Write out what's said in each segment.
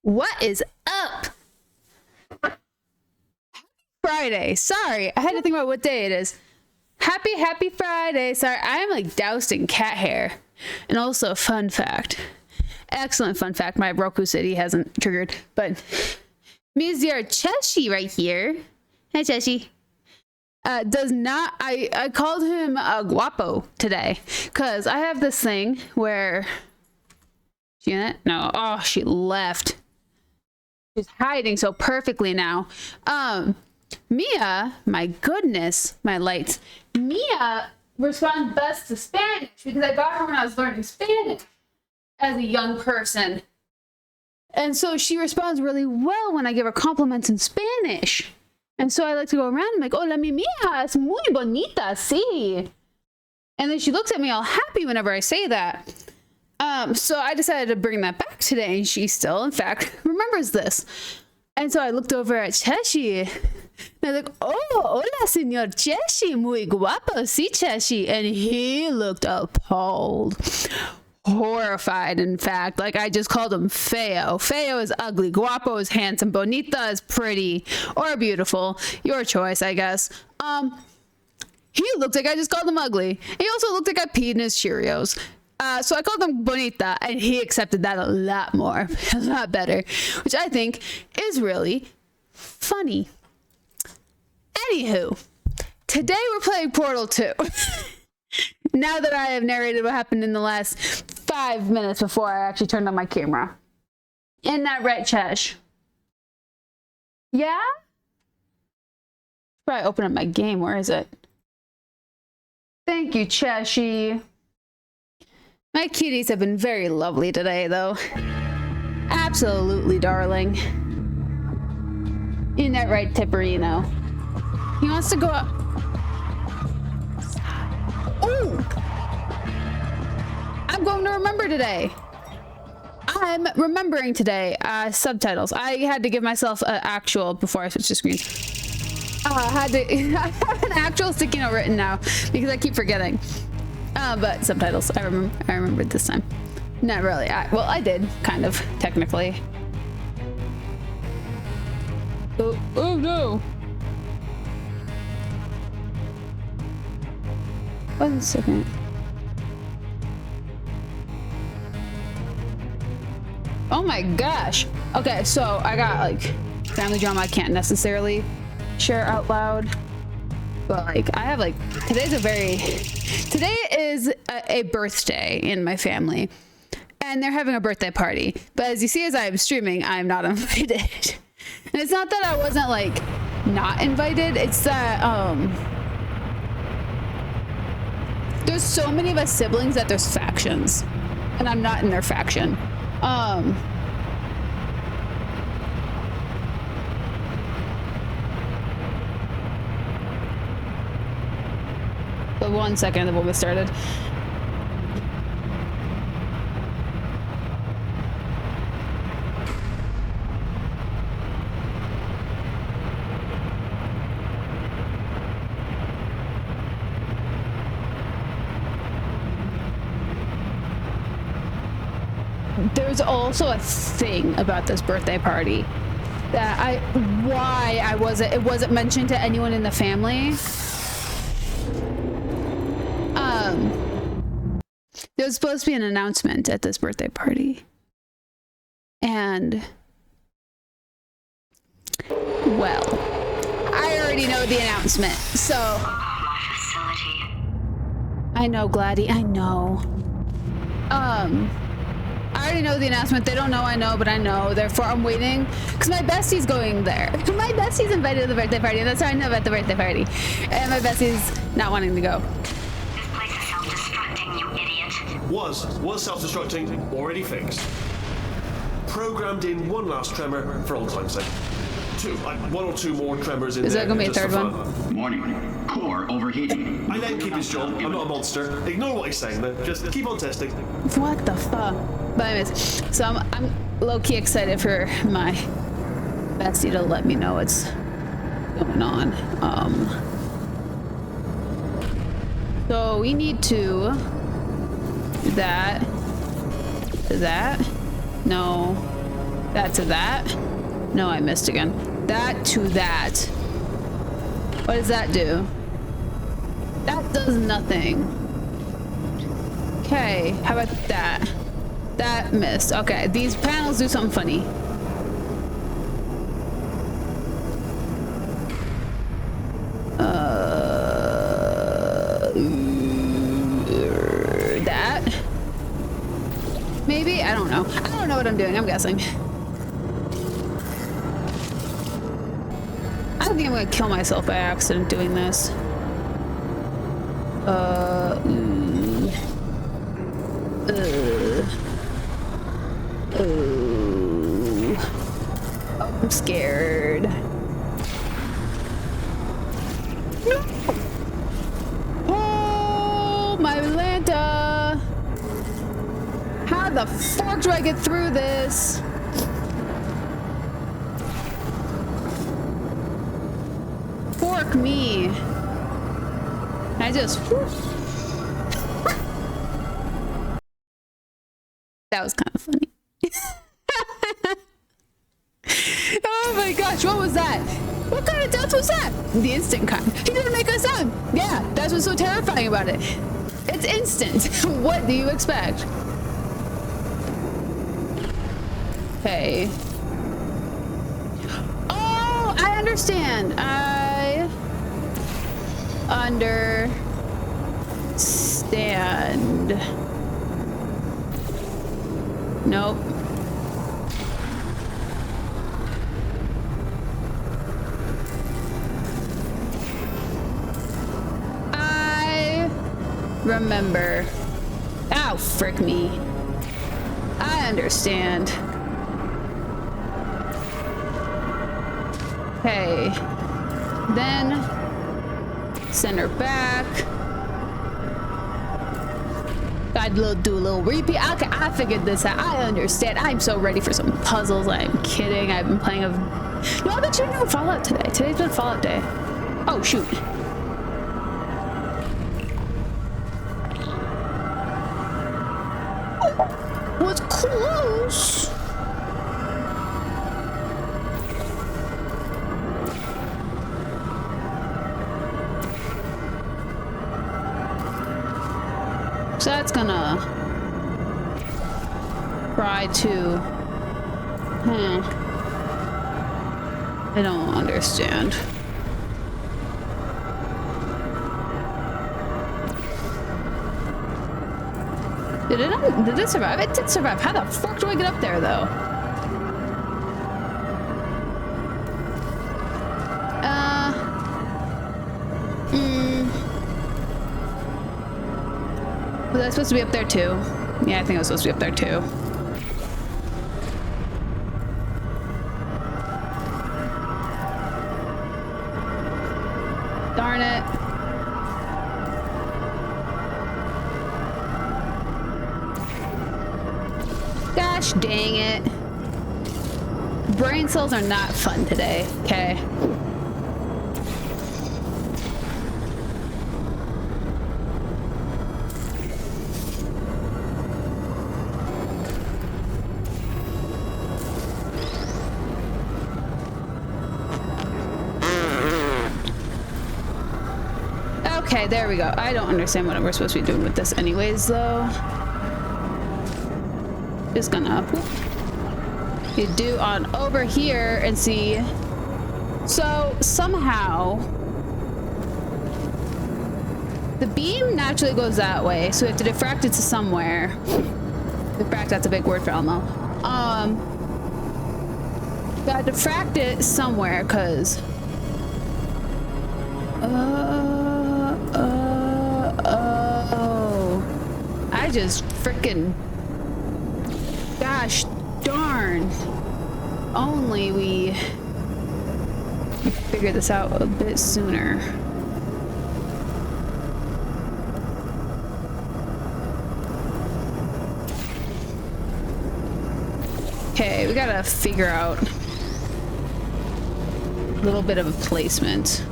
What is up? Friday. Sorry, I had to think about what day it is. Happy Friday. Sorry, I am like doused in cat hair. And also, fun fact. Excellent fun fact. My Roku City hasn't triggered, but Mr. Cheshi right here. Hi, Cheshi. Does not. I called him guapo today because I have this thing where. She in it? No. Oh, she left. She's hiding so perfectly now. Mia, my goodness, my lights. Mia responds best to Spanish because I got her when I was learning Spanish as a young person. And so she responds really well when I give her compliments in Spanish. And so I like to go around and like, hola, mi mija, es muy bonita, sí. And then she looks at me all happy whenever I say that. So I decided to bring that back today, and she still, in fact, remembers this. And so I looked over at Cheshi, and I was like, oh, hola, señor Cheshi, muy guapo, sí, Cheshi. And he looked appalled, horrified, in fact. Like, I just called him feo. Feo is ugly, guapo is handsome, bonita is pretty, or beautiful. Your choice, I guess. He looked like I just called him ugly. He also looked like I peed in his Cheerios. So I called him bonita, and he accepted that a lot more, a lot better, which I think is really funny. Anywho, today we're playing Portal 2. Now that I have narrated what happened in the last 5 minutes before I actually turned on my camera. Isn't that right, Chesh? Yeah? Probably open up my game. Where is it? Thank you, Cheshi. My cuties have been very lovely today, though. Absolutely darling. Isn't that right, Tipperino? He wants to go up. Oh! I'm going to remember today. I'm remembering today. Subtitles. I had to give myself an actual before I switched to screens. I have an actual sticky note written now because I keep forgetting. But subtitles, I remembered this time. Not really. Well, I did, kind of, technically. Oh no! 1 second. Oh my gosh! Okay, so I got like family drama I can't necessarily share out loud. But like, I have like, today is a birthday in my family, and they're having a birthday party. But as you see, as I am streaming, I am not invited. And it's not that I wasn't like not invited. It's that there's so many of us siblings that there's factions, and I'm not in their faction. But 1 second, then we'll get started. There's also a thing about this birthday party that it wasn't mentioned to anyone in the family. There was supposed to be an announcement at this birthday party. And, well, I already know the announcement, so. My facility. I know, Gladdy, I know. I already know the announcement. They don't know I know, but I know. Therefore, I'm waiting. Because my bestie's going there. My bestie's invited to the birthday party, and that's how I know about the birthday party. And my bestie's not wanting to go. This place is self-destructing, you idiot. Was self-destructing, already fixed. Programmed in one last tremor for old time's sake. One or two more tremors in there. Is there gonna be a third one? Warning. Core overheating. I let him keep his job. I'm not a monster. Ignore what he's saying, though. Just keep on testing. What the fuck? But anyways, so I'm low-key excited for my bestie to let me know what's going on. So we need to do that. No. That to that. No, I missed again. That to that. What does that do? That does nothing. Okay, how about that? That missed. Okay, these panels do something funny. That? Maybe? I don't know. I don't know what I'm doing. I'm guessing. I don't think I'm gonna kill myself by accident doing this. I'm scared. No! Oh, my Lanta! How the fuck do I get through this? Fork me. I just... That was kind of funny. Oh my gosh, what was that? What kind of death was that? The instant kind. He didn't make a sound. Yeah, that's what's so terrifying about it. It's instant. What do you expect? Okay. Oh, I understand. I understand. Nope. I remember. Ow, frick me. I understand. Okay. Then send her back. I'd do a little repeat. Okay, I figured this out. I understand. I'm so ready for some puzzles. I'm kidding. I've been playing no, I bet you're doing Fallout today. Today's been Fallout day. Oh, shoot. Was close. So that's gonna try to... I don't understand. Did it survive? It did survive. How the fuck do I get up there, though? Was I supposed to be up there too? Yeah, I think I was supposed to be up there too. Darn it. Gosh dang it. Brain cells are not fun today, okay? Okay, there we go. I don't understand what we're supposed to be doing with this anyways, though. Just gonna you do on over here and see. So somehow the beam naturally goes that way, so we have to diffract it to somewhere. Diffract, that's a big word for Elmo. Gotta diffract it somewhere, cause I just frickin' gosh darn. Only we figure this out a bit sooner. Okay, we gotta figure out a little bit of a placement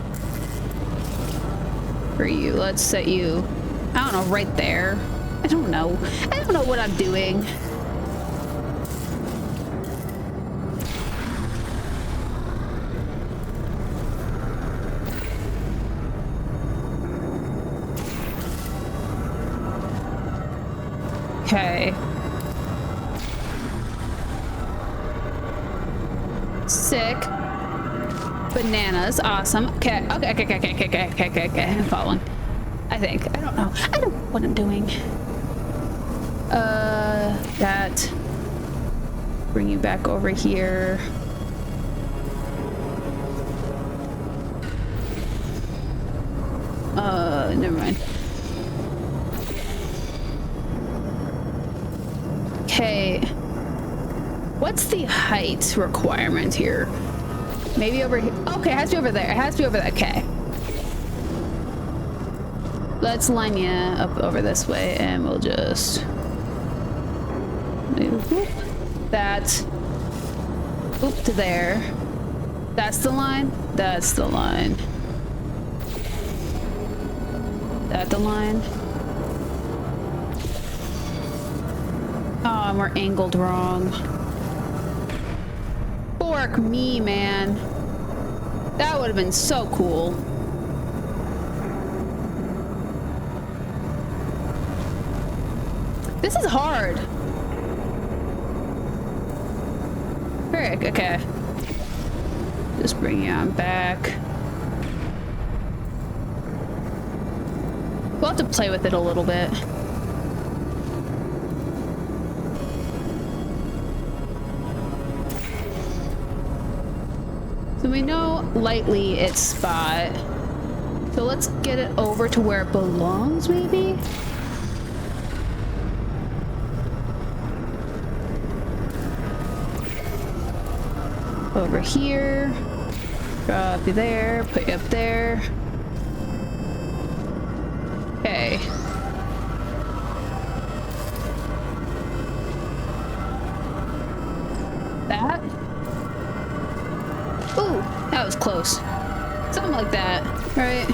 for you. Let's set you, I don't know, right there. I don't know what I'm doing. Okay. Sick. Bananas. Awesome. Okay. Okay. I'm following. I think. I don't know. I don't know what I'm doing. That. Bring you back over here. Never mind. Okay. What's the height requirement here? Maybe over here. Okay, it has to be over there. It has to be over there. Okay. Let's line you up over this way and we'll just move that oop to there. That's the line. That's the line. That the line. Oh, and we're angled wrong. Fork me, man. That would have been so cool. This is hard. Frick, okay. Just bring you on back. We'll have to play with it a little bit. So we know lightly its spot. So let's get it over to where it belongs, maybe? Over here. Drop you there, put you up there. Okay. That? Ooh, that was close. Something like that, right?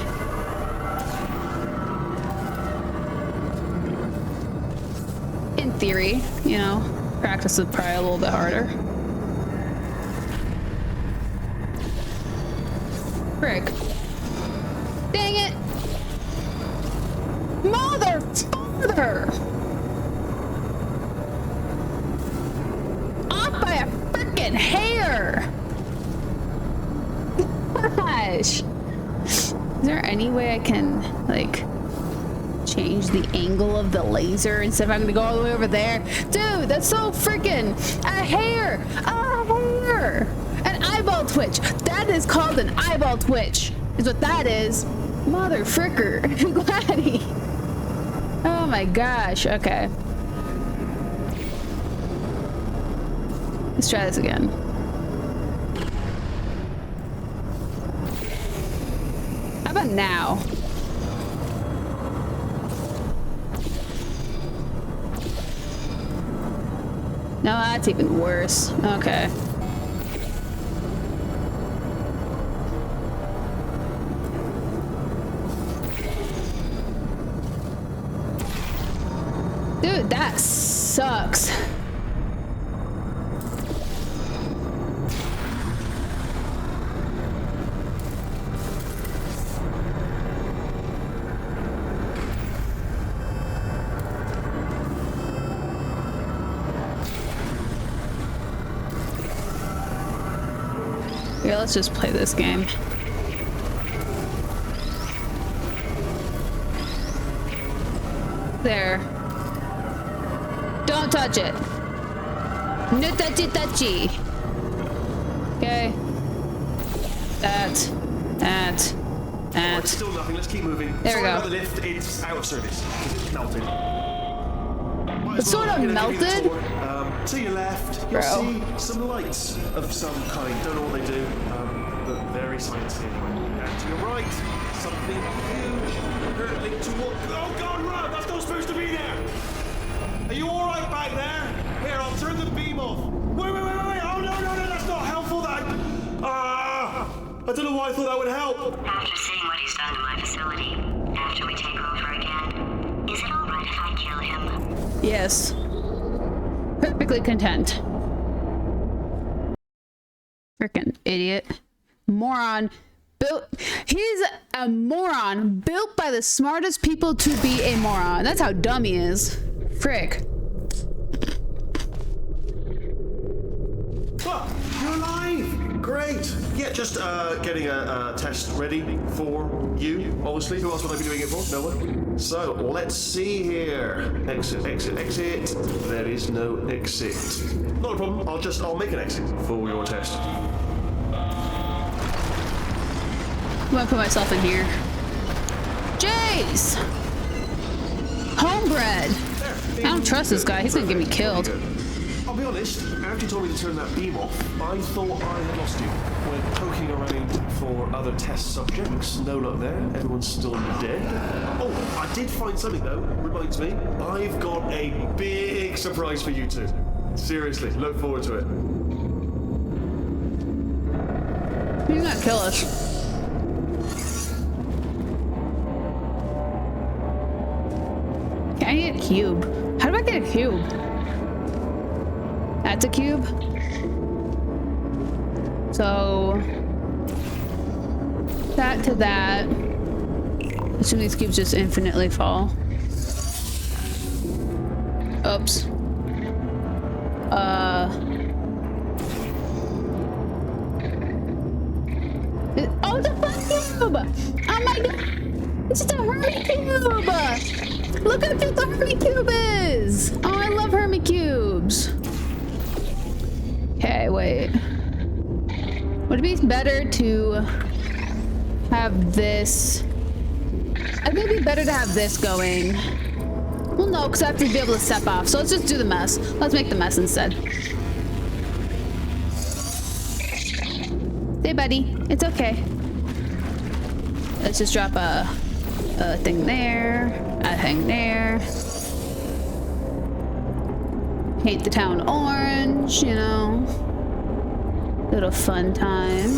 In theory, you know, practice would probably a little bit harder. Frick. Dang it! Mother! Off by a frickin' hair! Gosh! Is there any way I can, like, change the angle of the laser instead of having to go all the way over there? Dude, that's so frickin' a hair! A hair! An eyeball twitch! That is called an eyeball twitch! Is what that is. Mother fricker. Gladdy. Oh my gosh. Okay. Let's try this again. How about now? No, that's even worse. Okay. Dude, that sucks. Yeah, let's just play this game. There. Don't touch it. No touchy. Okay. That. Alright, still nothing. Let's keep moving. There we Sorry go. about the lift. It's out of service. It's melted. It's sort of melted. To your left, you'll Bro. see some lights of some kind. Don't know what they do, but very sciencey anyway. And to your right, something huge, hurtling toward. Oh God, run! That's not supposed to be there. Are you all right back there? Here, I'll turn the beam off. Wait! Oh no! That's not helpful. I don't know why I thought that would help. After seeing what he's done to my facility, after we take over again, is it alright if I kill him? Yes. Perfectly content. Frickin' idiot. Moron. He's a moron built by the smartest people to be a moron. That's how dumb he is. Frick. Yeah, just getting a test ready for you, obviously. Who else would I be doing it for? No one. So, let's see here. Exit, exit, exit. There is no exit. Not a problem. I'll make an exit for your test. I'm gonna put myself in here. Jeez! Homebred! I don't trust this guy. He's gonna get me killed. I'll be honest, after you told me to turn that beam off, I thought I had lost you. When poking around for other test subjects, no luck there. Everyone's still dead. Oh, I did find something though. Reminds me, I've got a big surprise for you two. Seriously, look forward to it. You're gonna kill us. I need a cube. How do I get a cube? That's a cube. So that to that. Assume these cubes just infinitely fall. Oops. Oh, the fun cube! Oh my god! It's just a Hermit cube! Look how cute the Hermit cube is! Oh, I love Hermit cubes. Okay, wait. Would it be better to have this? I think it'd be better to have this going. Well, no, because I have to be able to step off. So let's just do the mess. Let's make the mess instead. Hey, buddy. It's okay. Let's just drop a thing there, a thing there. Paint the town orange, you know. Little fun time.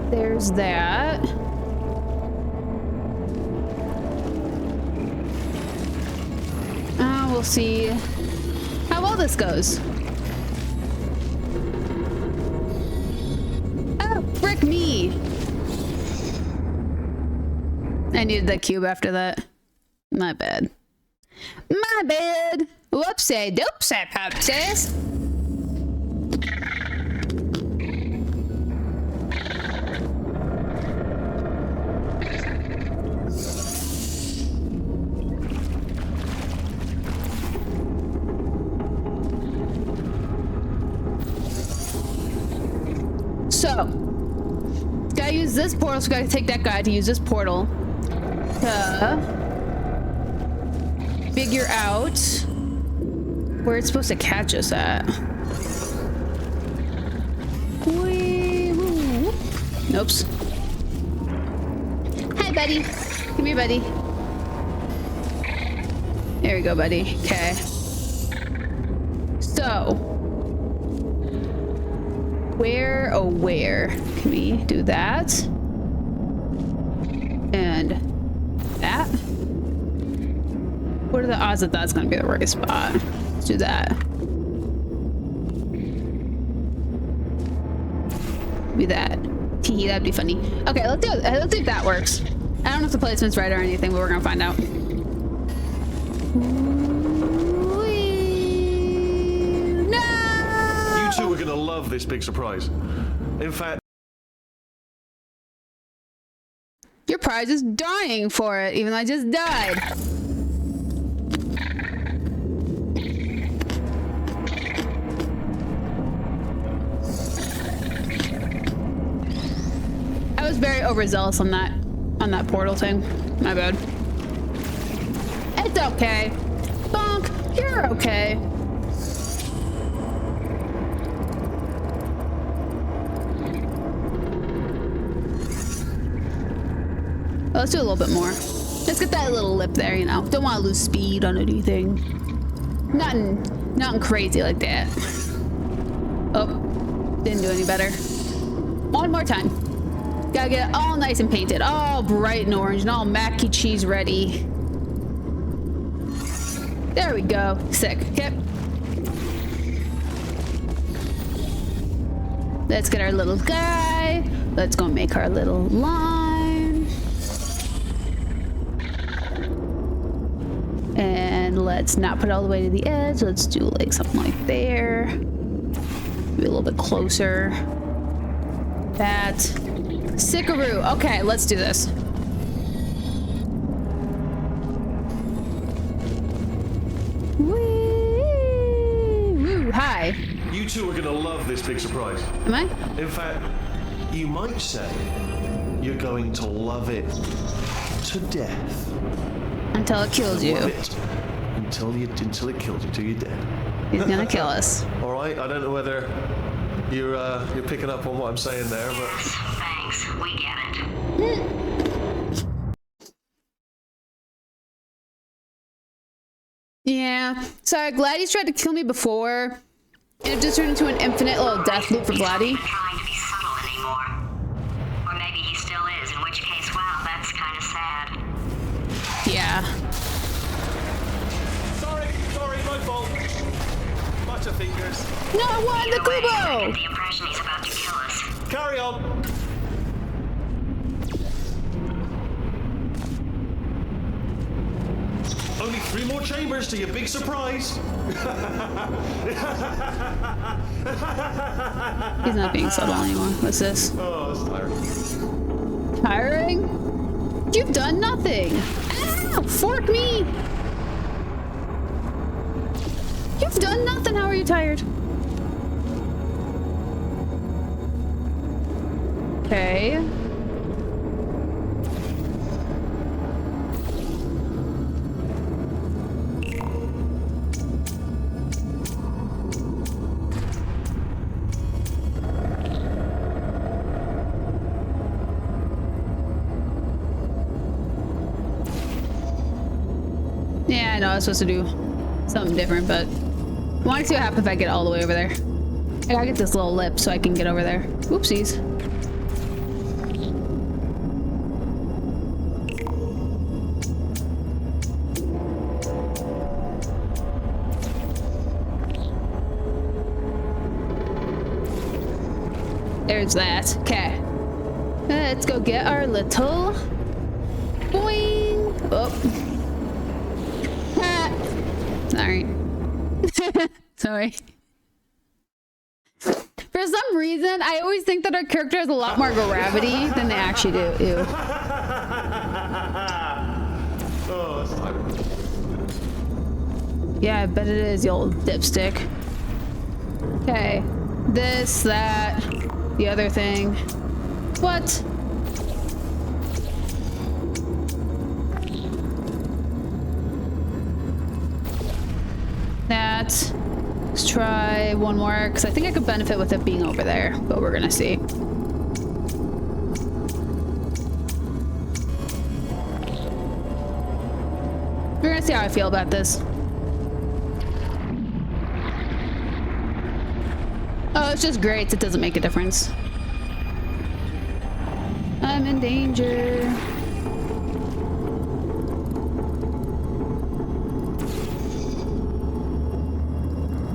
There's that. We'll see how well this goes. Oh, frick me! I needed that cube after that. My bad. My bad! Whoopsie doopsie popsies! So, gotta use this portal, so gotta take that guy to use this portal to figure out where it's supposed to catch us at. Oops. Hi, buddy. Come here, buddy. There we go, buddy. Okay. So, where can we do that? And that? What are the odds that that's gonna be the right spot? Let's do that. Be that. Tee, that'd be funny. Okay, let's do it. Let's see if that works. I don't know if the placement's right or anything, but we're gonna find out. You two are gonna love this big surprise. In fact, your prize is dying for it, even though I just died. I was very overzealous on that portal thing. My bad. It's okay. Bonk, you're okay. Let's do a little bit more. Let's get that little lip there, you know. Don't want to lose speed on anything. Nothing crazy like that. Oh, didn't do any better. One more time. Gotta get it all nice and painted, all bright and orange, and all mac and cheese ready. There we go. Sick. Okay. Let's get our little guy. Let's go make our little line. And let's not put it all the way to the edge. Let's do like something like there. Maybe a little bit closer. That. Sickaroo. Okay, let's do this. Woo! Hi. You two are gonna love this big surprise. Am I? In fact, you might say you're going to love it to death. Until it kills you. Love it until it kills you, till you're dead. He's gonna kill us. All right. I don't know whether you're picking up on what I'm saying there, but Yes, thanks. We get it. Yeah. Sorry, Gladys tried to kill me before. And it just turned into an infinite little death loop for Gladys. He's not trying to be subtle anymore. Or maybe he still is, in which case, wow, that's kind of sad. Yeah. sorry, my fault. Butterfingers. No, what? The Either way, I Kubo! get the impression he's about to kill us. Carry on. Only 3 more chambers to your big surprise. He's not being subtle anymore. What's this? Oh, that's tiring. Tiring? You've done nothing. Ow! Fork me! You've done nothing. How are you tired? Okay. Yeah, I know I was supposed to do something different, but I want to see what happens if I get all the way over there. I gotta get this little lip so I can get over there. Oopsies. There's that. Okay. Let's go get our little boing. Oh. Sorry. Sorry. For some reason, I always think that our character has a lot more gravity than they actually do. Ew. Oh, that's tiring. Yeah, I bet it is, you old dipstick. Okay. This, that, the other thing. What? That. Let's try one more, because I think I could benefit with it being over there, but we're gonna see. We're gonna see how I feel about this. Oh, it's just great. It doesn't make a difference. I'm in danger.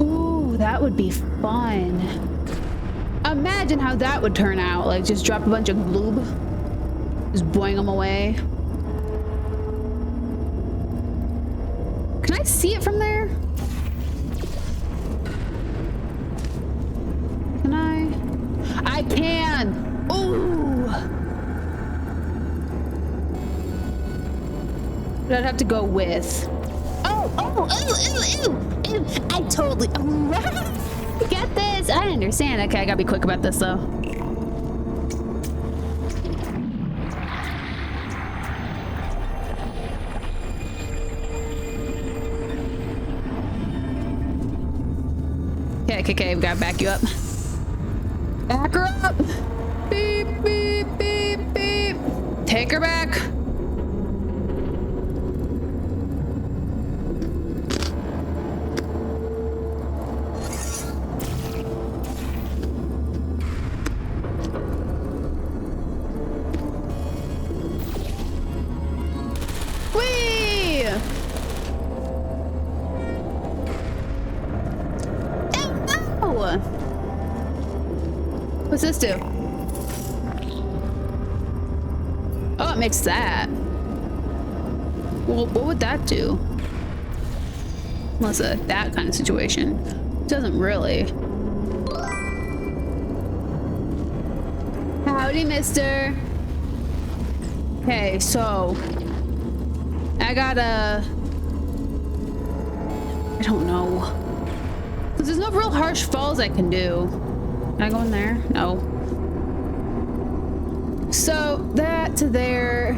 Ooh, that would be fun. Imagine how that would turn out. Like, just drop a bunch of gloob. Just boing them away. Can I see it from there? Can I? I can! Ooh! But I'd have to go with. Oh! I totally. Get this! I understand. Okay, I gotta be quick about this though. Okay, we gotta back you up. Back her up! Beep, beep, beep, beep. Take her back. Whee! Ow! What's this do? Oh, it makes that. Well, what would that do? Unless that kind of situation. It doesn't really. Howdy, mister. Okay, so I gotta... I don't know. Because there's no real harsh falls I can do. Can I go in there? No. So that to there.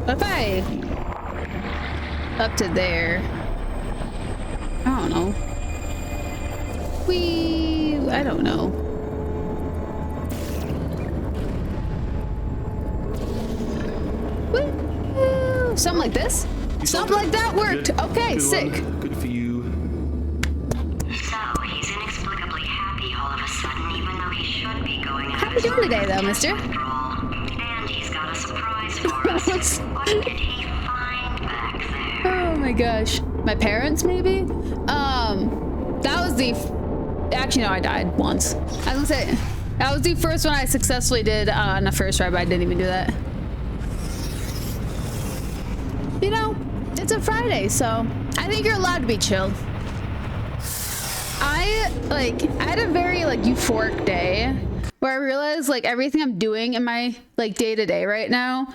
If I up to there, I don't know. I don't know. Woo! Something like this? Something like that worked. Good. Okay, Good sick. one. Good for you. So, he's inexplicably happy all of a sudden, even though he should be going out. How you doing today, though, mister? After all. And he's got a surprise for us. What did he find back there? Oh my gosh. My parents, maybe? That was the... Actually, no, I died once. I was gonna say, that was the first one I successfully did on the first try, but I didn't even do that. You know, it's a Friday, so I think you're allowed to be chill. I had a very, euphoric day where I realized, everything I'm doing in my, day-to-day right now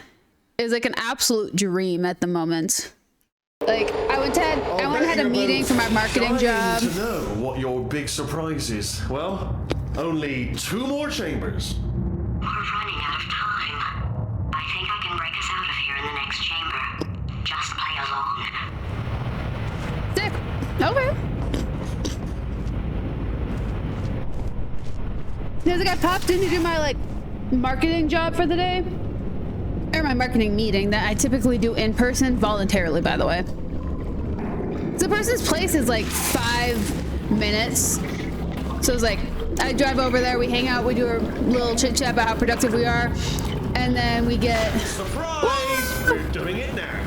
is, an absolute dream at the moment. I went and had a meeting for my marketing job. To know what your big surprise is. Well, only 2 more chambers. We're running out of time. I think I can break us out of here in the next chamber. Just play along. Sick. Okay. Because I popped in to do my marketing job for the day. Or my marketing meeting that I typically do in person voluntarily, by the way. The person's place is 5 minutes. So it's I drive over there, we hang out, we do a little chit chat about how productive we are, and then we get... Surprise! We're doing it now.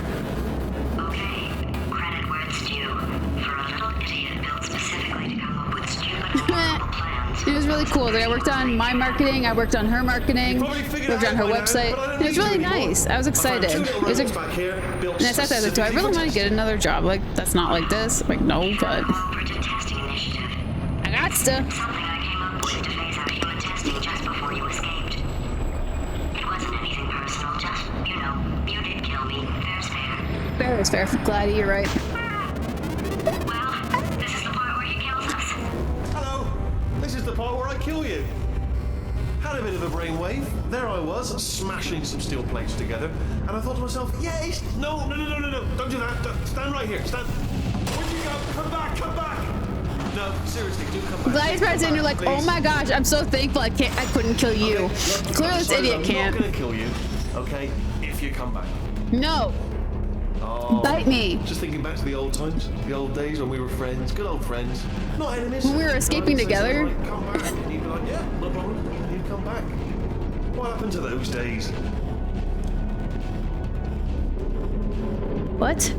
Okay, credit where it's due. For a little idiot built specifically to come up with stupid and horrible plans. It was really cool. I worked on my marketing, I worked on her marketing, worked on her website. It was really nice. I was excited. It was and I said that, do I really want to get another job that's not like this? No, but Cooperative testing initiative. I got stuff. Something I came up with to phase out human testing just before you escaped. It wasn't anything personal, just, you did kill me. Fair's fair. Fair is fair. Glad you're right. Well, this is the part where he kills us. Hello. This is the part where I kill you. Had a bit of a brainwave. There I was, smashing some steel plates together, and I thought to myself, yes. No. Don't do that. Stand right here. Stand. Where'd you go? Come back. No, seriously, do come back. Glad you're and you're like, oh my gosh, I'm so thankful I couldn't kill you. Okay, look, Clearly this idiot can't. I'm not gonna kill you, okay? If you come back. No. Oh, Bite me. Just thinking back to the old times, the old days when we were friends, good old friends, not enemies. When we were escaping I'd say together. something like, come back, and you'd be like, yeah, no problem. And you'd come back. What happened to those days? What?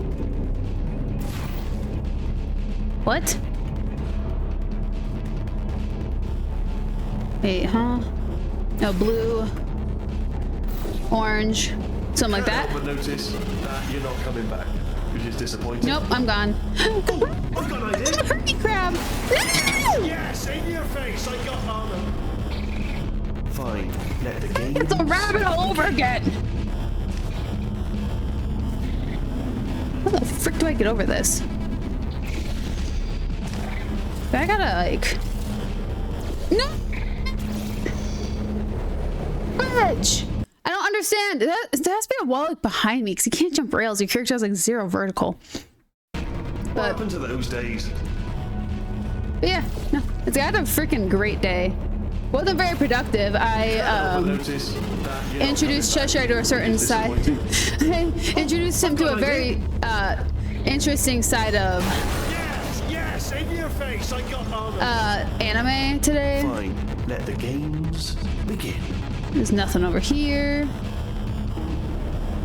What? Wait, huh? No, blue, orange, something like that. But notice that you're not coming back, which is disappointing. Nope, I'm gone. I've got an idea. Herky crab! Yes, in your face, I got armor. Fine, let the game. It's a rabbit all over again! How the frick do I get over this? I gotta, No! Wedge! I don't understand. There has to be a wall behind me because you can't jump rails. Your character has 0 vertical. What happened to those days? But yeah, no, it's got a freaking great day. Wasn't very productive. I introduced Cheshire to a certain side. I introduced him to a very interesting side of Yes, in your face, I got armor. anime today. Fine, let the games begin. There's nothing over here.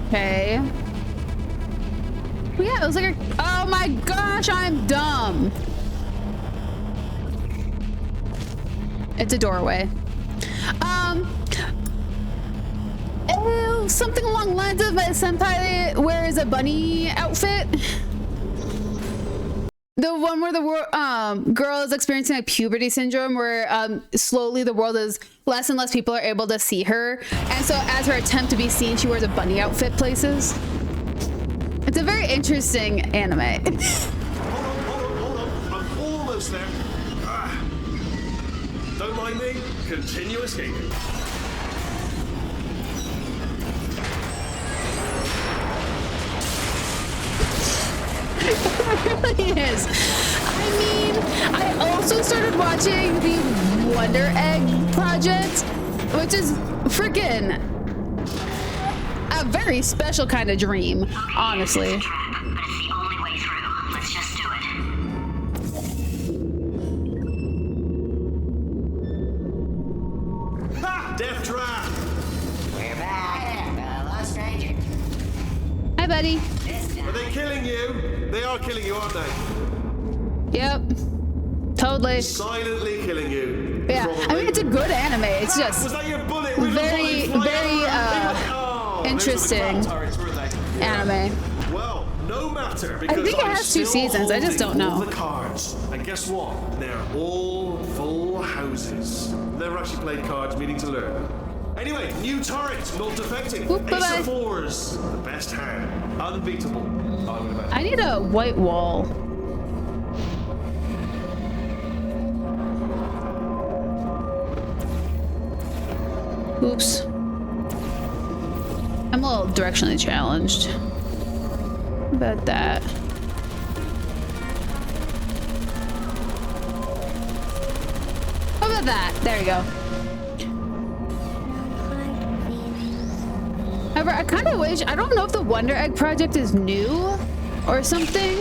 Okay. Well, yeah, it was like oh my gosh, I'm dumb. It's a doorway. Something along the lines of my senpai wears a bunny outfit. The one where the girl is experiencing like puberty syndrome, where slowly the world is less and less people are able to see her, and so as her attempt to be seen, she wears a bunny outfit places. It's a very interesting anime. Hold on. I'm almost there. Don't mind me. Continue escaping. It really is. I mean, I also started watching the Wonder Egg Project, which is freaking a very special kind of dream, honestly. It's a trap, but it's the only way through. Let's just do it. Ha! Death trap! We're back. Lost stranger. Hi, buddy. Are they killing you? They are killing you, aren't they? Yep. Totally. Silently killing you. Yeah. Probably. I mean, it's a good anime. It's Was just that your bullet? very, interesting anime. Well, no matter. I think it has 2 seasons. I just don't know. The cards. And guess what? They're all full houses. Never actually played cards, meaning to learn. Anyway, new turret, not defecting. Oop, bye-bye. Ace of fours, the best hand. Unbeatable. I would imagine. I need a white wall. Oops. I'm a little directionally challenged. How about that? How about that? There you go. However, I kind of wish, I don't know if the Wonder Egg Project is new or something.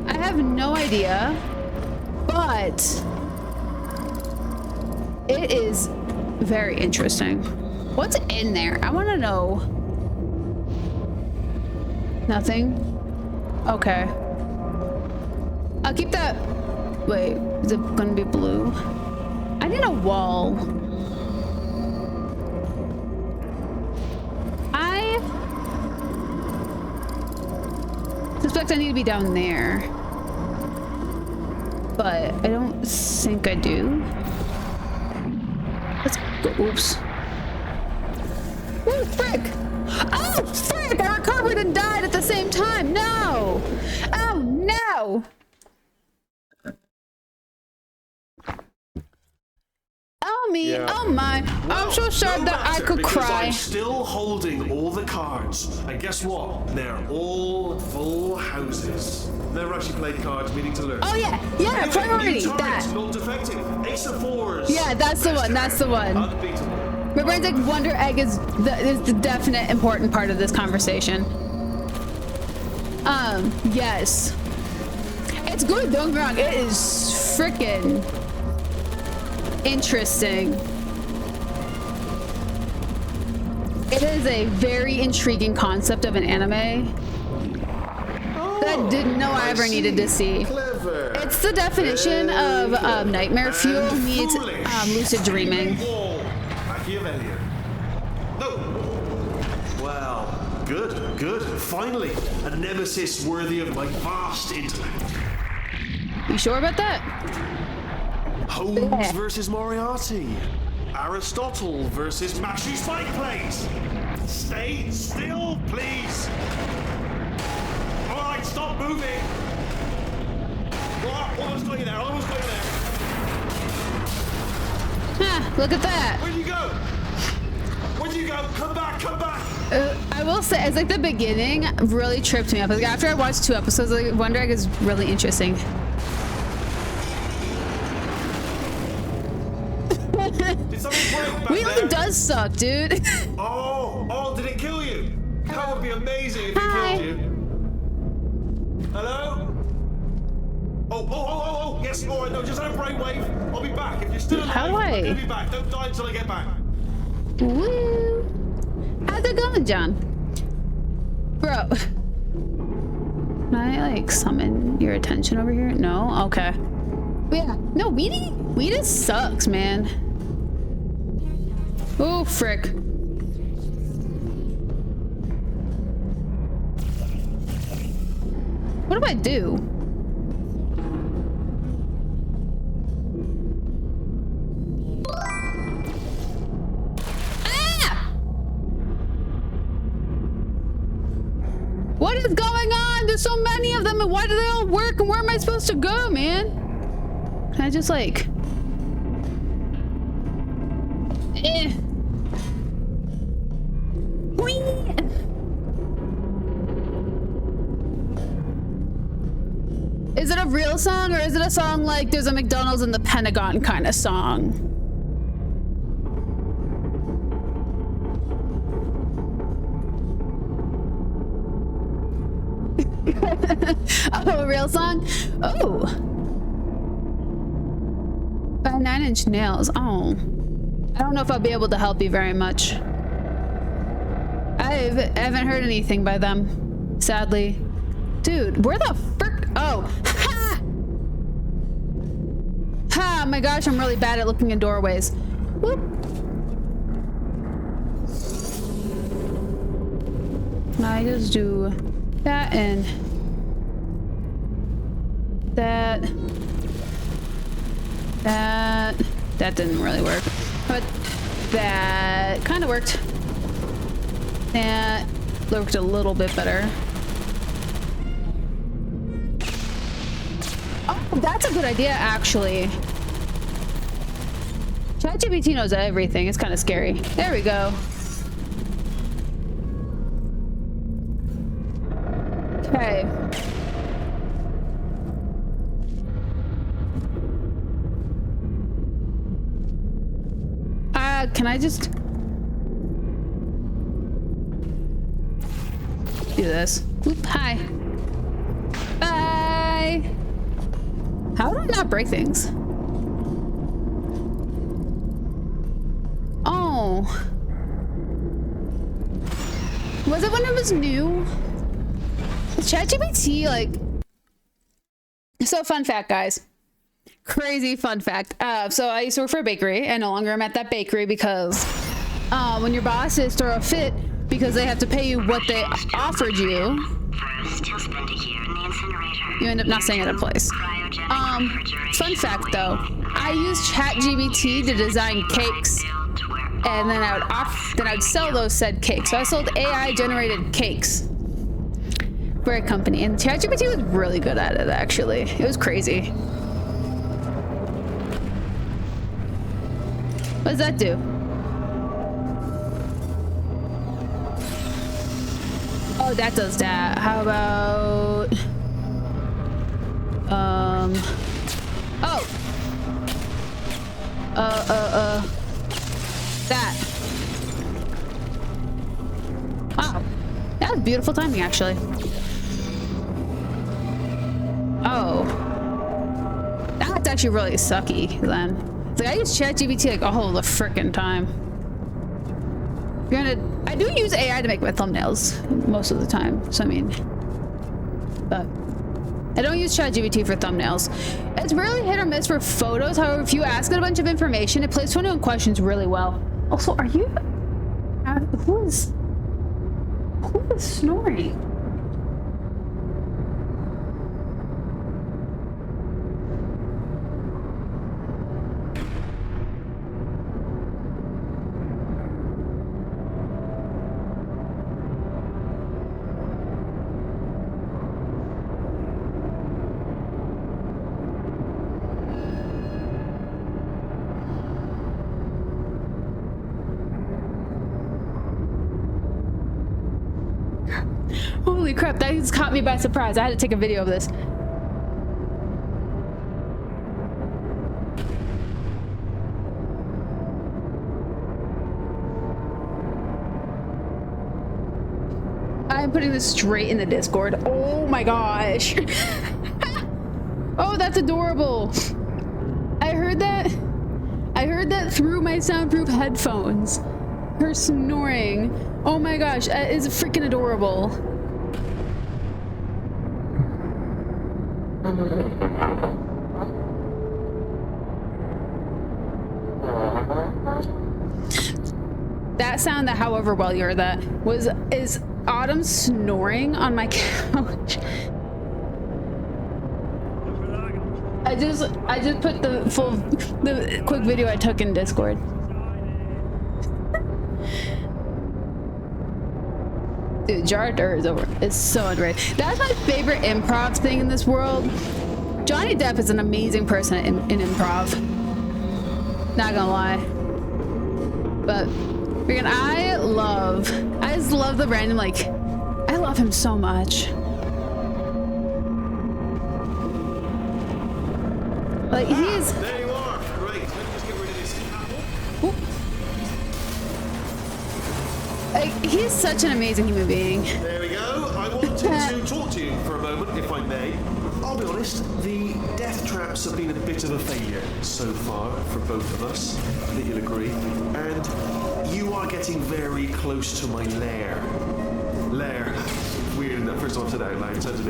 I have no idea, but it is very interesting. What's in there? I want to know. Nothing? Okay. I'll keep that. Wait, is it gonna be blue? I need a wall. I suspect I need to be down there, but I don't think I do. Let's go. Oops. Oh, frick! Oh, frick! I recovered and died at the same time. No! Oh, no! Oh, me. Yeah. Oh, my. I'm so sad no that I matter, could because cry. I'm still holding all the cards. And guess what? They're all full houses. Never actually played cards, meaning to learn. Oh, yeah. Yeah, Anyway, priority. new turret, That. not defecting. Ace of fours. Yeah, that's the Best one. That's the hand. one. Unbeatable. My brain's like, Wonder Egg is the definite important part of this conversation. Yes. It's good, don't get me wrong. It is freaking interesting. It is a very intriguing concept of an anime that I didn't know I ever needed to see. Clever. It's the definition of nightmare fuel And meets foolish. lucid dreaming. Wall. Machiavellian. No. Well, good. Finally, a nemesis worthy of my vast intellect. You sure about that? Holmes versus Moriarty. Aristotle versus Mashy Spike Plates. Stay still, please. All right, stop moving. Almost got you there. Ah, look at that. Where'd you go? Come back. I will say, it's like the beginning really tripped me up. Like after I watched 2 episodes, like Wonder Egg is really interesting. Did something break back Wheeling there? does suck, dude. Oh, did it kill you? That would be amazing if it Hi. killed you. Hello? Oh, yes, all right, no, just had a brainwave. I'll be back. If you're still alive, How do I'm I- gonna be back. Don't die until I get back. Woo. How's it going, John? Bro. Can I like summon your attention over here? No? Okay. But yeah. No, Weedy sucks, man. Oh, frick. What do I do? What is going on? There's so many of them, and why do they all work? And where am I supposed to go, man? Can I just like... Whee! Is it a real song, or is it a song like there's a McDonald's in the Pentagon kind of song? Oh, a real song? Oh. By 9 Inch Nails. Oh. I don't know if I'll be able to help you very much. I haven't heard anything by them, sadly. Dude, where the frick? Oh. Ha! Ha! My gosh, I'm really bad at looking in doorways. Whoop. I just do that and that. That didn't really work. But that kind of worked. That worked a little bit better. Oh, that's a good idea, actually. ChatGPT knows everything. It's kind of scary. There we go. Okay. Can I just do this? Oop, hi. Bye. How do I not break things? Oh. Was it when it was new? ChatGPT, like... So, fun fact, guys. Crazy fun fact. So I used to work for a bakery, and no longer I'm at that bakery because when your bosses throw a fit because they have to pay you what they offered you, First, he'll spend a year in the incinerator. you end up not staying at a place. Fun fact though, I used ChatGPT to design cakes, and then I would sell those said cakes. So I sold AI generated cakes for a company, and ChatGPT was really good at it. Actually, it was crazy. What does that do? Oh, that does that. How about... Oh! That. Wow. That was beautiful timing, actually. Oh. That's actually really sucky, then. Like, I use ChatGPT like all the frickin' time. Granted, I do use AI to make my thumbnails most of the time. So I mean, but I don't use ChatGPT for thumbnails. It's really hit or miss for photos. However, if you ask it a bunch of information, it plays 21 questions really well. Also, are you? Who is snoring? Holy crap, that just caught me by surprise. I had to take a video of this. I'm putting this straight in the Discord. Oh my gosh. Oh, that's adorable. I heard that through my soundproof headphones. Her snoring. Oh my gosh, that is freaking adorable. That sound that, however well you heard that, is Autumn snoring on my couch. I just put the quick video I took in Discord. Dude, Jar of Dirt is over. It's so underrated. That's my favorite improv thing in this world. Johnny Depp is an amazing person in improv. Not gonna lie. But freaking I just love the random, like, I love him so much. Like, he's... There you are. Great. Let me just get rid of this apple. Like, he's such an amazing human being. There we go. I wanted to talk to you for a moment, if I may. I'll be honest, the death traps have been a bit of a failure so far for both of us. I think you'll agree. And you are getting very close to my lair. Lair. Weird, isn't it? First time I've said that out loud. It sounds a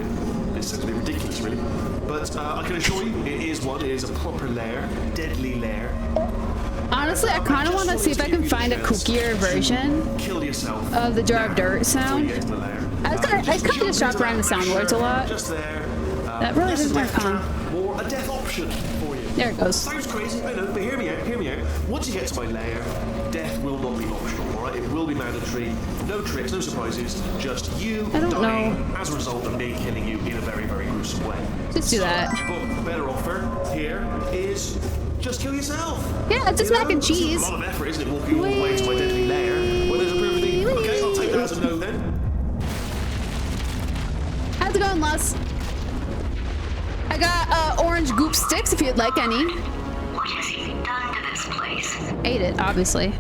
bit ridiculous, really. But I can assure you, it is one. It is a proper lair. Deadly lair. Honestly, I kind of want to see if I can find a kookier version of the Jar of Dirt sound. I kind of just shop around the soundboards a lot. Just there. That really doesn't work on. Or a death option for you. There it goes. Sounds crazy, I know, but hear me out. Once you get to my lair, death will not be optional, alright? It will be mandatory. No tricks, no surprises, just you dying as a result of me killing you in a very, very gruesome way. Just do that. But the better offer here is just kill yourself. Yeah, it's just mac and cheese. It's a lot of effort, isn't it, walking all the way to my deadly lair when there's a perfectly... Okay, I'll take that as a no then. How's it going, Les? I got orange goop sticks if you'd like any. What has he done to this place? Ate it, obviously.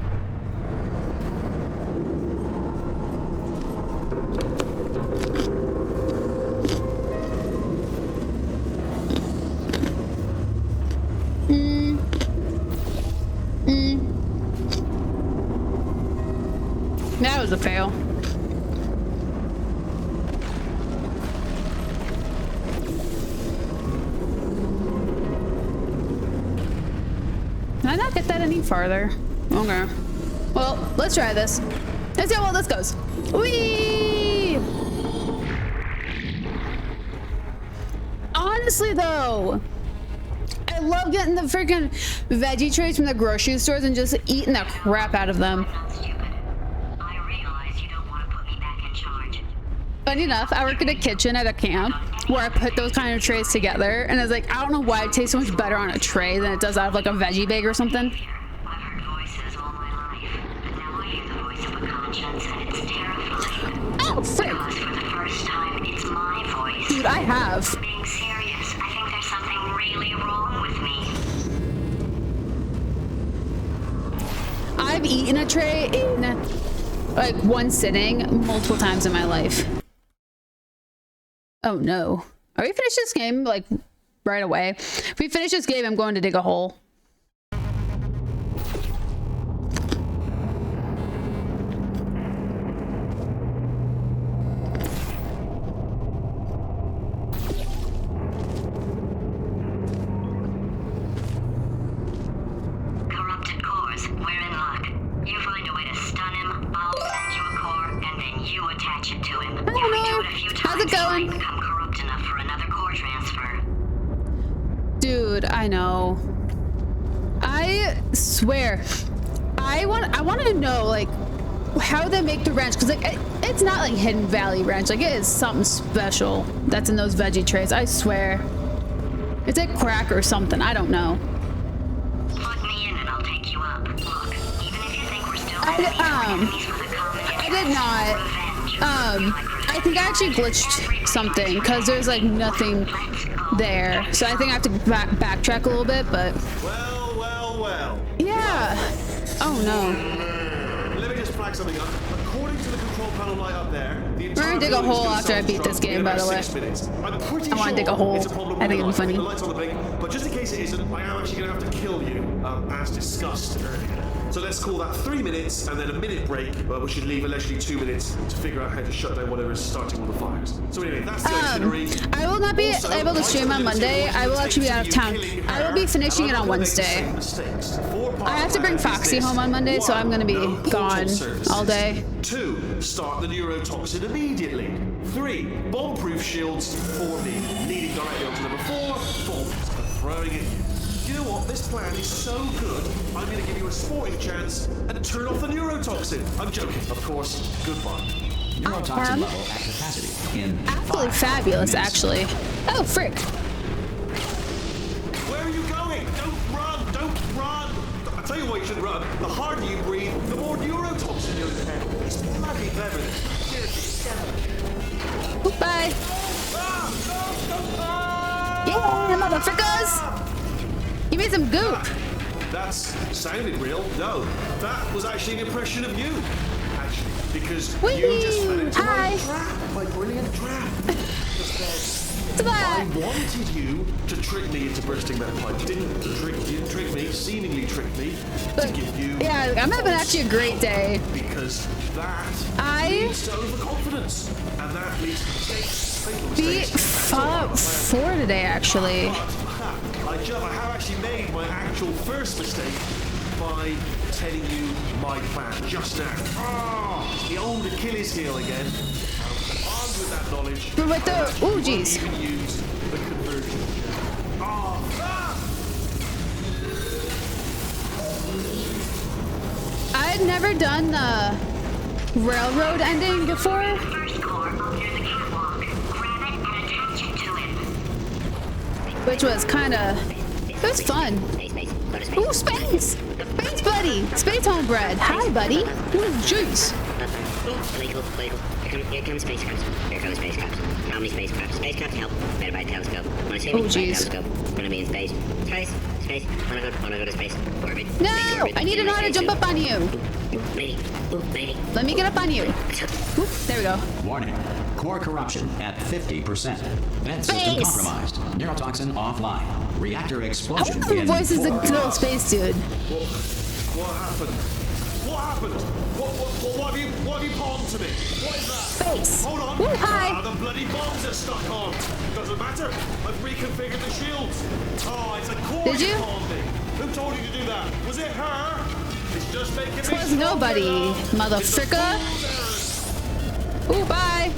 That was a fail. Can I not get that any farther? Okay. Well, let's try this. Let's see how well this goes. Whee! Honestly, though, I love getting the freaking veggie trays from the grocery stores and just eating the crap out of them. Not stupid. I realize you don't want to put me back in charge. Funny enough, I work in a kitchen at a camp where I put those kind of trays together, and I was like, I don't know why it tastes so much better on a tray than it does out of like a veggie bag or something. I've heard voices all my life, but now I hear the voice of a conscience, and it's terrifying. Oh, frick! Because for the first time, it's my voice. Dude, I have. Being serious, I think there's something really wrong with me. I've eaten a tray in like one sitting multiple times in my life. Oh no. Are we finished this game like right away? If we finish this game, I'm going to dig a hole. Corrupted cores, we're in luck. You find a way to stun him, I'll send you a core, and then you attach it to him. I don't know. How's it going? He might become corrupt enough for another core transfer. Dude, I know. I swear. I want to know like how they make the wrench, because like it's not like Hidden Valley wrench. Like it is something special that's in those veggie trays. I swear. It's like crack or something. I don't know. Plug me in and I'll take you up. Look, even if you think we're still enemies with a common I did not. I think I actually glitched something because there's like nothing there. So I think I have to backtrack a little bit, but Well. yeah. Oh no. Let me just flag something up. According to the control panel light up there, the entire We're gonna dig a building is hole gonna after I beat this self-destruct game, in by about the way. 6 minutes. I'm pretty I wanna sure dig a hole. it's a problem I think with it'd be the funny. light. The light's on the blink, but just in case it isn't, I am actually gonna have to kill you, as discussed earlier. So let's call that 3 minutes and then a minute break, which should leave allegedly 2 minutes to figure out how to shut down whatever is starting all the fires. So anyway, that's the itinerary. I will not be Also, able to stream on Monday. I will actually be out of town. I will be finishing it on Wednesday. I have to bring Foxy home on Monday, so I'm gonna be gone all day. 2. Start the neurotoxin immediately. 3. Bomb-proof shields for me. Leading directly onto number 4. Bombs are throwing at you. You know what? This plan is so good, I'm going to give you a sporting chance and turn off the neurotoxin. I'm joking, of course. Goodbye. Neurotoxin level at capacity in Absolutely 5 fabulous, minutes. actually. Oh, frick. Where are you going? Don't run! Don't run! I tell you why you shouldn't run. The harder you breathe, the more neurotoxin you'll inhale. It's bloody clever. Bye. Yeah, motherfuckers! You made some goop. That sounded real. No, that was actually an impression of you. Actually, because you just fell into my trap, my brilliant trap. I wanted you to trick me into bursting that pipe. You didn't trick me, seemingly trick me, to give you... Yeah, I'm having actually a great day. Because that leads to overconfidence. And that leads to mistakes, fatal mistakes. Fallout 4 today, actually. I have actually made my actual first mistake by telling you my plan just now. It's the old Achilles heel again. Armed with that knowledge, But with the... Oh, jeez. even use the conversion. I'd never done the railroad ending before. First core up near the catwalk. Grab it and attach it to him. Which was kind of... It was fun. Ooh, space! Space buddy! Space homebred! Hi, buddy! Ooh, jeez. Here comes spacecraft. Here comes spacecraft. How many spacecraft? Spacecraft help. Better by telescope. Wanna see me? Oh, jeez. Telescope. Wanna be in space. Space. Wanna go to space. Orbit. No! Space orbit. I need to know how to jump up on you. Lady. Let me get up on you. Oop, there we go. Warning. Core corruption at 50%. Vent system Space. compromised. Neurotoxin offline. Reactor I explosion wonder who in voices the 4. little space dude. What happened? What happened? What have you pawned to me? What is that? Space. Hold on. Ooh, hi. The bloody bombs are stuck on. Doesn't matter. I've reconfigured the shields. Oh, it's a core Did you? pawned me. Who told you to do that? Was it her? It's just making me Was nobody, motherfucker. Ooh, bye.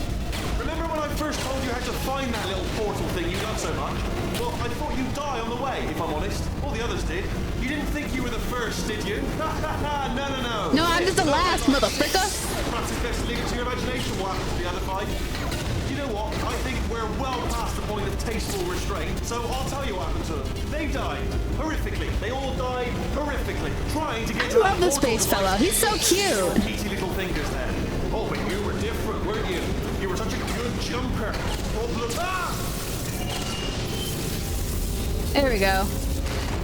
Remember when I first told you how to find that little portal thing you love so much? Well, I thought you'd die on the way, if I'm honest. All the others did. You didn't think you were the first, did you? No. No, I'm just the last, motherfucker. Perhaps it's best to leave it to your imagination what happened to the other 5. You know what? I think we're well past the point of tasteful restraint, so I'll tell you what happened to them. They died. Horrifically. They all died horrifically. Trying to get to I love that the portal space device. fella. He's so cute. Peaty little fingers there. Oh, but you were different, weren't you? You were such a good jumper. There we go.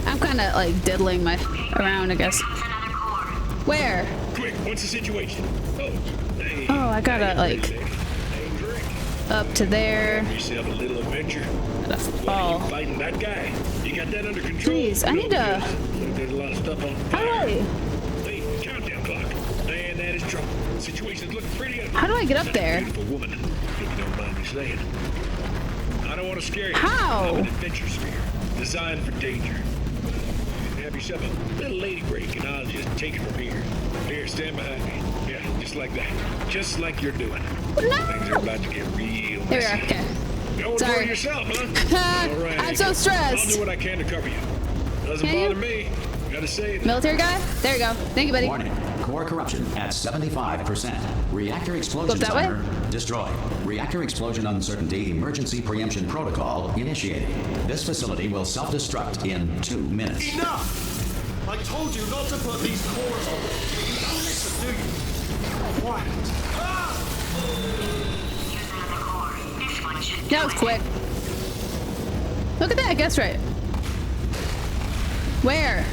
I'm kind of like diddling my around, I guess. Comes another core. Where? Quick, what's the situation? Hey, Oh, I gotta like hey, drink. up to there. Yourself a little adventure. Gotta You fall. fighting that guy? You got that under control? Jeez, I need to- There's a lot of stuff on How do fire. I? Hey, countdown clock. And that is trouble. Situation's looking pretty ugly. How do I get up Such a there? Beautiful woman, if you don't mind me saying. I don't want to scare you. How? I'm an adventure sphere, designed for danger. Have yourself a little lady break, and I'll just take it from here. Here, stand behind me. Yeah, just like that. Just like you're doing. Things are about to get real There we are. messy. Okay. Going Sorry. for it yourself, huh? All right. I'm so stressed. I'll do what I can to cover you. Doesn't Can you? bother me. Gotta say that. Military guy? There you go. Thank you, buddy. Warning. Core corruption at 75%. Reactor explosion that way? timer destroyed. Reactor explosion uncertainty emergency preemption protocol initiated. This facility will self-destruct in 2 minutes. Enough! I told you not to put these cores on. You don't listen, do you? Quiet. Here's another core. This one should That was quick. Look at that. I guess right. Where?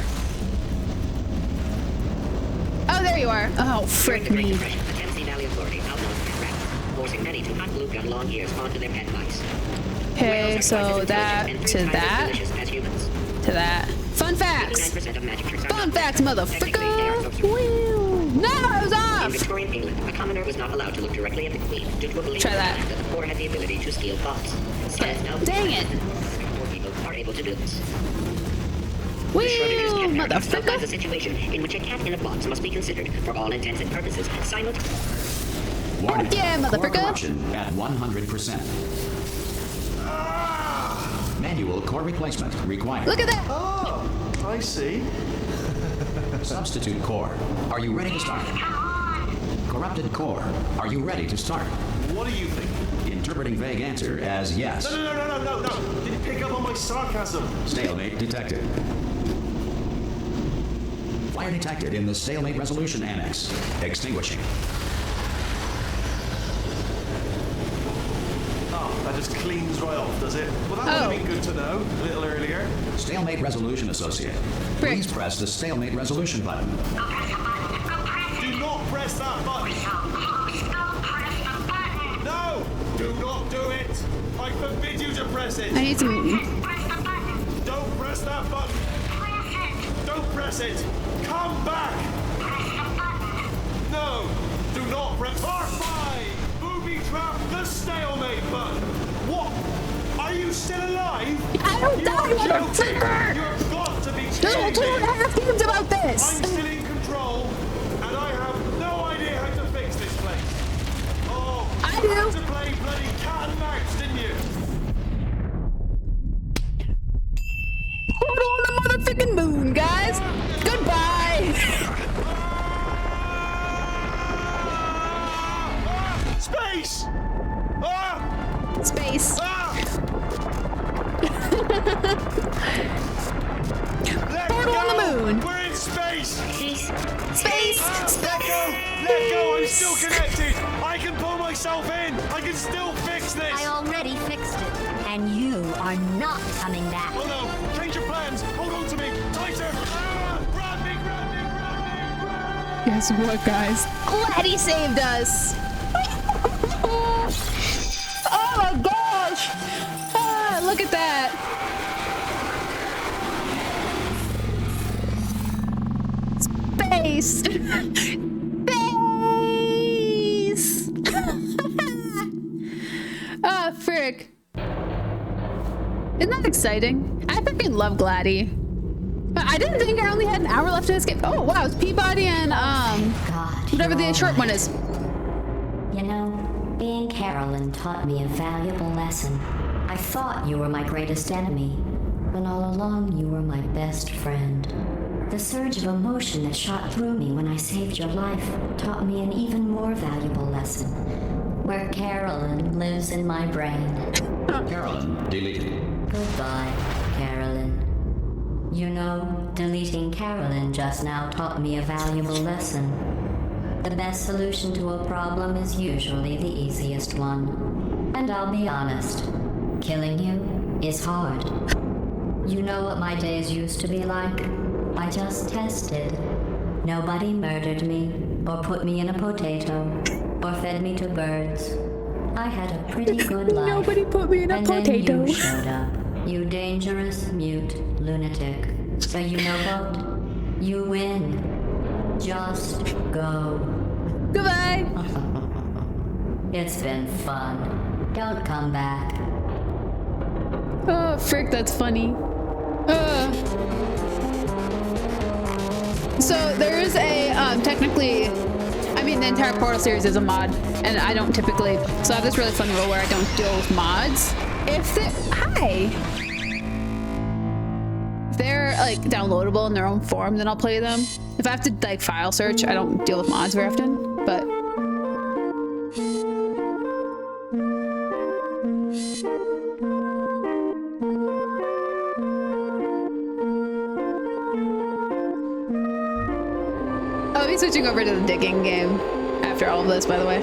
Oh, there you are. Oh, frick During the Great me. Depression, the Tennessee Valley Authority outlawed pet rabbits, forcing many to hunt blue gun long ears onto their pet mice. Okay, Whales are twice so as that intelligent and to 3 times as that delicious as humans. to that. Fun facts. 89% of magic tricks are Fun not facts, bad. Technically, they are motherfucker. sorcery. Woo. No, I was In off. Victorian England, a commoner was not allowed to look directly at the Queen due to a belief Try that. that the poor had the ability to steal thoughts. Says no. Dang it. Poor people are able to do this. Woo, Schrodinger's cat paradox outlines a motherfucker. situation in which a cat in a box must be considered, for all intents and purposes, simultaneously. Warning. Yeah, Core motherfucker. corruption at 100%. Manual core replacement required. Look at that. Oh, I see. Substitute core. Are you ready to start? come on. corrupted core. Are you ready to start? What do you think? Interpreting vague answer as yes. No. Didn't pick up on my sarcasm. Stalemate detected. Fire detected in the stalemate resolution annex. Extinguishing. That just cleans right off, does it? Well, that would have been good to know a little earlier. Stalemate resolution associated. Please press the stalemate resolution button. Go press the button. Go press it. Do not press that button. So close. Go press the button. No! Do not do it! I forbid you to press it! I need some. Press the button. Don't press that button! Press it. Don't press it! Come back! Press the button. No! Do not press R5! Booby trap the stalemate button! What? Are you still alive? I don't You die, are joking. motherfucker! You've got to be There's kidding 2.5 me! games about I'm this! still in control, and I have no idea how to fix this place. Oh, I you do. had to play bloody cat and mouse, didn't you? Hold on the motherfucking moon, guys! Goodbye! Space! Space. Let Portal on the moon. We're in space! Space! Let go! I'm still connected! I can pull myself in! I can still fix this! I already fixed it, and you are not coming back. Oh no! Change your plans! Hold on to me! Tighter! Grab me! Guess what, guys? Glad he saved us! Oh my gosh! Ah, look at that! Space! Space! Ah, frick. Isn't that exciting? I freaking love Gladdy. I didn't think I only had an hour left in this game. Oh wow, it's Peabody and God, whatever the you're short all one right. is. You know, being Carolyn taught me a valuable lesson. I thought you were my greatest enemy, when all along you were my best friend. The surge of emotion that shot through me when I saved your life taught me an even more valuable lesson, where Carolyn lives in my brain. Carolyn deleted. Goodbye, Carolyn. You know, deleting Carolyn just now taught me a valuable lesson. The best solution to a problem is usually the easiest one. And I'll be honest, killing you is hard. You know what my days used to be like? I just tested. Nobody murdered me, or put me in a potato, or fed me to birds. I had a pretty good life. Nobody put me in a And potato. then you showed up, you dangerous, mute lunatic. So you know what? You win. Just go. Goodbye. It's been fun. Don't come back. Oh, frick, that's funny. So there is a technically, I mean, the entire Portal series is a mod, and I don't typically. So I have this really fun rule where I don't deal with mods. If they're like downloadable in their own form, then I'll play them. If I have to like file search, I don't deal with mods very often. But I'll be switching over to the digging game after all of this, by the way.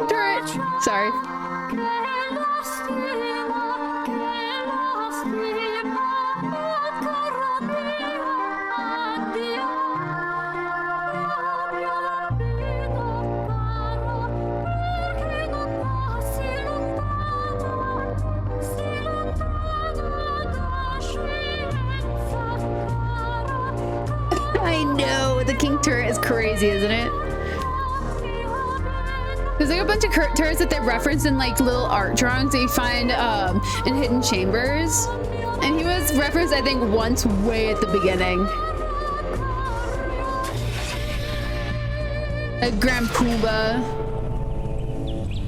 Turret! Sorry. I know, the king turret is crazy, isn't it? There's like a bunch of turrets that they referenced in like little art drawings that you find in hidden chambers. And he was referenced, I think, once way at the beginning. Like Grand Pumbaa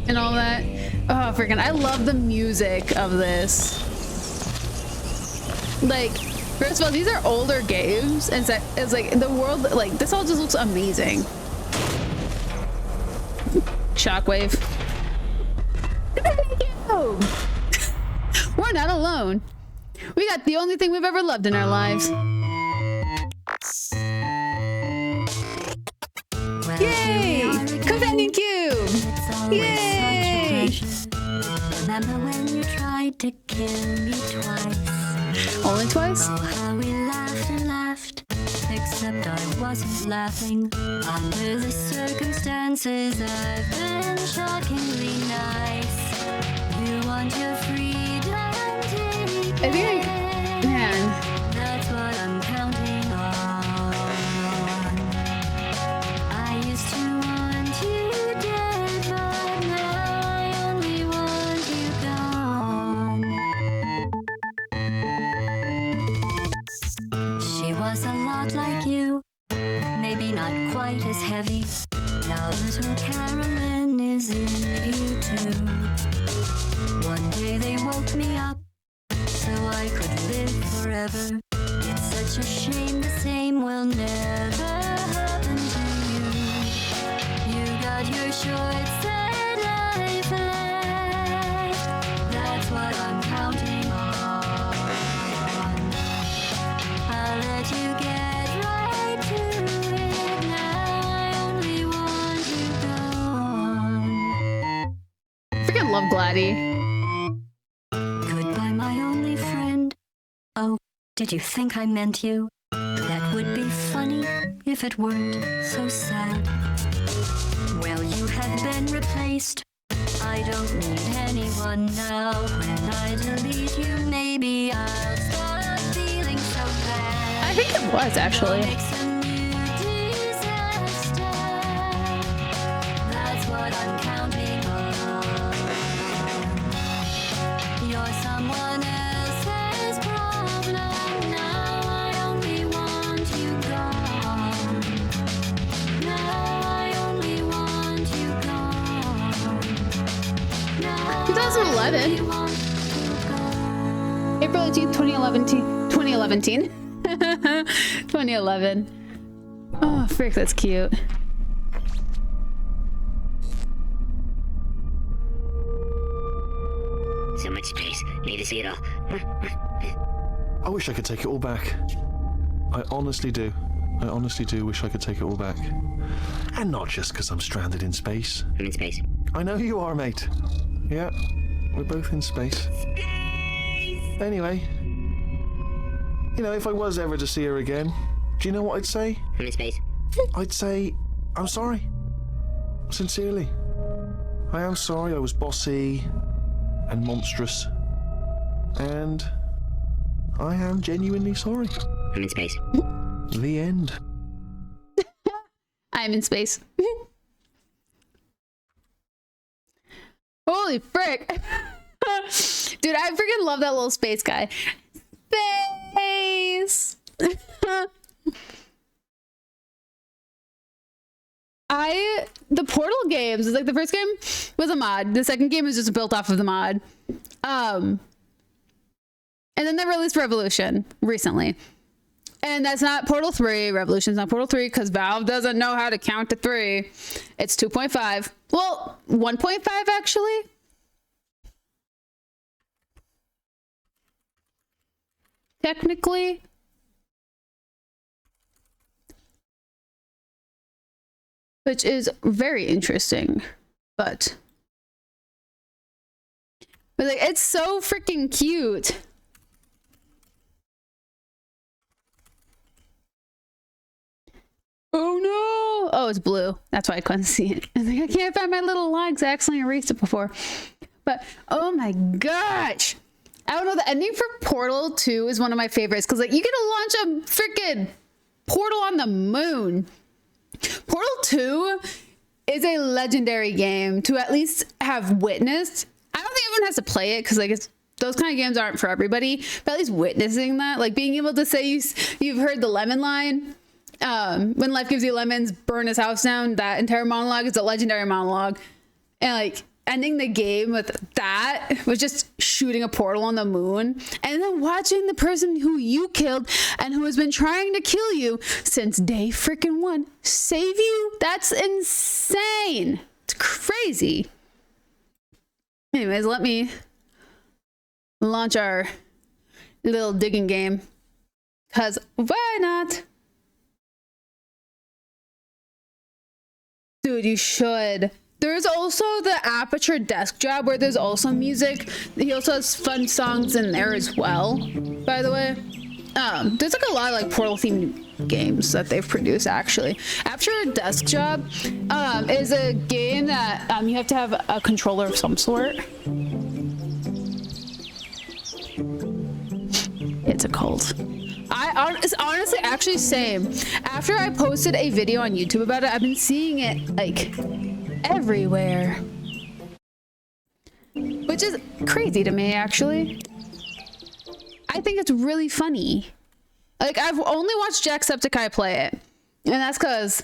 and all that. Oh, freaking! I love the music of this. Like, first of all, these are older games, and it's like the world. Like, this all just looks amazing. Shockwave. Thank you. We're not alone. We got the only thing we've ever loved in our lives. Yay! Companion cube! Yay! Remember when you tried to kill me twice? Only twice? Oh, how we laughed and laughed. Except I wasn't laughing. Under the circumstances, I've been shockingly nice. You want your freedom, take I think man. That's what I'm counting on. I used to want you dead, but now I only want you gone. She was a lot like you, maybe not quite as heavy. Now little Carolyn is in you too. One day they woke me up so I could live forever. It's such a shame the same will never happen to you. You got your short sad life left. That's what I'm counting on. I'll let you get right to it. Now I only want you gone. Freaking love Gladdy. Goodbye, my only friend. Oh, did you think I meant you? That would be funny if it weren't so sad. Well, you have been replaced. I don't need anyone now. When I delete you, maybe I'll stop feeling so bad. I think it was actually. It's a new disaster. That's what I'm counting on. You're someone else's problem. Now I only want you gone. Now I only want you gone. Now 2011. I only want you gone. April 18th, 2011. 2011. Oh, frick, that's cute. So much space. Need to see it all. I wish I could take it all back. I honestly do. I honestly do wish I could take it all back. And not just because I'm stranded in space. I'm in space. I know you are, mate. Yeah, we're both in space. Anyway, you know, if I was ever to see her again, do you know what I'd say? I'm in space. I'd say, I'm sorry. Sincerely. I am sorry I was bossy and monstrous. And I am genuinely sorry. I'm in space. The end. I'm in space. Holy frick. Dude, I freaking love that little space guy. Space. The Portal games, like the first game was a mod. The second game is just built off of the mod. And then they released Revolution recently. And that's not Portal 3. Revolution's not Portal 3 because Valve doesn't know how to count to 3. It's 2.5. Well, 1.5 actually. Technically. Which is very interesting. But like, it's so freaking cute. Oh no! Oh, it's blue. That's why I couldn't see it. I was like, I can't find my little line because I accidentally erased it before. But oh my gosh! I don't know. The ending for Portal 2 is one of my favorites because like you get to launch a freaking portal on the moon. Portal 2 is a legendary game to at least have witnessed. I don't think everyone has to play it because like it's those kind of games aren't for everybody, but at least witnessing that, like being able to say you've heard the lemon line, when life gives you lemons, burn his house down. That entire monologue is a legendary monologue, and like ending the game with that was just shooting a portal on the moon and then watching the person who you killed and who has been trying to kill you since day freaking one save you. That's insane. It's crazy. Anyways, let me launch our little digging game because why not? Dude, you should. There's also the Aperture desk job where there's also music. He also has fun songs in there as well, by the way. There's like a lot of like Portal themed games that they've produced actually. Aperture desk job is a game that you have to have a controller of some sort. It's a cult. It's honestly actually same. After I posted a video on YouTube about it, I've been seeing it like everywhere, which is crazy to me actually. I think it's really funny. Like I've only watched Jacksepticeye play it, and that's because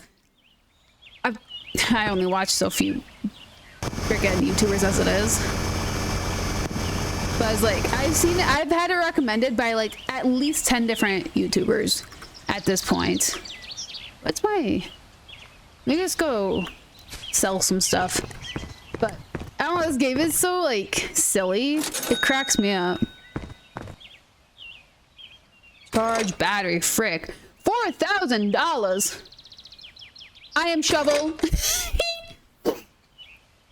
I only watch so few freaking YouTubers as it is. But I was like, I've had it recommended by like at least 10 different YouTubers at this point. What's my, maybe let's go sell some stuff. But I don't know, this game is so like silly, it cracks me up. Charge battery, frick, $4,000. I am shovel.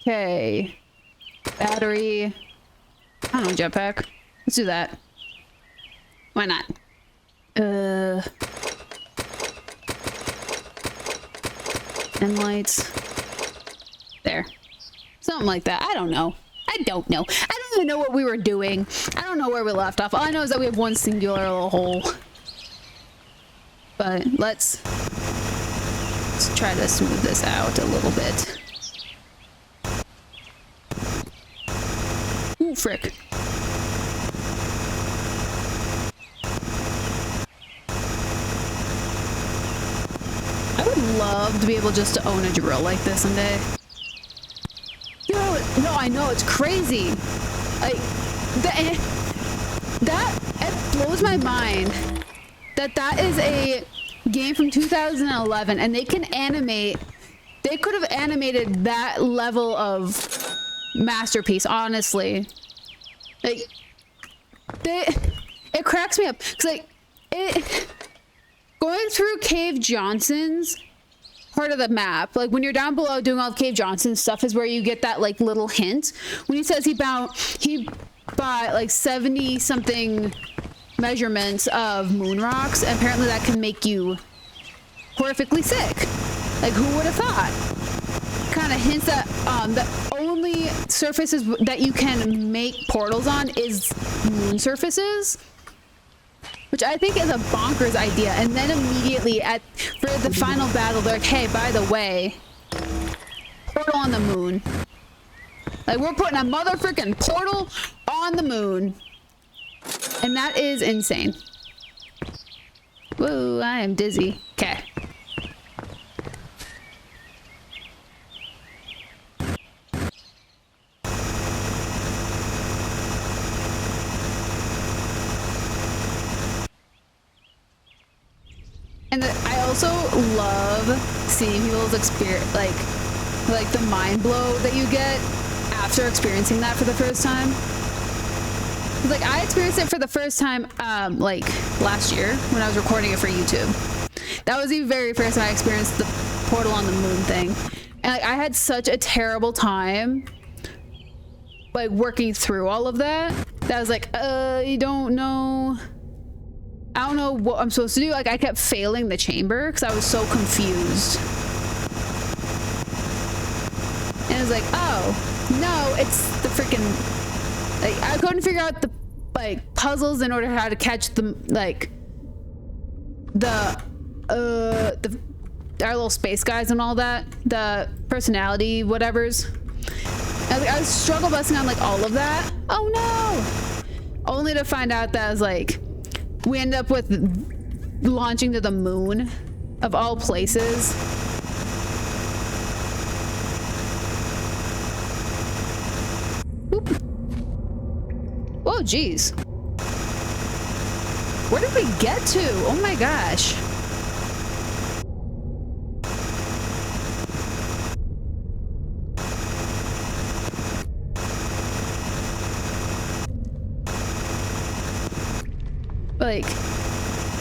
Okay, battery, I don't know, jetpack, let's do that. Why not? And lights. There. Something like that. I don't know. I don't even know what we were doing. I don't know where we left off. All I know is that we have one singular little hole. But let's try to smooth this out a little bit. Ooh, frick. I would love to be able just to own a drill like this someday. Yo, no, I know, it's crazy. Like, that it blows my mind that is a game from 2011 and they can animate, they could have animated that level of masterpiece, honestly. Like, it cracks me up, because like, going through Cave Johnson's part of the map, like when you're down below doing all of Cave Johnson's stuff is where you get that like little hint when he says he bought like 70 something measurements of moon rocks, and apparently that can make you horrifically sick. Like, who would have thought? Kind of hints that the only surfaces that you can make portals on is moon surfaces, which I think is a bonkers idea. And then immediately for the final battle, they're like, hey, by the way, portal on the moon. Like, we're putting a motherfucking portal on the moon. And that is insane. Whoa, I am dizzy. Okay. And I also love seeing people's experience, like the mind blow that you get after experiencing that for the first time. Like, I experienced it for the first time, like last year when I was recording it for YouTube. That was the very first time I experienced the portal on the moon thing. And like, I had such a terrible time, like, working through all of that. That I was like, I don't know what I'm supposed to do. Like, I kept failing the chamber because I was so confused. And I was like, oh, no, it's the freaking, like, I couldn't figure out the, like, puzzles in order how to catch the, like, the our little space guys and all that, the personality whatevers. I was struggle busting on like all of that. Oh no! Only to find out that I was like, we end up with launching to the moon of all places. Oop. Oh geez. Where did we get to? Oh my gosh. Like,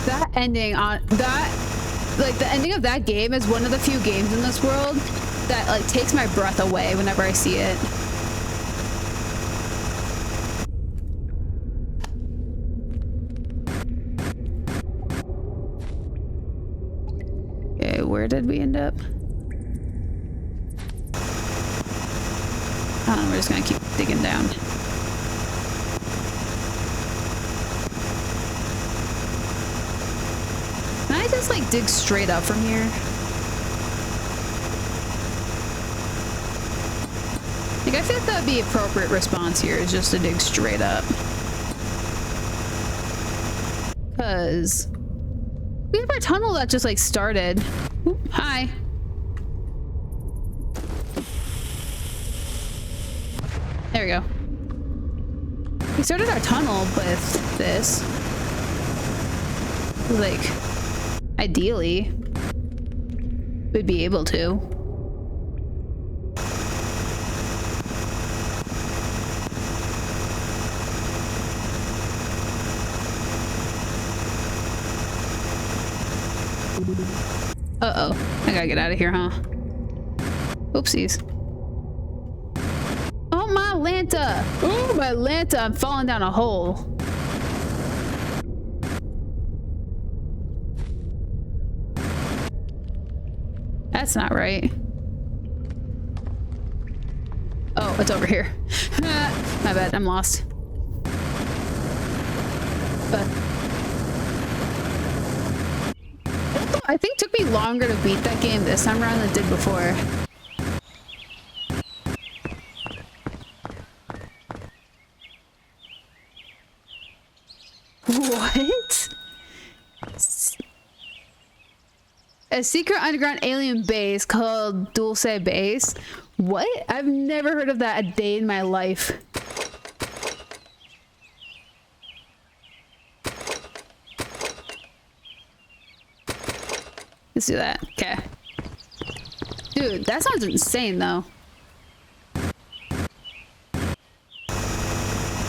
that ending on that, like the ending of that game is one of the few games in this world that like takes my breath away whenever I see it. Okay, where did we end up? I don't know, we're just gonna keep digging down. Can I just like dig straight up from here? Like I feel like that would be appropriate response here is just to dig straight up. Cause we have our tunnel that just like started. Oop, hi. There we go. We started our tunnel with this. Like, ideally, we'd be able to. Uh-oh. I gotta get out of here, huh? Oopsies. Oh, my Lanta! Oh, my Lanta! I'm falling down a hole. That's not right. Oh, it's over here. My bad, I'm lost. I think it took me longer to beat that game this time around than it did before. What? A secret underground alien base called Dulce Base? What? I've never heard of that a day in my life. Let's do that. Okay. Dude, that sounds insane though.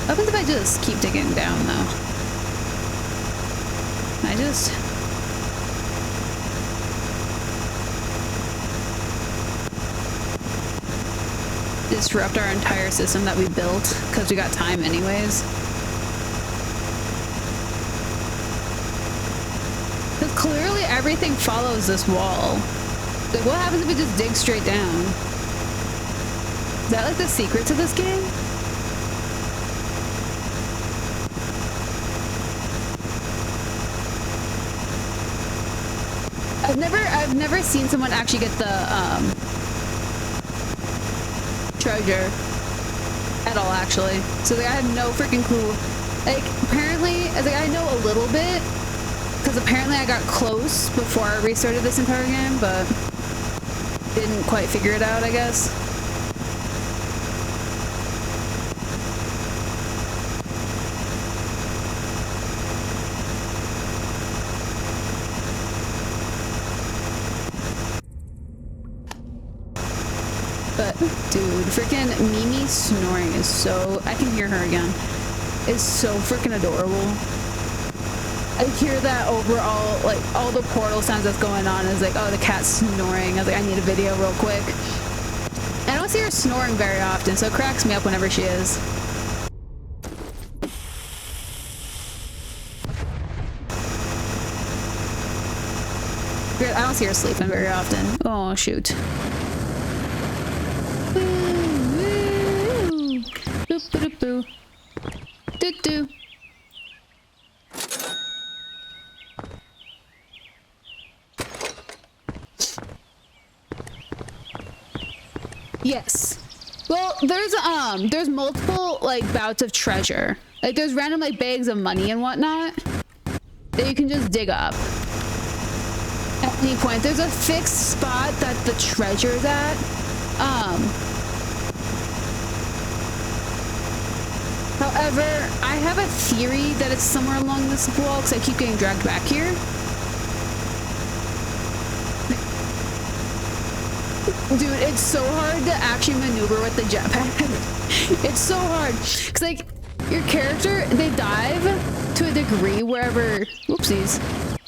What happens if I just keep digging down though? I just... disrupt our entire system that we built because we got time anyways. Because clearly everything follows this wall. Like, what happens if we just dig straight down? Is that like the secret to this game? I've never seen someone actually get the treasure at all, actually. So like, I have no freaking clue. Like, apparently, I know a little bit because apparently I got close before I restarted this entire game, but didn't quite figure it out, I guess. But, dude, freaking Mimi snoring is so... I can hear her again. It's so freaking adorable. I hear that overall, like, all the portal sounds that's going on is like, oh, the cat's snoring. I was like, I need a video real quick. I don't see her snoring very often, so it cracks me up whenever she is. I don't see her sleeping very often. Oh, shoot. Boop-a-doop-boo. Doo-doo. Yes. Well, there's multiple like bouts of treasure. Like there's random like bags of money and whatnot that you can just dig up at any point. There's a fixed spot that the treasure is at. However, I have a theory that it's somewhere along this wall because I keep getting dragged back here. Dude, it's so hard to actually maneuver with the jetpack. It's so hard. Because, like, your character, they dive to a degree wherever, whoopsies,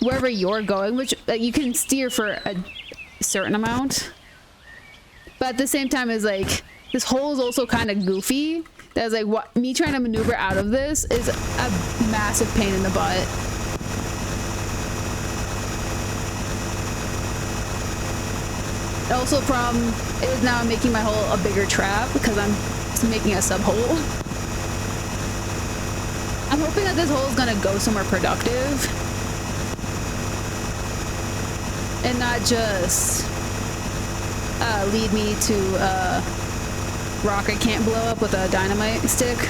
wherever you're going, which you can steer for a certain amount. But at the same time, it's like, this hole is also kind of goofy. That's like, what, me trying to maneuver out of this is a massive pain in the butt. Also, problem is now I'm making my hole a bigger trap because I'm just making a sub hole. I'm hoping that this hole is gonna go somewhere productive and not just lead me to rock I can't blow up with a dynamite stick. I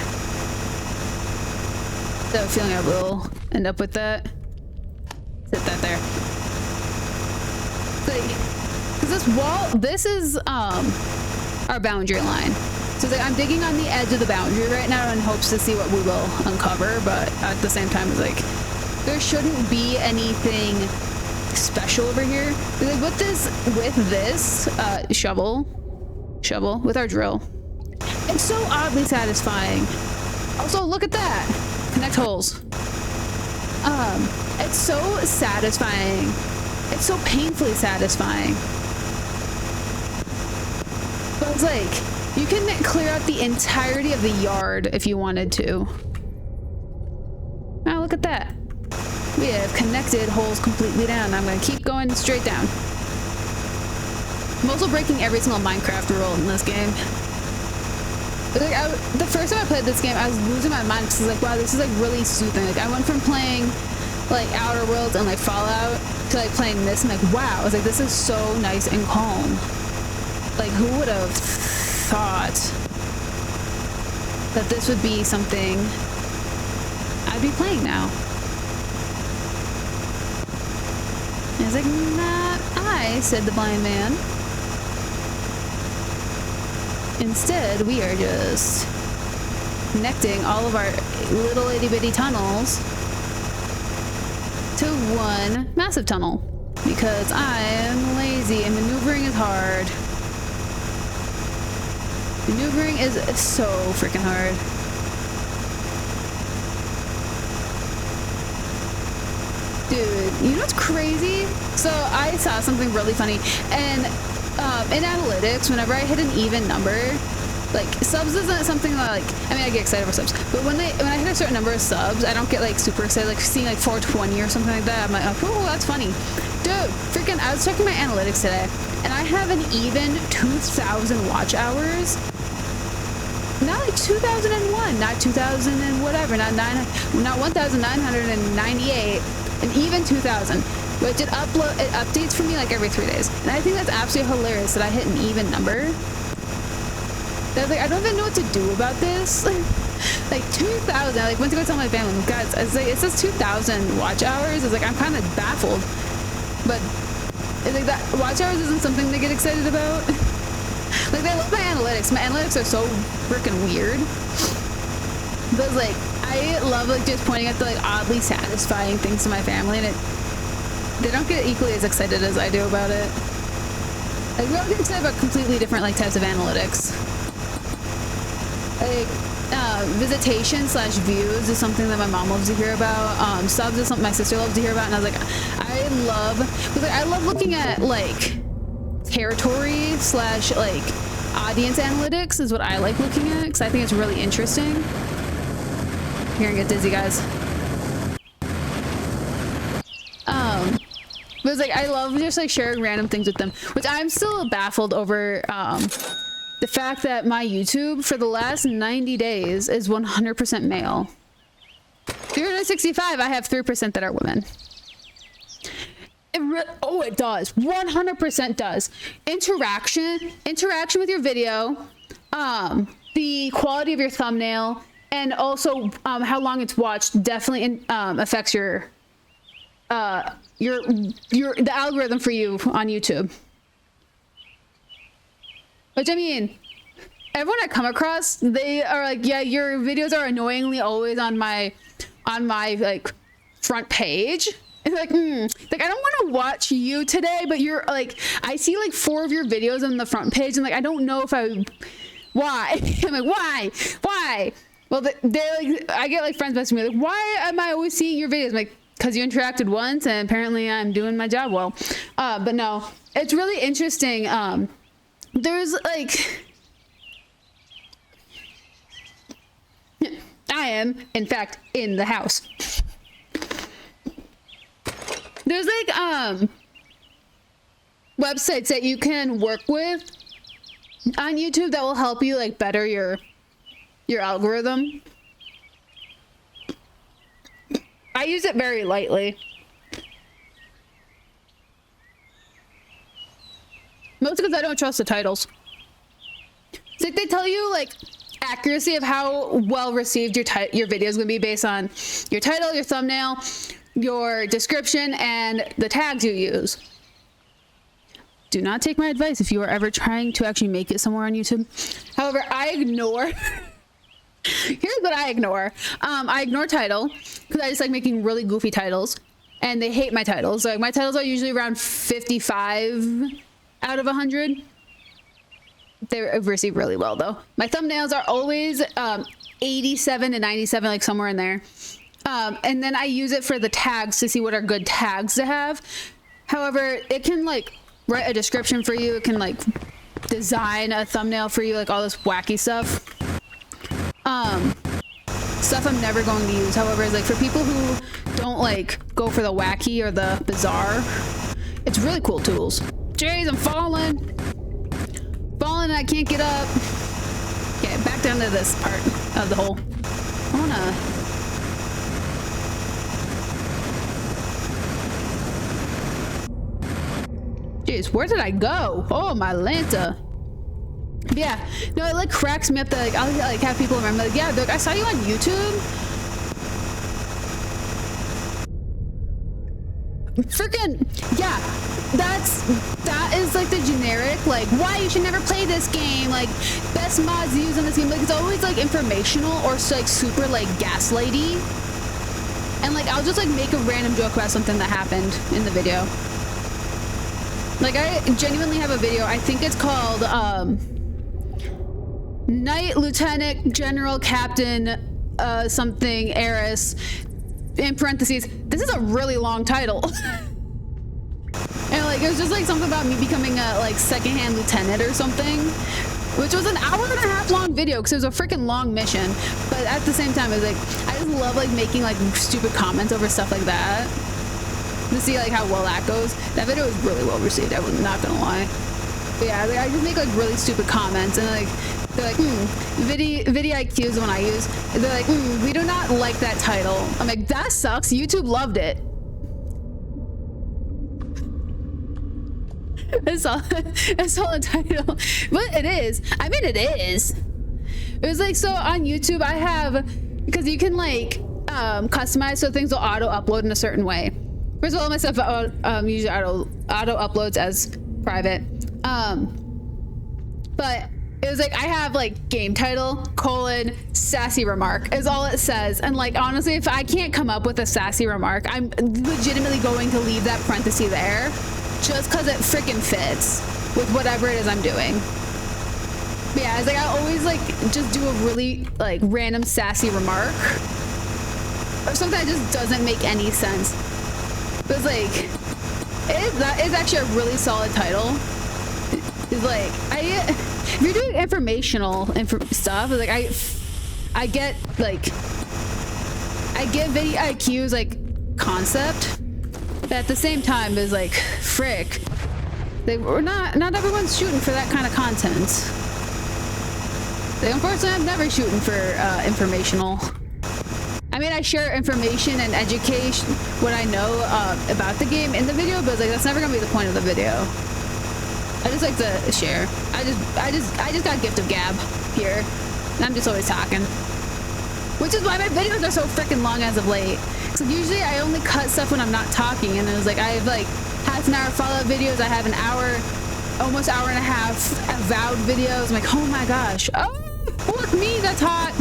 have a feeling I will end up with that. Sit that there. Because this wall, this is our boundary line. So it's like I'm digging on the edge of the boundary right now in hopes to see what we will uncover, but at the same time it's like there shouldn't be anything special over here. Like with this shovel with our drill, it's so oddly satisfying. Also, look at that. Connect holes. It's so satisfying. It's so painfully satisfying. But it's like, you can clear out the entirety of the yard if you wanted to. Now look at that. We have connected holes completely down. I'm gonna keep going straight down. I'm also breaking every single Minecraft rule in this game. Like the first time I played this game, I was losing my mind because I was like, wow, this is like really soothing. Like I went from playing like Outer Worlds and like Fallout to like playing this and like, wow, I was like, this is so nice and calm. Like who would have thought that this would be something I'd be playing now? And I was like, not I, said the blind man. Instead, we are just connecting all of our little itty bitty tunnels to one massive tunnel because I am lazy and maneuvering is hard. Maneuvering is so freaking hard. Dude, you know what's crazy? So I saw something really funny and in analytics, whenever I hit an even number, like subs isn't something that like, I mean I get excited for subs, but when I hit a certain number of subs, I don't get like super excited, like seeing like 420 or something like that. I'm like, oh, that's funny. Dude, freaking, I was checking my analytics today and I have an even 2,000 watch hours. Not like 2001, not 2000 and whatever, not 1,998, and even 2000. Which it updates for me like every 3 days. And I think that's absolutely hilarious that I hit an even number. That like, I don't even know what to do about this. Like 2,000, I like went to go tell my family, guys, I was like, it says 2,000 watch hours. It's like, I'm kind of baffled. But it's like that watch hours isn't something they get excited about. Like they love my analytics. My analytics are so freaking weird. But it's like, I love like just pointing at the like oddly satisfying things to my family and they don't get equally as excited as I do about it. Like, we all get excited about completely different like types of analytics. Like, visitation / views is something that my mom loves to hear about. Subs is something my sister loves to hear about, and I was like, I love looking at like territory / like audience analytics is what I like looking at because I think it's really interesting. I'm gonna get dizzy, guys. But it's like I love just like sharing random things with them, which I'm still baffled over the fact that my YouTube for the last 90 days is 100% male. 365, I have 3% that are women. Oh, it does. 100% does. Interaction with your video, the quality of your thumbnail, and also how long it's watched definitely affects the algorithm for you on YouTube. Which, I mean, everyone I come across, they are like, yeah, your videos are annoyingly always on my like front page. And like, like I don't want to watch you today, but you're like, I see like 4 of your videos on the front page, and like I don't know if why. I'm like, why? Well, they're like, I get like friends messaging me like, why am I always seeing your videos? I'm like, because you interacted once, and apparently I'm doing my job well. But no, it's really interesting. There's like, I am in fact in the house. There's like websites that you can work with on YouTube that will help you like better your algorithm. I use it very lightly. Mostly because I don't trust the titles. It's like they tell you like accuracy of how well received your video is going to be based on your title, your thumbnail, your description, and the tags you use. Do not take my advice if you are ever trying to actually make it somewhere on YouTube. However, I ignore here's what I ignore. I ignore title because I just like making really goofy titles, and they hate my titles. Like my titles are usually around 55 out of 100. They receive really well though. My thumbnails are always 87 to 97, like somewhere in there. And then I use it for the tags to see what are good tags to have. However, it can like write a description for you. It can like design a thumbnail for you, like all this wacky stuff. Stuff I'm never going to use. However, is like for people who don't like go for the wacky or the bizarre, it's really cool tools. Jeez, I'm falling and I can't get up. Okay, back down to this part of the hole. I wanna jeez, where did I go? Oh, my Lanta. Yeah, no, it like cracks me up that like I'll like have people remember like, yeah, look, I saw you on YouTube. Freaking yeah, that is like the generic like why you should never play this game, like best mods used on this game. Like it's always like informational or like super like gaslighty, and like I'll just like make a random joke about something that happened in the video. Like I genuinely have a video, I think it's called Knight Lieutenant General Captain something Eriss, in parentheses, this is a really long title. And like it was just like something about me becoming a like secondhand lieutenant or something, which was an hour-and-a-half long video because it was a freaking long mission. But at the same time, it was like I just love like making like stupid comments over stuff like that to see like how well that goes. That video was really well received, I was not gonna lie. But yeah, like, I just make like really stupid comments, and like they're like, VidIQ is the one I use. They're like, we do not like that title. I'm like, that sucks. YouTube loved it. That's all the title. But it is. I mean, it is. It was like, so on YouTube, I have, because you can like customize so things will auto upload in a certain way. First of all, my stuff usually auto uploads as private. But it was like I have like game title : sassy remark is all it says, and like honestly, if I can't come up with a sassy remark, I'm legitimately going to leave that parenthesis there just because it freaking fits with whatever it is I'm doing. But yeah, it's like I always like just do a really like random sassy remark or something that just doesn't make any sense. But it's like that is actually a really solid title. It's like if you're doing informational stuff, like I get VidIQ's like concept, but at the same time is like frick, not everyone's shooting for that kind of content. Like, unfortunately, I'm never shooting for informational. I mean, I share information and education, what I know about the game in the video, but it's like that's never gonna be the point of the video. I just like to share. I just got gift of gab here. And I'm just always talking, which is why my videos are so freaking long as of late. So usually I only cut stuff when I'm not talking, and it was like I have like half an hour follow-up videos. I have an hour, almost hour and a half avowed videos. I'm like, oh my gosh, oh fuck me, that's hot.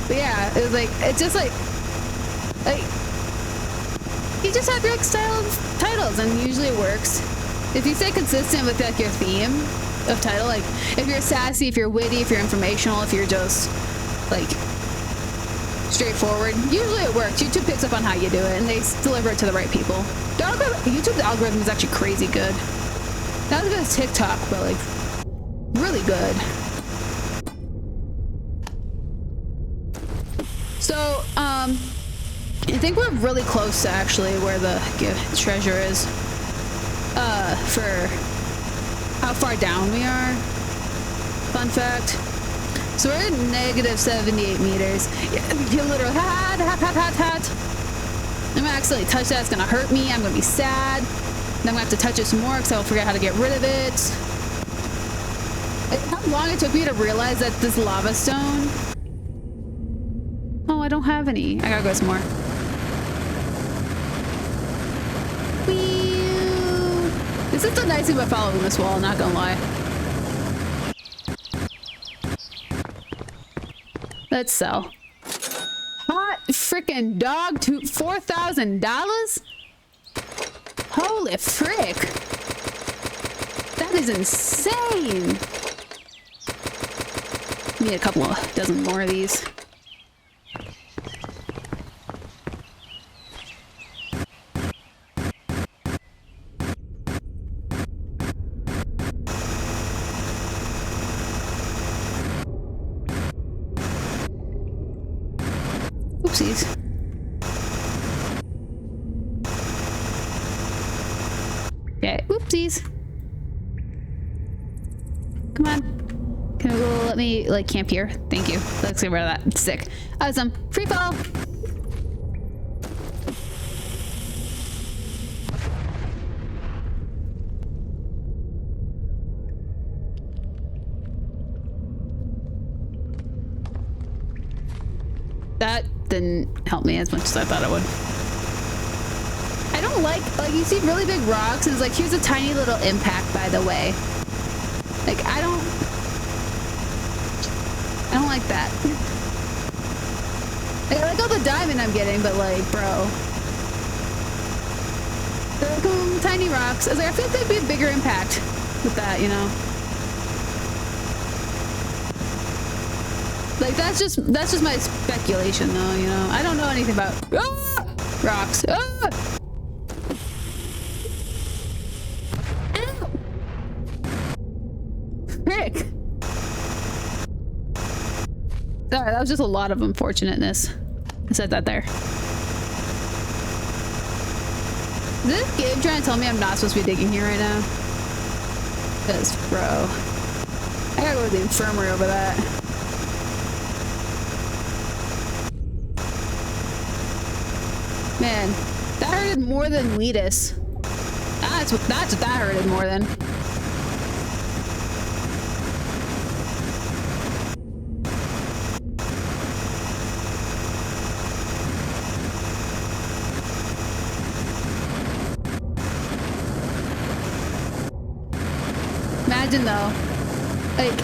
But yeah, it was like, it's just like you just have your like style of titles, and usually it works. If you stay consistent with like your theme of title, like if you're sassy, if you're witty, if you're informational, if you're just like straightforward, usually it works. YouTube picks up on how you do it, and they deliver it to the right people. YouTube's algorithm is actually crazy good. Not as good as TikTok, but like really good. So, I think we're really close to actually where the treasure is. For how far down we are. Fun fact. So we're at negative 78 meters. You literally, hat. I'm gonna accidentally touch that. It's gonna hurt me. I'm gonna be sad. Then I'm gonna have to touch it some more because I'll forget how to get rid of it. How long it took me to realize that this lava stone. Oh, I don't have any. I gotta go some more. This is the nice thing about following this wall, not gonna lie. Let's sell. Hot freaking dog to $4,000? Holy frick. That is insane. Need a couple of dozen more of these. Oopsies. Okay, oopsies. Come on. Can you let me, like, camp here? Thank you. Let's get rid of that. It's sick. Awesome. Free fall. That didn't help me as much as I thought it would. I don't like you see really big rocks and it's like, here's a tiny little impact, by the way. Like, I don't like that. Like, I like all the diamond I'm getting, but like, bro. They're like, tiny rocks. I was like, I feel like there'd be a bigger impact with that, you know? Like, that's just my speculation, though, you know? I don't know anything about rocks. Ow! Frick! Sorry, that was just a lot of unfortunateness. I said that there. Is this game trying to tell me I'm not supposed to be digging here right now? Because, bro, I gotta go to the infirmary over that. Man, that hurted more than Letus. That's what that hurted more than. Imagine though, like,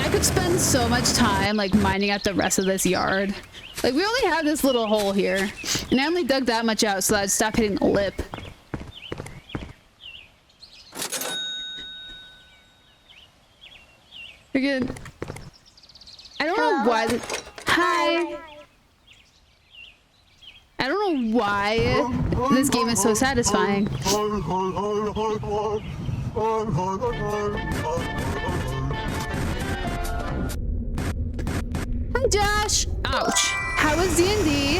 I could spend so much time like mining out the rest of this yard. Like, we only have this little hole here, and I only dug that much out so that I'd stop hitting the lip. Again, I don't know why. Hi. I don't know why this game is so satisfying. Hi, Josh. Ouch. How was D&D?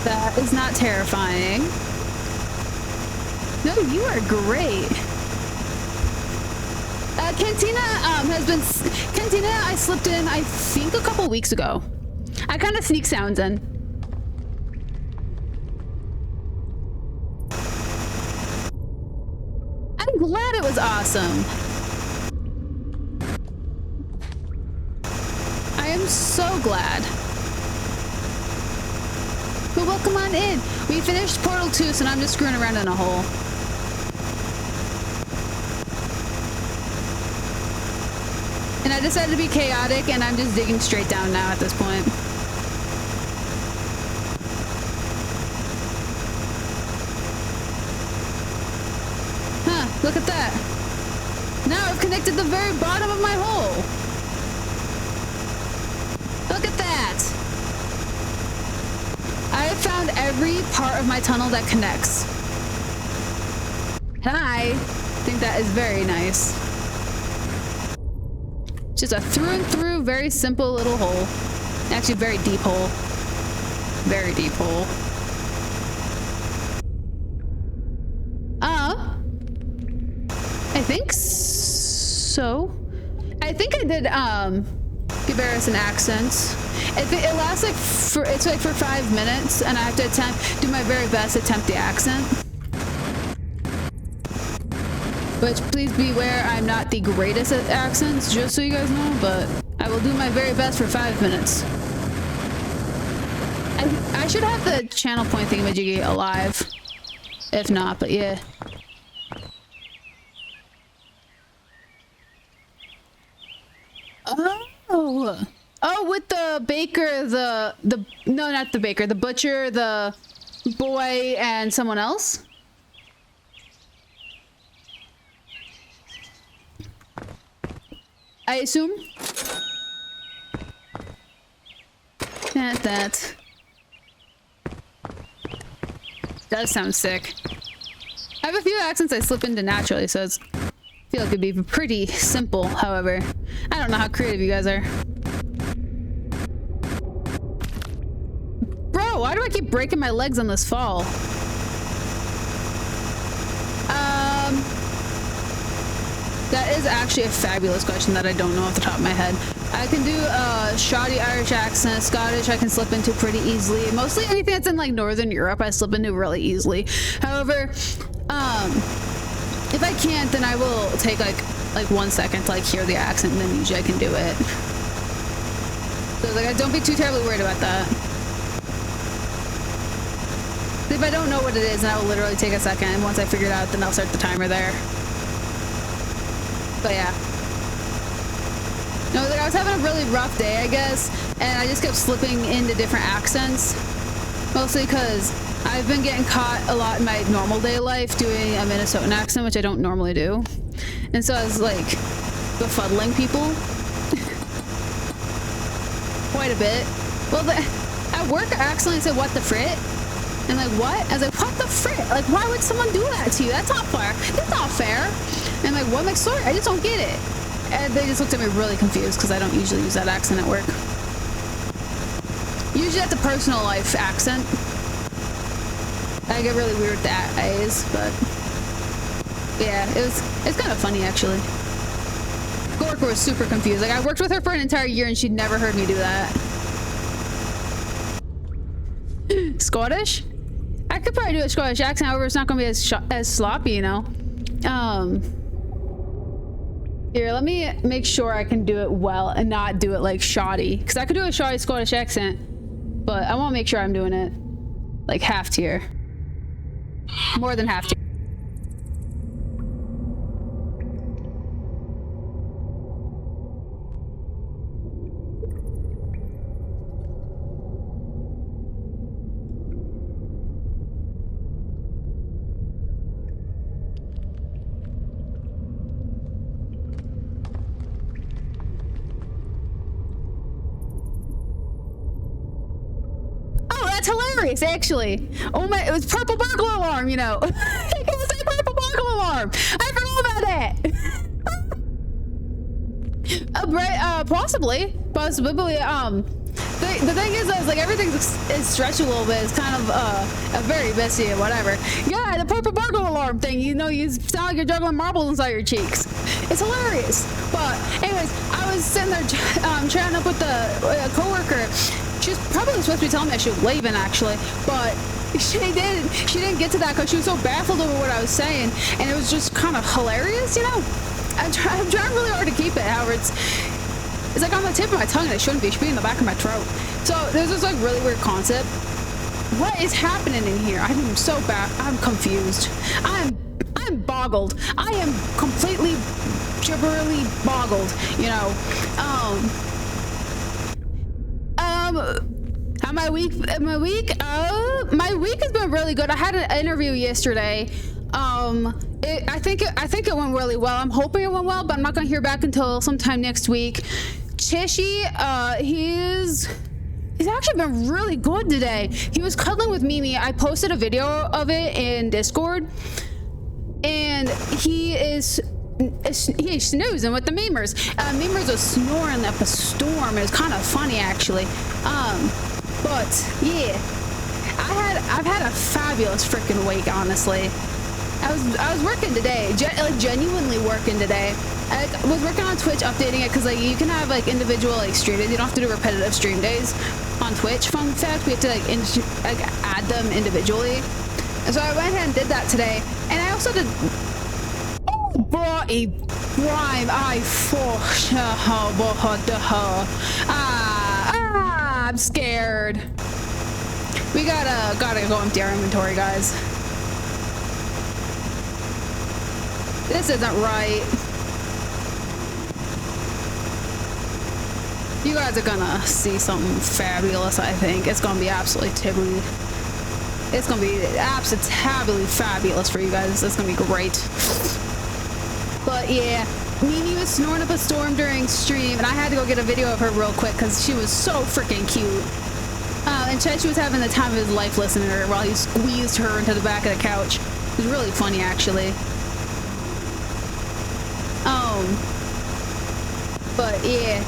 That is not terrifying. No, you are great. Cantina Cantina I slipped in, I think, a couple weeks ago. I kind of sneak sounds in. I'm glad it was awesome. I am so glad. But welcome on in. We finished Portal 2, so now I'm just screwing around in a hole. And I decided to be chaotic, and I'm just digging straight down now at this point. Huh, look at that. Now I've connected the very bottom of my hole. Look at that. I have found every part of my tunnel that connects. And I think that is very nice. Just a through and through, very simple little hole. Actually, very deep hole. Very deep hole. I think so. I think I did give Eriss an accent. It lasts like for 5 minutes, and I have to do my very best to attempt the accent. Which, please beware, I'm not the greatest at accents, just so you guys know, but I will do my very best for 5 minutes. I should have the channel point thingamajiggy alive. If not, but yeah. Oh! Oh, with the baker, no, not the baker, the butcher, the boy, and someone else? I assume? That does sound sick. I have a few accents I slip into naturally, so I feel like it'd be pretty simple, however. I don't know how creative you guys are. Bro, why do I keep breaking my legs on this fall? That is actually a fabulous question that I don't know off the top of my head. I can do shoddy Irish accent. Scottish I can slip into pretty easily. Mostly anything that's in like Northern Europe I slip into really easily. However, if I can't, then I will take like 1 second to like hear the accent, and then usually I can do it. So like, don't be too terribly worried about that. If I don't know what it is, then I will literally take a second, and once I figure it out, then I'll start the timer there. But yeah. No, like I was having a really rough day, I guess, and I just kept slipping into different accents. Mostly because I've been getting caught a lot in my normal day life doing a Minnesotan accent, which I don't normally do. And so I was like befuddling people quite a bit. Well, at work I accidentally said, "What the frit?" And like, what? I was like, "What the frit? Like, why would someone do that to you? That's not fair. That's not fair." And I'm like, "What?" I'm like, "Sorry, I just don't get it." And they just looked at me really confused because I don't usually use that accent at work. Usually that's a personal life accent. I get really weird with the A's, but yeah, it's kind of funny actually. Gorka was super confused. Like I worked with her for an entire year and she'd never heard me do that. Scottish? I could probably do a Scottish accent, however, it's not going to be as sloppy, you know. Here, let me make sure I can do it well and not do it like shoddy. Because I could do a shoddy Scottish accent, but I want to make sure I'm doing it like half tier. More than half tier. Hilarious, actually. Oh my, it was purple burglar alarm, you know. It was a purple burglar alarm. I forgot about that. Possibly, the the thing is like everything's is stretched a little bit. It's kind of very messy and whatever. Yeah, the purple burglar alarm thing. You know, you sound like you're juggling marbles inside your cheeks. It's hilarious. But anyways, I was sitting there chatting up with the coworker. She was probably supposed to be telling me I should leave in actually, but she didn't get to that because she was so baffled over what I was saying, and it was just kind of hilarious, you know. I'm trying really hard to keep it. However, it's like on the tip of my tongue and it shouldn't be. It should be in the back of my throat. So there's this like really weird concept. What is happening in here? I'm so bad. I'm confused. I'm boggled. I am completely gibberly boggled, you know. How my week my week has been really good. I had an interview yesterday. I think it went really well. I'm hoping it went well, but I'm not gonna hear back until sometime next week. Chishy, he's actually been really good today. He was cuddling with Mimi. I posted a video of it in Discord, and he's snoozing with the memers. Memers are snoring up a storm. It was kind of funny actually. But yeah, I've had a fabulous freaking week, honestly. I was working today, like genuinely working today. I was working on Twitch, updating it because like you can have like individual like stream days. You don't have to do repetitive stream days on Twitch. Fun fact, we have to like add them individually. And so I went ahead and did that today. And I also did. Oh, boy, rhyme. I'm scared. We gotta go empty our inventory, guys. This isn't right. You guys are gonna see something fabulous, I think. It's gonna be absolutely tibbly. It's gonna be absolutely fabulous for you guys. It's gonna be great. But yeah, Mimi was snoring up a storm during stream, and I had to go get a video of her real quick because she was so freaking cute. And Chechi was having the time of his life listening to her while he squeezed her into the back of the couch. It was really funny, actually. But yeah,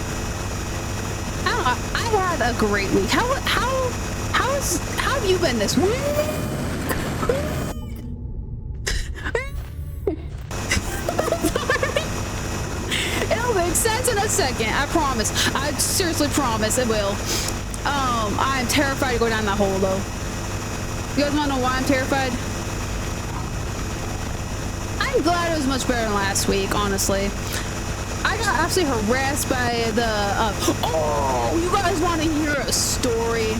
I don't know. I had a great week. How have you been this week? It'll make sense in a second. I promise. I seriously promise it will. I'm terrified to go down that hole though. You guys want to know why I'm terrified? I'm glad it was much better than last week, honestly. I got absolutely harassed by the oh, you guys want to hear a story?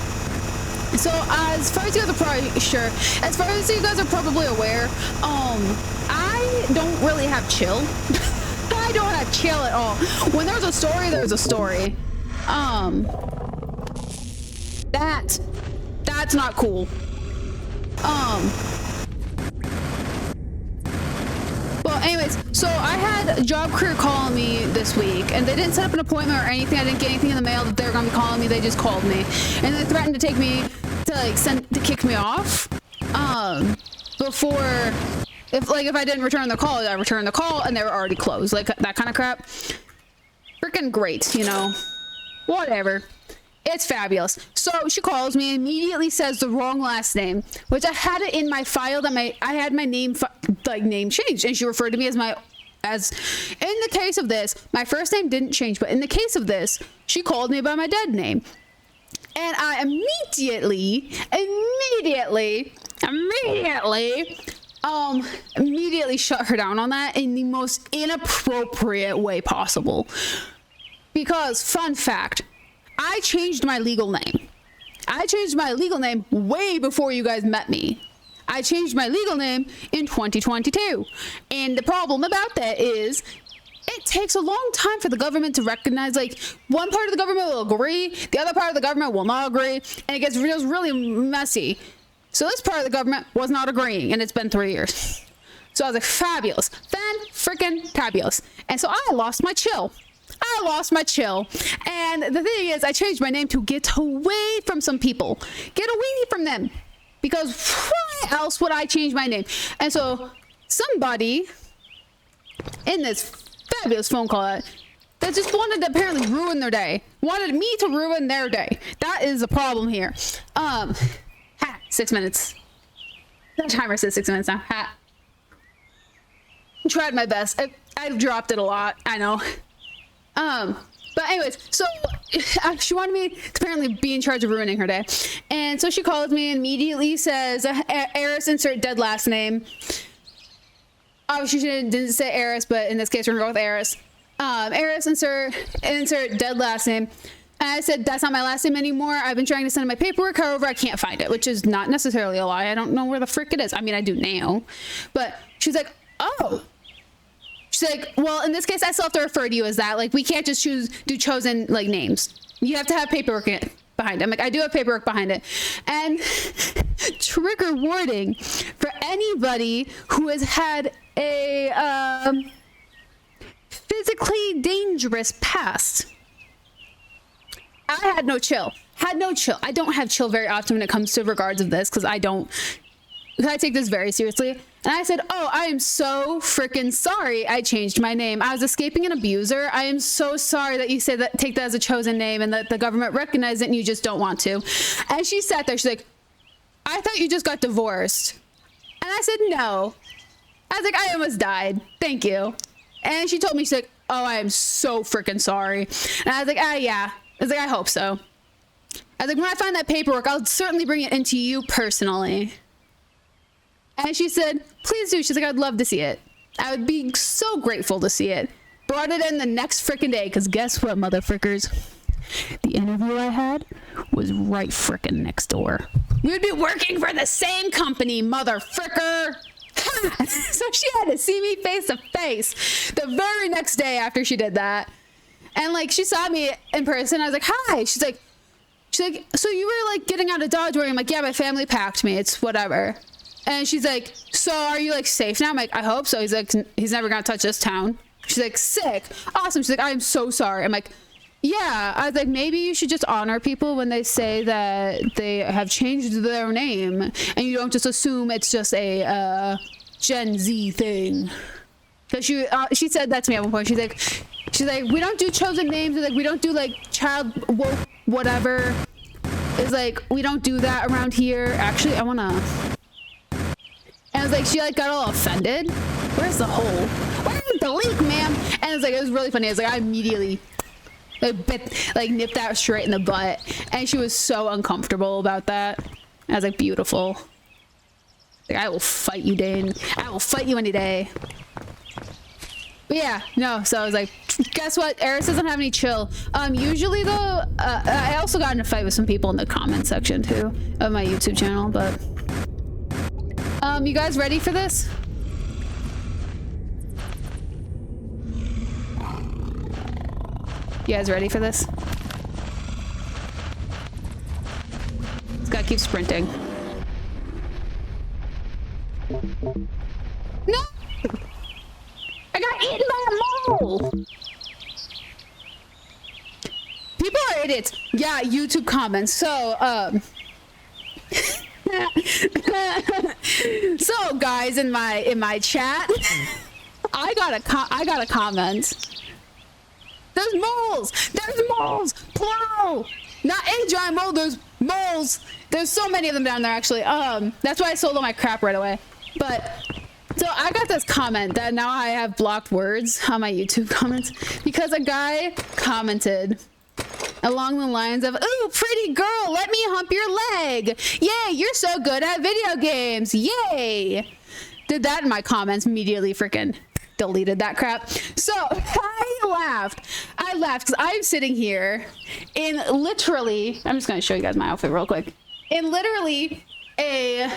So as far as you guys are probably as far as you guys are probably aware, I don't really have chill. I don't have chill at all. When there's a story, there's a story. That's not cool. Well, anyways, so I had Job Career calling me this week, and they didn't set up an appointment or anything. I didn't get anything in the mail that they were gonna be calling me. They just called me, and they threatened to take me to kick me off. Before, if I didn't return the call, I returned the call, and they were already closed, like that kind of crap. Freaking great, you know. Whatever. It's fabulous. So she calls me and immediately says the wrong last name, which I had it in my file that I had my name name changed, and she referred to me as in the case of this, my first name didn't change, but in the case of this, she called me by my dead name, and I immediately shut her down on that in the most inappropriate way possible. Because fun fact, I changed my legal name. I changed my legal name way before you guys met me. I changed my legal name in 2022. And the problem about that is it takes a long time for the government to recognize, like, one part of the government will agree, the other part of the government will not agree, and it gets really messy. So this part of the government was not agreeing, and it's been 3 years. So I was like, fabulous. Fan-freaking-tabulous. And so I lost my chill. And the thing is, I changed my name to get away from some people. Get away from them. Because why else would I change my name? And so somebody in this fabulous phone call that just wanted to apparently ruin their day. Wanted me to ruin their day. That is the problem here. 6 minutes. The timer says 6 minutes now. Tried my best. I've dropped it a lot. I know. But anyways, so she wanted me to apparently be in charge of ruining her day. And so she calls me and immediately says, Eriss, insert dead last name. Obviously, she didn't say Eriss, but in this case, we're gonna go with Eriss. Eriss, insert dead last name. And I said, that's not my last name anymore. I've been trying to send in my paperwork. However, I can't find it, which is not necessarily a lie. I don't know where the frick it is. I mean, I do now. But she's like, oh. She's like, well, in this case, I still have to refer to you as that. Like, we can't just do chosen, like, names. You have to have paperwork behind it. I'm like, I do have paperwork behind it. And trigger warning for anybody who has had a physically dangerous past. I had no chill. I don't have chill very often when it comes to regards of this, because I take this very seriously. And I said, oh, I am so freaking sorry I changed my name. I was escaping an abuser. I am so sorry that you say that, take that as a chosen name, and that the government recognized it and you just don't want to. And she sat there, she's like, I thought you just got divorced. And I said, no. I was like, I almost died. Thank you. And she told me, she's like, oh, I am so freaking sorry. And I was like, yeah. I was like, I hope so. I was like, when I find that paperwork, I'll certainly bring it into you personally. And she said, please do. She's like, I'd love to see it. I would be so grateful to see it. Brought it in the next frickin' day, because guess what, motherfrickers? The interview I had was right frickin' next door. We would be working for the same company, motherfricker. So she had to see me face to face the very next day after she did that. And like, she saw me in person. I was like, hi. She's like, so you were like getting out of Dodge where I'm like, yeah, my family packed me. It's whatever. And she's like, so are you like safe now? I'm like, I hope so. He's like, he's never gonna touch this town. She's like, sick. Awesome. She's like, I'm so sorry. I'm like, yeah. I was like, maybe you should just honor people when they say that they have changed their name, and you don't just assume it's just a Gen Z thing. Because she said that to me at one point. She's like, we don't do chosen names. Like, we don't do like child woke whatever. It's like, we don't do that around here. Actually, I wanna. And I was like, she like got all offended. Where's the hole? Where's the leak, ma'am? And it's like, it was really funny. I was like, I immediately nipped that straight in the butt. And she was so uncomfortable about that. And I was like, beautiful. Like, I will fight you, Dane. I will fight you any day. But yeah, no, so I was like, guess what? Eriss doesn't have any chill. Usually though, I also got in a fight with some people in the comment section too of my YouTube channel, but you guys ready for this? You guys ready for this? This guy keeps sprinting. No! I got eaten by a mole! People are idiots. Yeah, YouTube comments. So, so guys in my chat, I got a comment. There's moles! There's moles! Plural! Not a giant mole, there's moles! There's so many of them down there actually. That's why I sold all my crap right away. But so I got this comment that now I have blocked words on my YouTube comments because a guy commented along the lines of, ooh, pretty girl, let me hump your leg. Yay, you're so good at video games. Yay. Did that in my comments, immediately freaking deleted that crap. So I laughed because I'm sitting here in literally, I'm just going to show you guys my outfit real quick. In literally a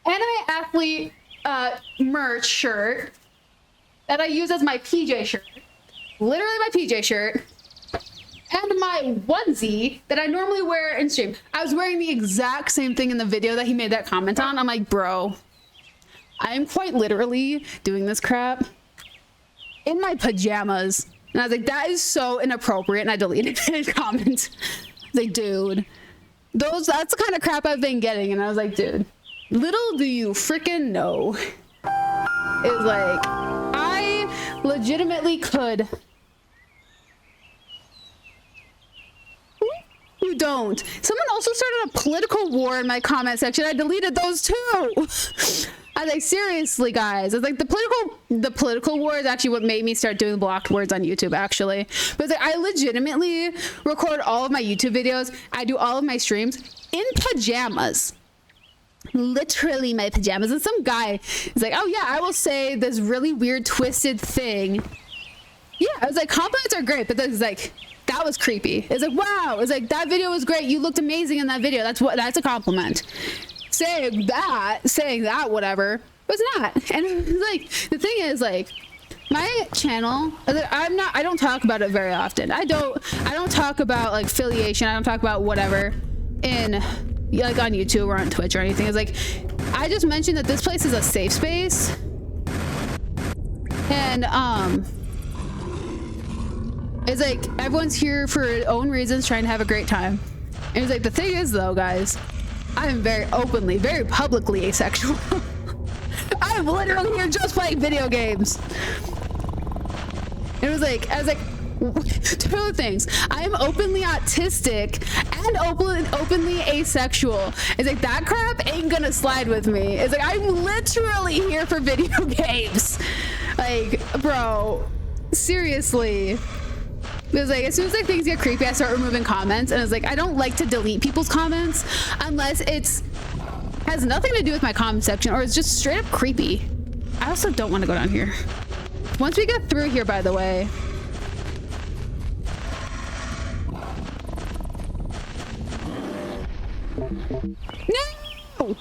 anime athlete merch shirt that I use as my PJ shirt. Literally my PJ shirt. And my onesie that I normally wear in stream. I was wearing the exact same thing in the video that he made that comment on. I'm like, bro, I am quite literally doing this crap in my pajamas. And I was like, that is so inappropriate. And I deleted his comment. I was like, dude, that's the kind of crap I've been getting. And I was like, dude, little do you freaking know. It's like, I legitimately could don't. Someone also started a political war in my comment section. I deleted those too. I was like, seriously, guys. It's like the political war is actually what made me start doing blocked words on YouTube, actually. But it's like, I legitimately record all of my YouTube videos. I do all of my streams in pajamas. Literally my pajamas. And some guy is like, oh yeah, I will say this really weird twisted thing. Yeah, I was like, compliments are great, but then it's like, that was creepy. It's like, wow. It's like, that video was great. You looked amazing in that video. That's a compliment. Saying that, whatever, was not. And it's like, the thing is, like, my channel, I don't talk about it very often. I don't talk about like affiliation. I don't talk about whatever in like on YouTube or on Twitch or anything. It's like, I just mentioned that this place is a safe space. And, it's like everyone's here for their own reasons, trying to have a great time. And it's like, the thing is though, guys, I'm very openly, very publicly asexual. I'm literally here just playing video games. It was like, I was like, two things. I am openly autistic and openly asexual. It's like, that crap ain't gonna slide with me. It's like, I'm literally here for video games. Like, bro, seriously. Because like, as soon as like things get creepy, I start removing comments, and I was like, I don't like to delete people's comments unless has nothing to do with my comment section or it's just straight up creepy. I also don't want to go down here. Once we get through here, by the way. No!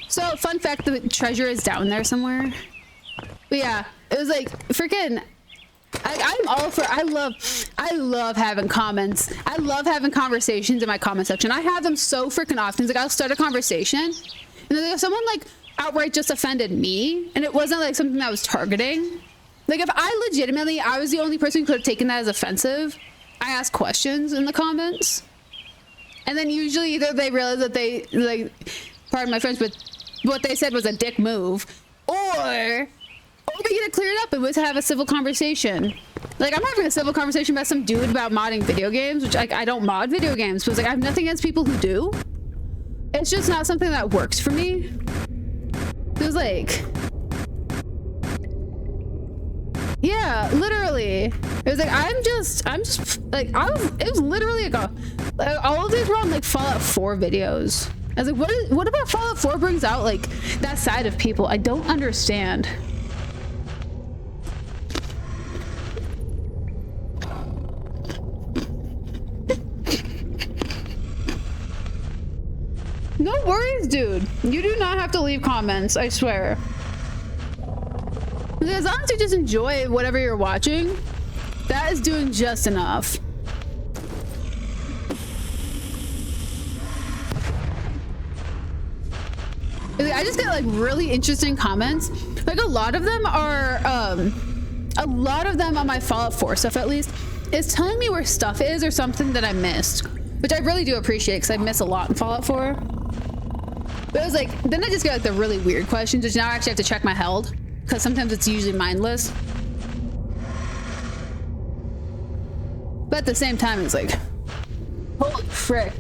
So, fun fact, the treasure is down there somewhere. But yeah, it was like freaking. I'm all for. I love having comments. I love having conversations in my comment section. I have them so freaking often. It's like, I'll start a conversation, and then if someone like outright just offended me, and it wasn't like something that I was targeting. Like, if I was the only person who could have taken that as offensive, I ask questions in the comments, and then usually either they realize that they like, pardon my French, but what they said was a dick move, or we get it cleared up and we have a civil conversation. Like, I'm having a civil conversation about some dude about modding video games, which I don't mod video games, but it's like, I have nothing against people who do. It's just not something that works for me. It was like, yeah, literally. It was like, I'm just like, it was literally like all of these were on like Fallout 4 videos. I was like, what about Fallout 4 brings out like that side of people? I don't understand. No worries, dude. You do not have to leave comments, I swear. As long as you just enjoy whatever you're watching, that is doing just enough. I just get like really interesting comments. Like, a lot of them on my Fallout 4 stuff, at least, is telling me where stuff is or something that I missed, which I really do appreciate because I miss a lot in Fallout 4. But it was like, then I just get like the really weird questions, which now I actually have to check my held, because sometimes it's usually mindless. But at the same time, it's like, holy frick.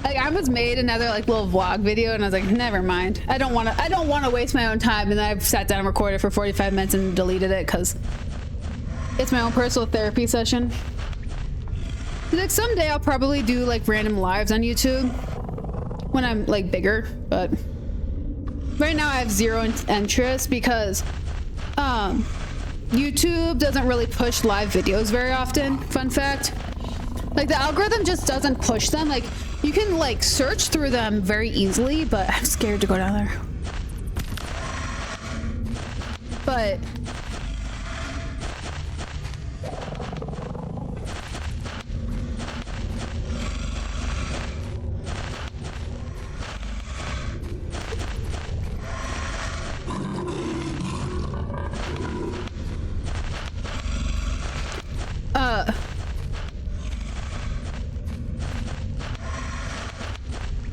Like, I was made another like little vlog video, and I was like, never mind. I don't want to waste my own time. And then I've sat down and recorded for 45 minutes and deleted it because it's my own personal therapy session. Like, someday I'll probably do like random lives on YouTube when I'm like bigger, but right now I have zero interest because YouTube doesn't really push live videos very often. Fun fact. Like, the algorithm just doesn't push them. Like, you can like search through them very easily, but I'm scared to go down there. But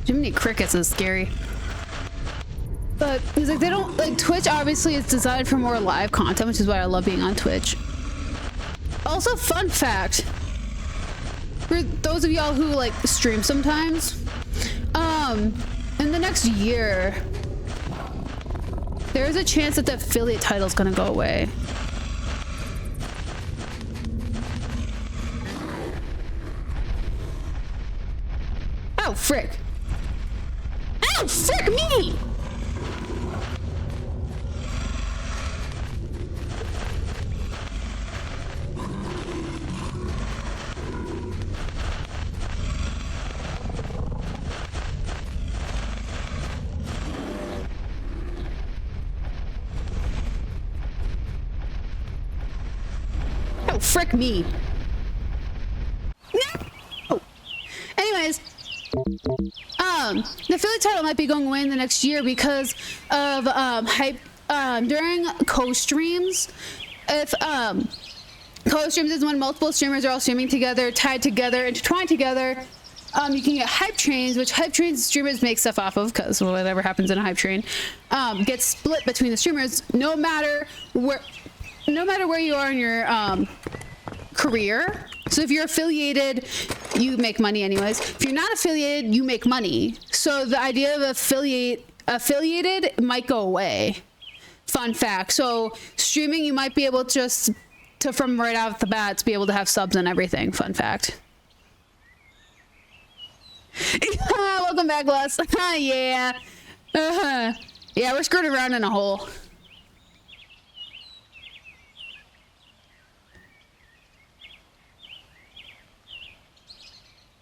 too many crickets is scary. But it's like, they don't like, Twitch obviously is designed for more live content, which is why I love being on Twitch. Also, fun fact, for those of y'all who like stream sometimes, in the next year, there's a chance that the affiliate title is gonna go away. Oh, frick. Oh, frick me! Oh, frick me. No! Anyways, the affiliate title might be going away in the next year because of hype during co-streams. If co-streams is when multiple streamers are all streaming together, tied together, intertwined together, you can get hype trains, which hype trains streamers make stuff off of, because whatever happens in a hype train gets split between the streamers, no matter where you are in your career. So if you're affiliated, you make money anyways. If you're not affiliated, you make money. So the idea of affiliated might go away. Fun fact. So streaming, you might be able to from right off the bat to be able to have subs and everything. Fun fact. Welcome back, Les. Yeah. Yeah, we're skirting around in a hole.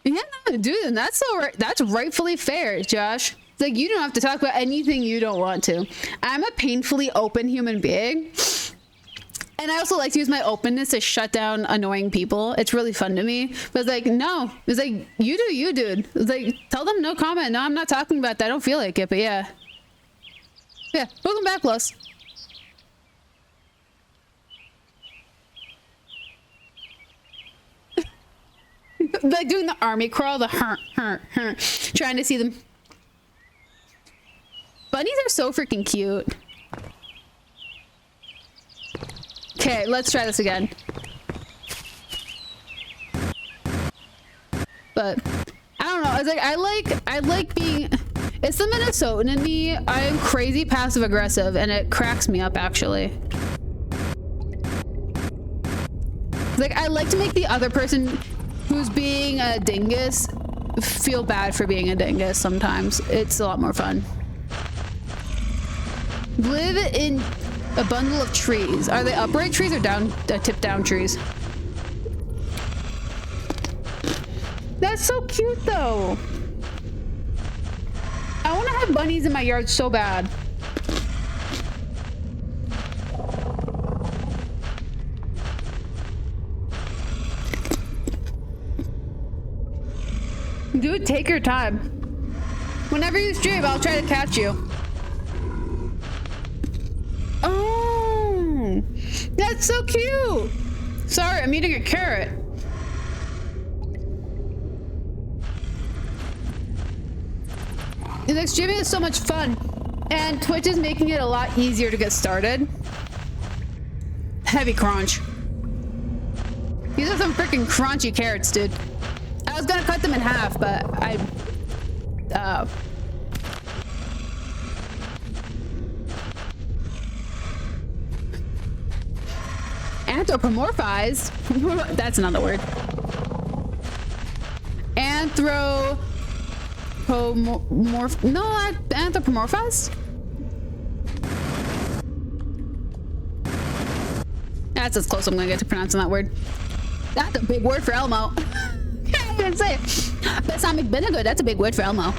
Yeah, dude, that's all right. That's rightfully fair, Josh. It's like, you don't have to talk about anything you don't want to. I'm a painfully open human being. And I also like to use my openness to shut down annoying people. It's really fun to me. But it's like, no. It's like, you do you, dude. It's like, tell them no comment. No, I'm not talking about that. I don't feel like it, but yeah. Yeah, welcome back, Plus. Like doing the army crawl, the trying to see them. Bunnies are so freaking cute. Okay, let's try this again. But I don't know. It's like I like being. It's the Minnesotan in me. I am crazy passive aggressive, and it cracks me up actually. Like, I like to make the other person who's being a dingus feel bad for being a dingus sometimes. It's a lot more fun. Live in a bundle of trees. Are they upright trees or down, tip down trees? That's so cute though. I want to have bunnies in my yard so bad. Dude, take your time. Whenever you stream, I'll try to catch you. Oh, that's so cute. Sorry, I'm eating a carrot. Like, streaming is so much fun, and Twitch is making it a lot easier to get started. Heavy crunch. These are some freaking crunchy carrots, dude. I was gonna cut them in half, but I anthropomorphized. That's another word. Anthropomorphized? That's as close as I'm gonna get to pronouncing that word. That's a big word for Elmo. Can't even say it. Balsamic vinegar, that's a big word for Elmo.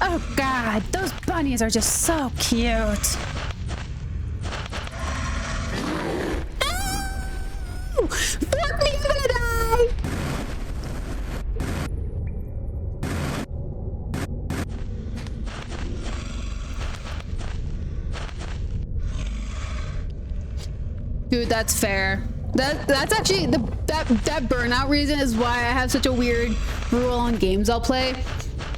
Oh god, those bunnies are just so cute. Oh! Fuck me, I'm gonna die! Dude, that's fair. That's actually that burnout reason is why I have such a weird rule on games I'll play.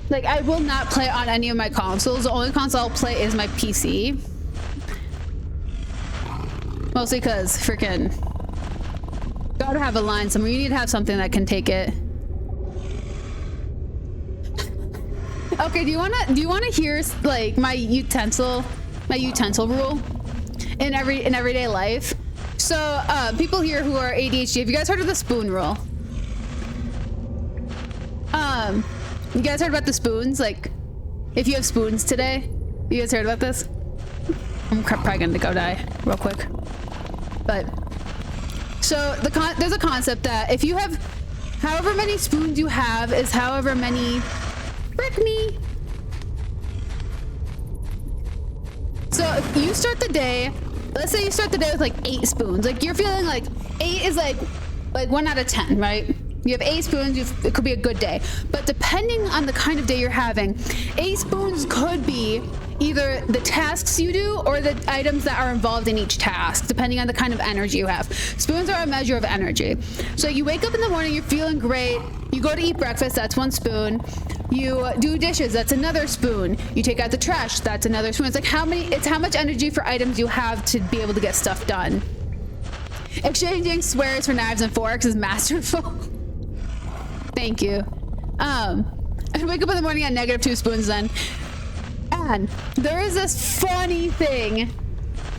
Like, I will not play on any of my consoles. The only console I'll play is my PC. Mostly because freaking gotta have a line somewhere. You need to have something that can take it. Okay, do you wanna hear like my utensil rule in everyday life? So people here who are ADHD, have you guys heard of the spoon rule? You guys heard about the spoons? Like, if you have spoons today, you guys heard about this? I'm probably gonna go die real quick. But so there's a concept that if you have however many spoons you have is however many frick me. So if you start the day, let's say you start the day with like 8 spoons. Like you're feeling like 8 is like 1 out of 10, right? You have 8 spoons, it could be a good day. But depending on the kind of day you're having, 8 spoons could be either the tasks you do or the items that are involved in each task, depending on the kind of energy you have. Spoons are a measure of energy. So you wake up in the morning, you're feeling great. You go to eat breakfast, that's 1 spoon. You do dishes, that's another spoon. You take out the trash, that's another spoon. It's like how much energy for items you have to be able to get stuff done. Exchanging swears for knives and forks is masterful. Thank you. I wake up in the morning at -2 spoons then. And there is this funny thing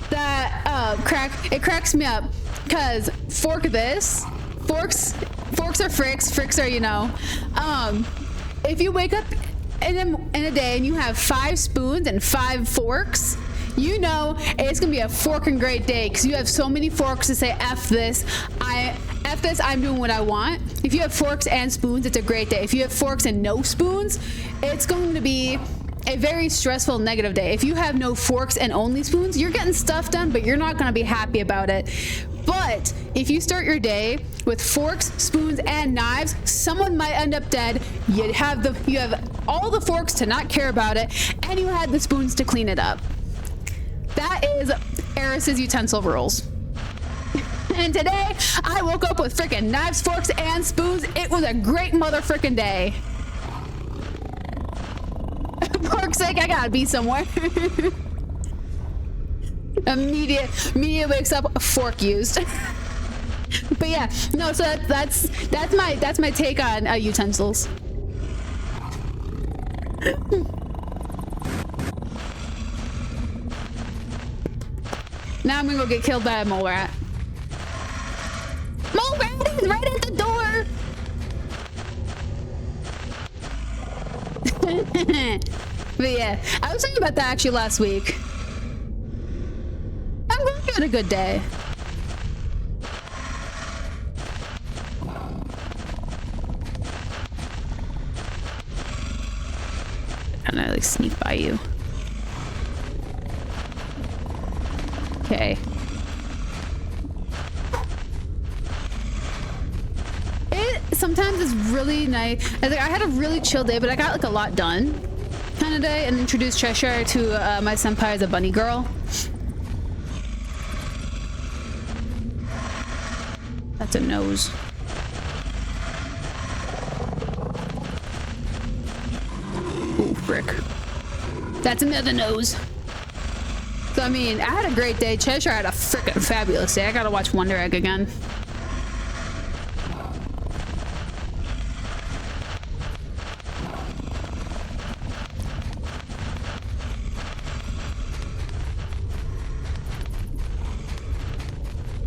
that cracks me up, because forks are fricks are, you know. If you wake up in a day and you have 5 spoons and 5 forks, you know it's gonna be a forking great day because you have so many forks to say F this, I'm doing what I want. If you have forks and spoons, it's a great day. If you have forks and no spoons, it's going to be a very stressful negative day. If you have no forks and only spoons, you're getting stuff done, but you're not going to be happy about it. But if you start your day with forks, spoons, and knives, someone might end up dead. You have all the forks to not care about it, and you had the spoons to clean it up. That is Eriss's utensil rules. And today, I woke up with freaking knives, forks, and spoons. It was a great mother frickin' day. For pork's sake, I gotta be somewhere. Immediate wakes up, a fork used. But yeah, no. So that's my take on utensils. Now I'm gonna go get killed by a mole rat. Mole rat is right at the door. But yeah, I was thinking about that actually last week. I'm going to have a good day. Kind of like sneak by you. Okay. Sometimes it's really nice. I had a really chill day, but I got like a lot done kind of day, and introduced Cheshire to my senpai as a bunny girl. That's a nose. Ooh, frick. That's another nose. So I mean, I had a great day. Cheshire had a frickin' fabulous day. I gotta watch Wonder Egg again.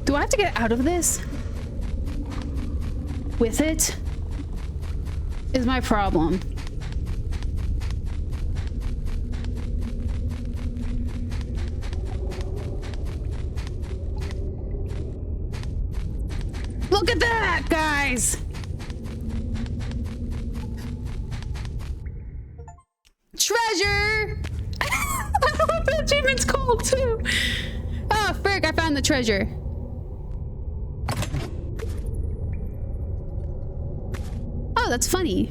Do I have to get out of this? With it? Is my problem. Look at that, guys! Treasure! I don't know what the achievement's called, too. Oh, frick, I found the treasure. Oh, that's funny.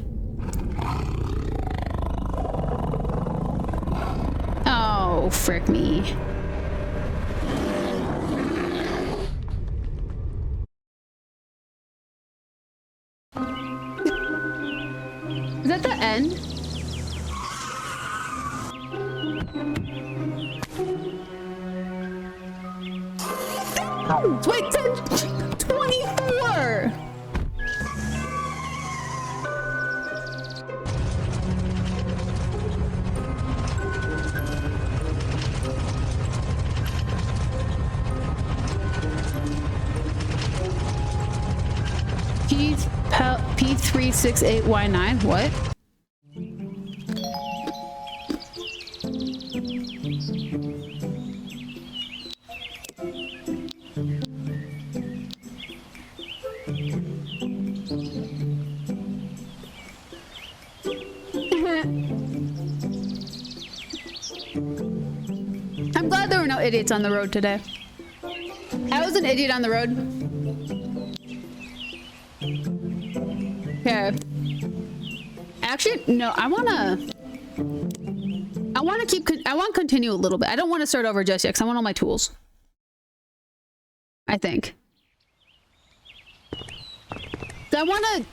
Oh, frick me. Is that the end? Wait, 10, 24! P368Y9, what? I'm glad there were no idiots on the road today. I was an idiot on the road. Okay. Actually, no, I want to continue a little bit. I don't want to start over just yet because I want all my tools. I think.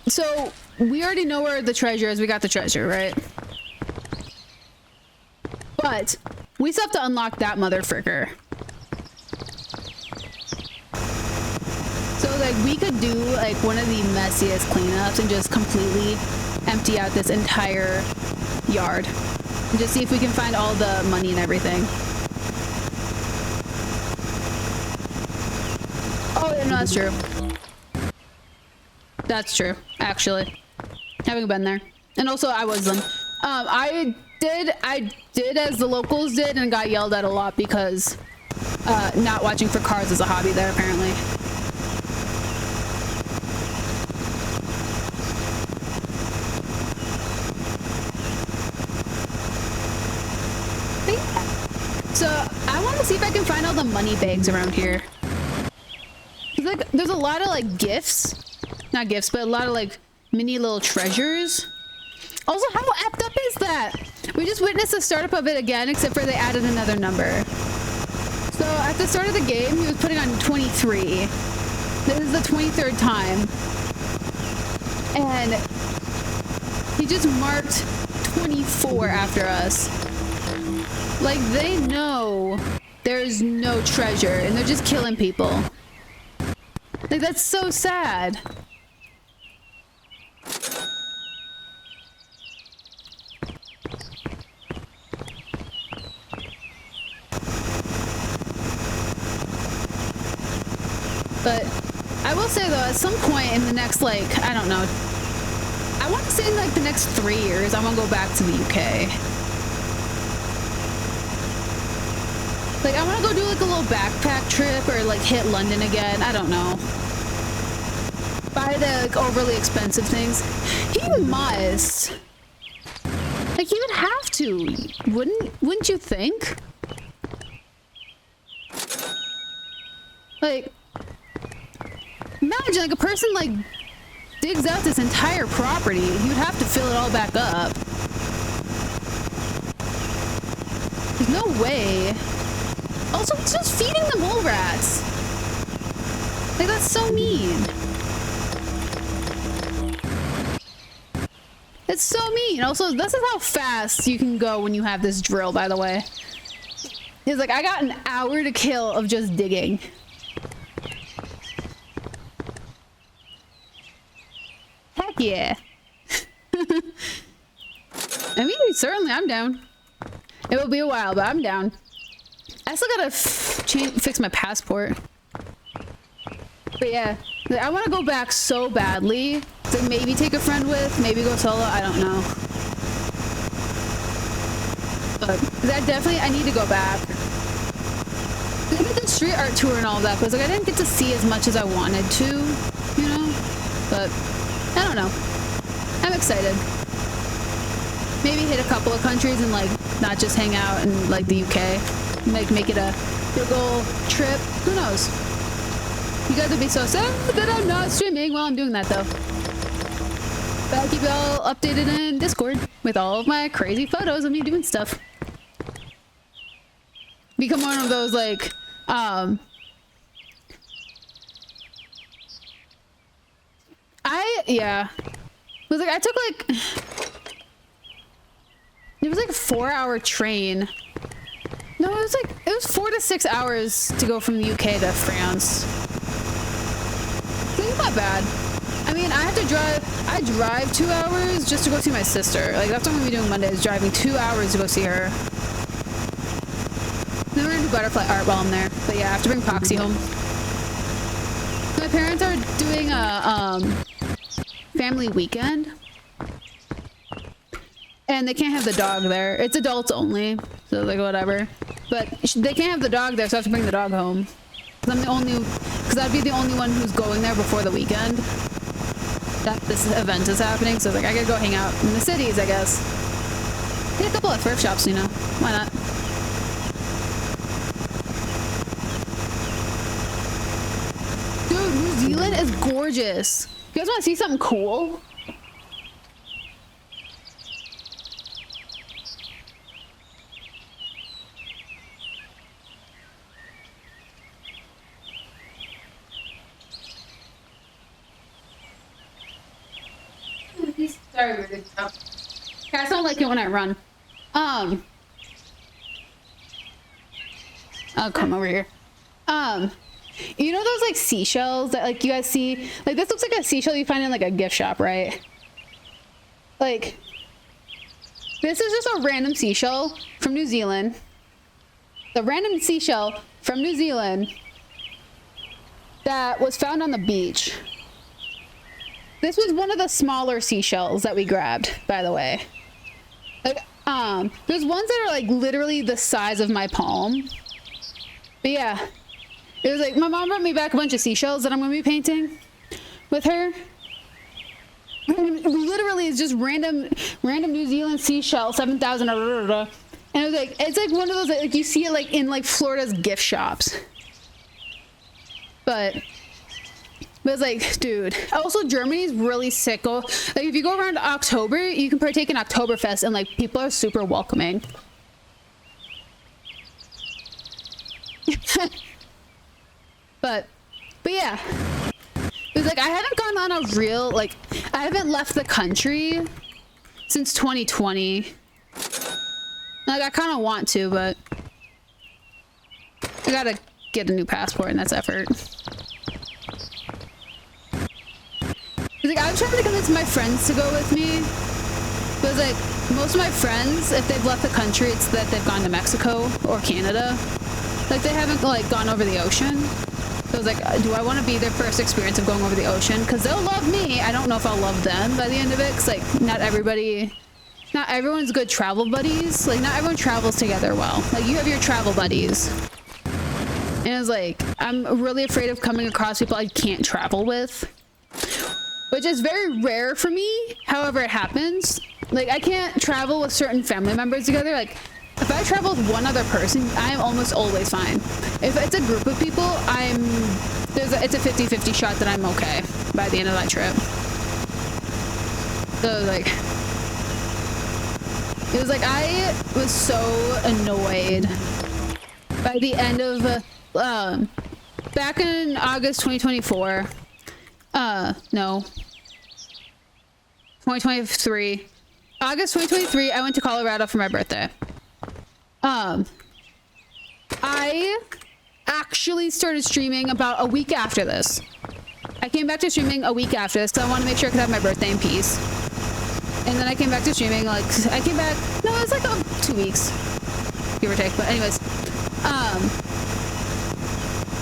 So we already know where the treasure is. We got the treasure, right? But we still have to unlock that motherfricker. So like we could do like one of the messiest cleanups and just completely empty out this entire yard. And just see if we can find all the money and everything. Oh, yeah, no, that's true. That's true, actually. Having been there. And also, I was them. I did as the locals did and got yelled at a lot because not watching for cars is a hobby there, apparently. So, I want to see if I can find all the money bags around here. Like, there's a lot of, like, gifts. Not gifts, but a lot of, like, mini little treasures. Also, how effed up is that? We just witnessed the startup of it again, except for they added another number. So, at the start of the game, he was putting on 23. This is the 23rd time. And he just marked 24 after us. Like, they know there's no treasure, and they're just killing people. Like, that's so sad. But I will say, though, at some point in the next, like, I don't know, I want to say in, like, the next 3 years, I want to go back to the UK. Like, I want to go do, like, a little backpack trip or, like, hit London again. I don't know. Buy the, like, overly expensive things. He must. Like, he would have to. Wouldn't you think? Like, imagine, like, a person, like, digs out this entire property. He would have to fill it all back up. There's no way. Also, he's just feeding the mole rats. Like, that's so mean. It's so mean. Also, this is how fast you can go when you have this drill, by the way. He's like, I got an hour to kill of just digging. Heck yeah. I mean, certainly, I'm down. It will be a while, but I'm down. I still gotta fix my passport. But yeah, I want to go back so badly. So maybe take a friend with, maybe go solo, I don't know. But that definitely, I need to go back. I did the street art tour and all that, because like I didn't get to see as much as I wanted to, you know? But I don't know. I'm excited. Maybe hit a couple of countries and like not just hang out in like the UK. Like make it a big ol' trip. Who knows? You guys would be so sad that I'm not streaming while I'm doing that though. But I'll keep y'all updated in Discord with all of my crazy photos of me doing stuff. Become one of those like yeah. It was like I took like it was like a 4-hour train No, it was 4 to 6 hours to go from the UK to France. So it's not bad. I mean, I drive 2 hours just to go see my sister. Like, that's what I'm gonna be doing Monday, is driving 2 hours to go see her. Then we're gonna do butterfly art while I'm there. But yeah, I have to bring Poxy home. My parents are doing a family weekend. And they can't have the dog there. It's adults only. So like whatever. But they can't have the dog there, so I have to bring the dog home. Because I'd be the only one who's going there before the weekend that this event is happening. So like I gotta go hang out in the cities, I guess. Hit a couple of thrift shops, you know. Why not? Dude, New Zealand is gorgeous. You guys want to see something cool? Sorry, we're good stuff. I don't like it when I run. I'll come over here. You know those like seashells that like you guys see? Like this looks like a seashell you find in like a gift shop, right? Like this is just a random seashell from New Zealand. The random seashell from New Zealand that was found on the beach. This was one of the smaller seashells that we grabbed, by the way. Like, there's ones that are like literally the size of my palm. But yeah, it was like my mom brought me back a bunch of seashells that I'm gonna be painting with her. And literally, it's just random New Zealand seashell, 7,000. And it was like it's like one of those that, like you see it like in like Florida's gift shops. But it's like, dude. Also, Germany's really sick. Like, if you go around October, you can partake in Oktoberfest, and like people are super welcoming. but yeah, it's like I haven't gone on a real like I haven't left the country since 2020. Like I kind of want to, but I gotta get a new passport, and that's effort. Like, I was trying to convince my friends to go with me. But like, most of my friends, if they've left the country, it's that they've gone to Mexico or Canada. Like, they haven't, like, gone over the ocean. So I was like, do I want to be their first experience of going over the ocean? Because they'll love me. I don't know if I'll love them by the end of it. Because, like, not everyone's good travel buddies. Like, not everyone travels together well. Like, you have your travel buddies. And it was like, I'm really afraid of coming across people I can't travel with. Which is very rare for me. However, it happens. Like, I can't travel with certain family members together. Like, if I travel with one other person, I am almost always fine. If it's a group of people, it's a 50-50 shot that I'm okay by the end of that trip. So, like, it was like, I was so annoyed by the end of, back in August 2024, no, 2023, August 2023, I went to Colorado for my birthday. I actually started streaming about a week after this. I came back to streaming a week after this because I wanted to make sure I could have my birthday in peace. And then I came back to streaming, like, no, it was like 2 weeks, give or take. But anyways,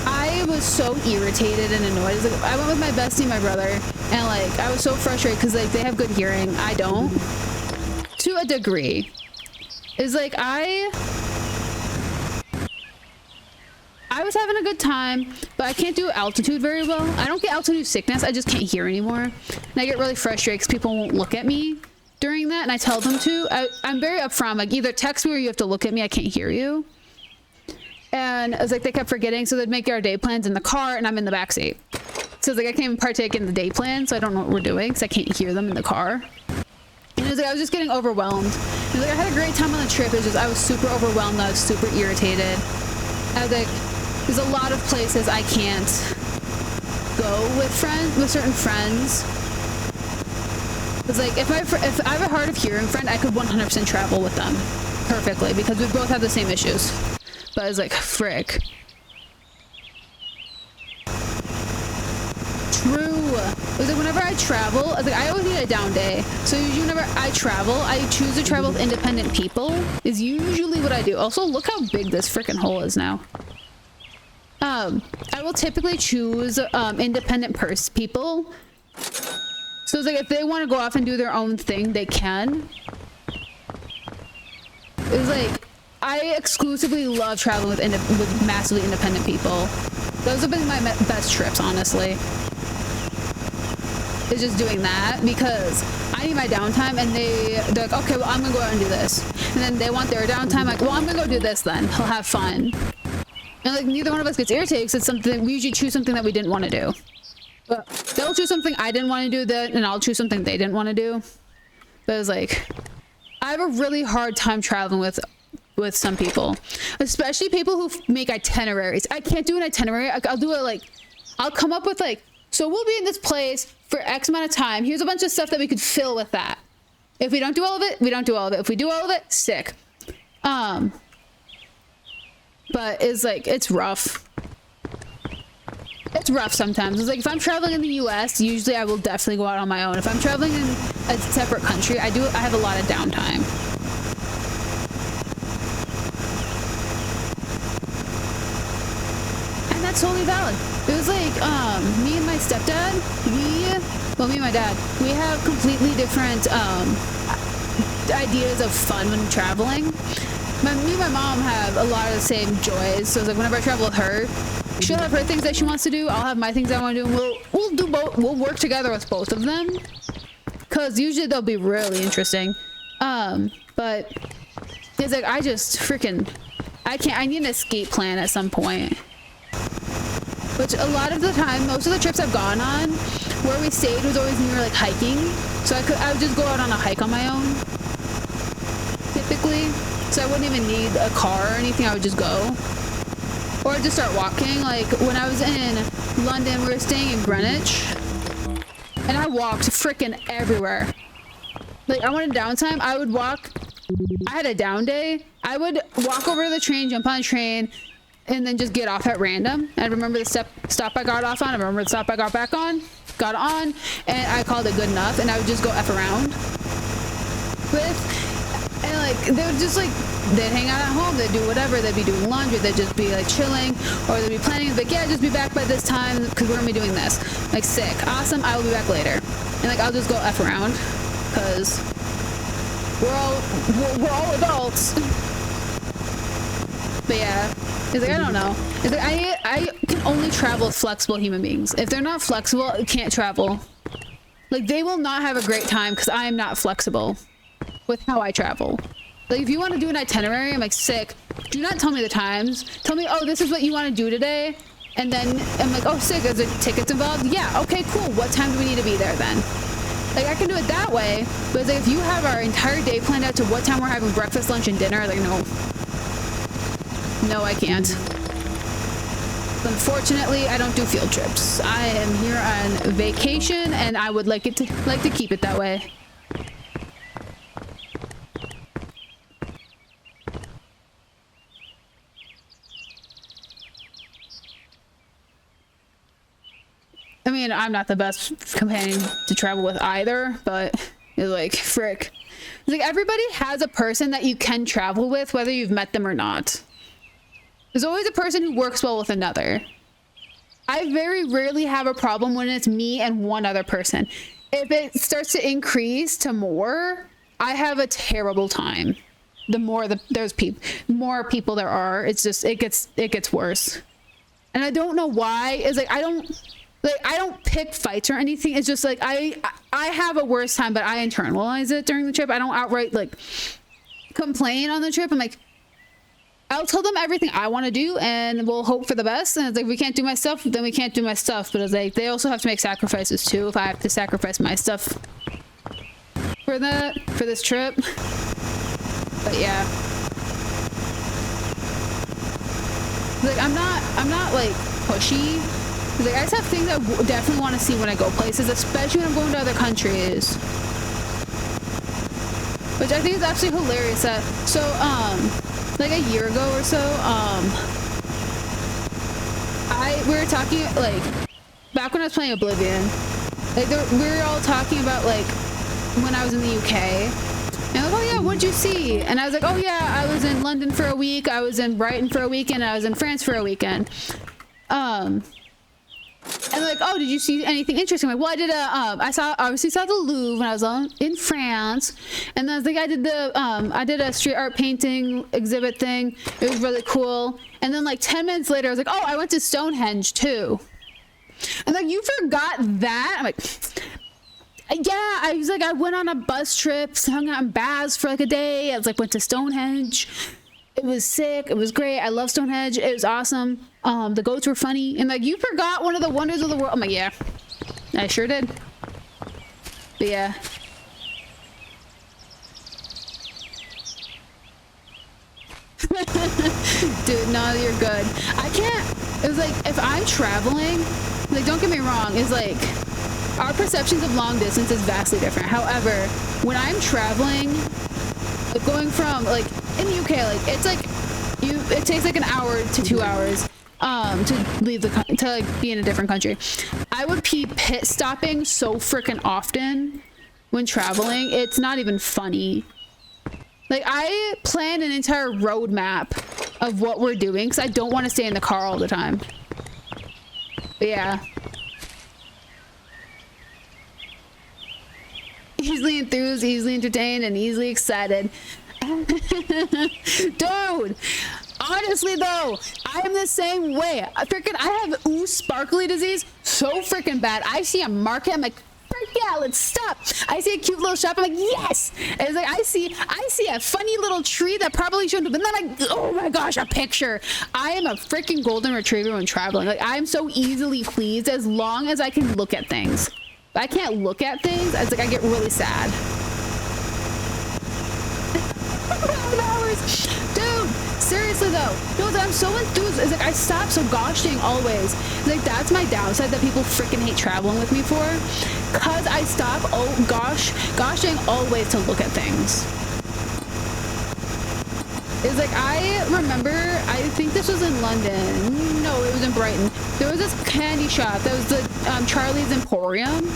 I was so irritated and annoyed. Like, I went with my bestie and my brother, and like I was so frustrated because like they have good hearing, I don't, to a degree. It's like I was having a good time, but I can't do altitude very well. I don't get altitude sickness, I just can't hear anymore. And I get really frustrated because people won't look at me during that, and I tell them to. I'm very upfront, like either text me or you have to look at me, I can't hear you. And I was like, they kept forgetting, so they'd make our day plans in the car, and I'm in the backseat. So it's like I can't even partake in the day plan, so I don't know what we're doing, because I can't hear them in the car. And it was like I was just getting overwhelmed. It was like I had a great time on the trip. It was just I was super overwhelmed. I was super irritated. I was like, there's a lot of places I can't go with certain friends. It's like if I have a hard of hearing friend, I could 100% travel with them perfectly because we both have the same issues. But I was like, frick. True. It was like whenever I travel, I was like, I always need a down day. So usually whenever I travel, I choose to travel with independent people is usually what I do. Also, look how big this freaking hole is now. I will typically choose independent people. So it's like if they want to go off and do their own thing, they can. It's like I exclusively love traveling with massively independent people. Those have been my best trips, honestly. It's just doing that because I need my downtime, and they're like, okay, well, I'm gonna go out and do this, and then they want their downtime. Like, well, I'm gonna go do this then. I'll have fun. And like neither one of us gets irritated because it's something we usually choose something that we didn't want to do. But they'll choose something I didn't want to do then, and I'll choose something they didn't want to do. But it was like, I have a really hard time traveling with some people, especially people who make itineraries. I can't do an itinerary. I'll do it like, I'll come up with like, so we'll be in this place for X amount of time. Here's a bunch of stuff that we could fill with that. If we don't do all of it, we don't do all of it. If we do all of it, sick. But it's like, it's rough. It's rough sometimes. It's like if I'm traveling in the US, usually I will definitely go out on my own. If I'm traveling in a separate country, I have a lot of downtime. And that's totally valid. It was like, me and my stepdad, me and my dad, we have completely different ideas of fun when traveling. Me and my mom have a lot of the same joys. So it's like whenever I travel with her, she'll have her things that she wants to do. I'll have my things I want to do. And we'll do both. We'll work together with both of them. Cause usually they'll be really interesting. But it's like I just freaking I need an escape plan at some point. Which a lot of the time, most of the trips I've gone on, where we stayed was always near like hiking. So I would just go out on a hike on my own. Typically. So I wouldn't even need a car or anything, I would just go. Or I'd just start walking. Like when I was in London, we were staying in Greenwich. And I walked freaking everywhere. Like I wanted downtime, I would walk. I had a down day. I would walk over to the train, jump on a train, and then just get off at random. And I remember the stop I got off on, I remember the stop I got back on, got on, and I called it good enough, and I would just go F around with. And like they would just like they'd hang out at home, they'd do whatever, they'd be doing laundry, they'd just be like chilling, or they'd be planning like, yeah, just be back by this time because we're gonna be doing this. Like sick, awesome, I will be back later. And like I'll just go F around because we're all adults. But yeah, it's like I don't know. It's like I can only travel with flexible human beings. If they're not flexible, I can't travel. Like they will not have a great time because I am not flexible with how I travel. Like if you want to do an itinerary, I'm like sick. Do not tell me the times. Tell me, oh, this is what you want to do today. And then I'm like, oh, sick. Is there tickets involved? Yeah. Okay, cool. What time do we need to be there then? Like I can do it that way. But it's like if you have our entire day planned out to what time we're having breakfast, lunch, and dinner, like no, I can't. Unfortunately, I don't do field trips. I am here on vacation, and I would like to keep it that way. I mean, I'm not the best companion to travel with either, but it's like, frick. It's like everybody has a person that you can travel with, whether you've met them or not. There's always a person who works well with another. I very rarely have a problem when it's me and one other person. If it starts to increase to more, I have a terrible time. The more there's more people there are, it's just, it gets worse. And I don't know why. It's like, I don't pick fights or anything. It's just like I have a worse time, but I internalize it during the trip. I don't outright like complain on the trip. I'm like, I'll tell them everything I want to do and we'll hope for the best. And it's like, we can't do my stuff, then we can't do my stuff. But it's like, they also have to make sacrifices too. If I have to sacrifice my stuff for this trip. But yeah. Like, I'm not like pushy. Like, I just have things I definitely want to see when I go places, especially when I'm going to other countries. Which I think is actually hilarious that, so, like a year ago or so, we were talking, like, back when I was playing Oblivion, like, we were all talking about, like, when I was in the UK, and like, oh yeah, what'd you see? And I was like, oh yeah, I was in London for a week, I was in Brighton for a weekend, I was in France for a weekend. And they're like, oh, did you see anything interesting? I'm like, well, I did obviously saw the Louvre when I was in France. And then I was like, I did a street art painting exhibit thing. It was really cool. And then like 10 minutes later, I was like, oh, I went to Stonehenge too. And like, you forgot that? I'm like, yeah, I was like, I went on a bus trip, hung out in Baths for like a day. I was like, went to Stonehenge. It was sick. It was great. I love Stonehenge. It was awesome. The goats were funny. And like, you forgot one of the wonders of the world. I'm like, yeah, I sure did. But yeah. Dude, no, you're good. I can't, it was like, if I'm traveling, like, don't get me wrong, it's like, our perceptions of long distance is vastly different. However, when I'm traveling, like going from, like, in the UK, like, it's like, it takes like an hour to 2 hours to leave to like be in a different country. I would be pit stopping so freaking often when traveling. It's not even funny. Like, I plan an entire roadmap of what we're doing because I don't want to stay in the car all the time. But yeah. Easily enthused, easily entertained, and easily excited. Dude, honestly though, I am the same way. I have sparkly disease so freaking bad. I see a market, I'm like, frick yeah, let's stop. I see a cute little shop, I'm like, yes. And it's like, I see a funny little tree that probably shouldn't have been, then like, oh my gosh, a picture. I am a freaking golden retriever when traveling. Like, I'm so easily pleased as long as I can look at things. If I can't look at things, it's like I get really sad. Hours. Dude, seriously though, dude, I'm so enthused. It's like I stop so gosh dang always. It's like that's my downside that people freaking hate traveling with me for, cause I stop gosh dang always to look at things. It's like I remember, I think this was in London. No, it was in Brighton. There was this candy shop that was the Charlie's Emporium.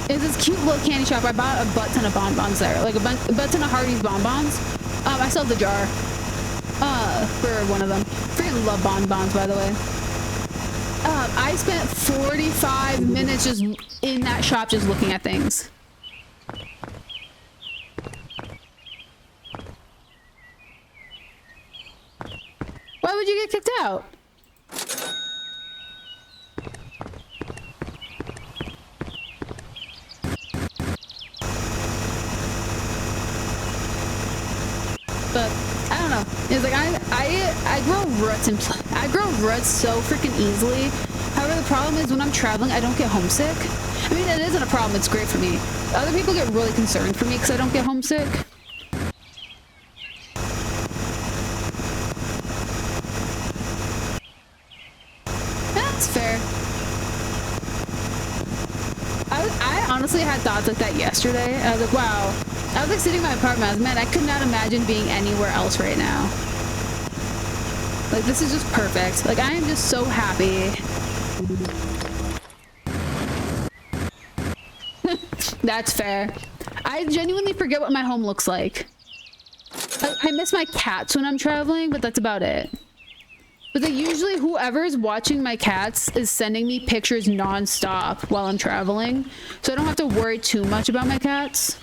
It's this cute little candy shop. I bought a butt ton of bonbons there, like a butt ton of Hardee's bonbons. I still have the jar for one of them. Freaking love bonbons, by the way. I spent 45 minutes just in that shop just looking at things. Why would you get kicked out? But I don't know. It's like I grow roots and I grow roots so freaking easily. However, the problem is when I'm traveling, I don't get homesick. I mean, it isn't a problem. It's great for me. Other people get really concerned for me because I don't get homesick. That's fair. I honestly had thoughts like that yesterday. I was like, wow. I was like sitting in my apartment. I was, man, I could not imagine being anywhere else right now. Like, this is just perfect. Like, I am just so happy. That's fair. I genuinely forget what my home looks like. I miss my cats when I'm traveling, but that's about it. But like, usually whoever's watching my cats is sending me pictures non-stop while I'm traveling. So I don't have to worry too much about my cats.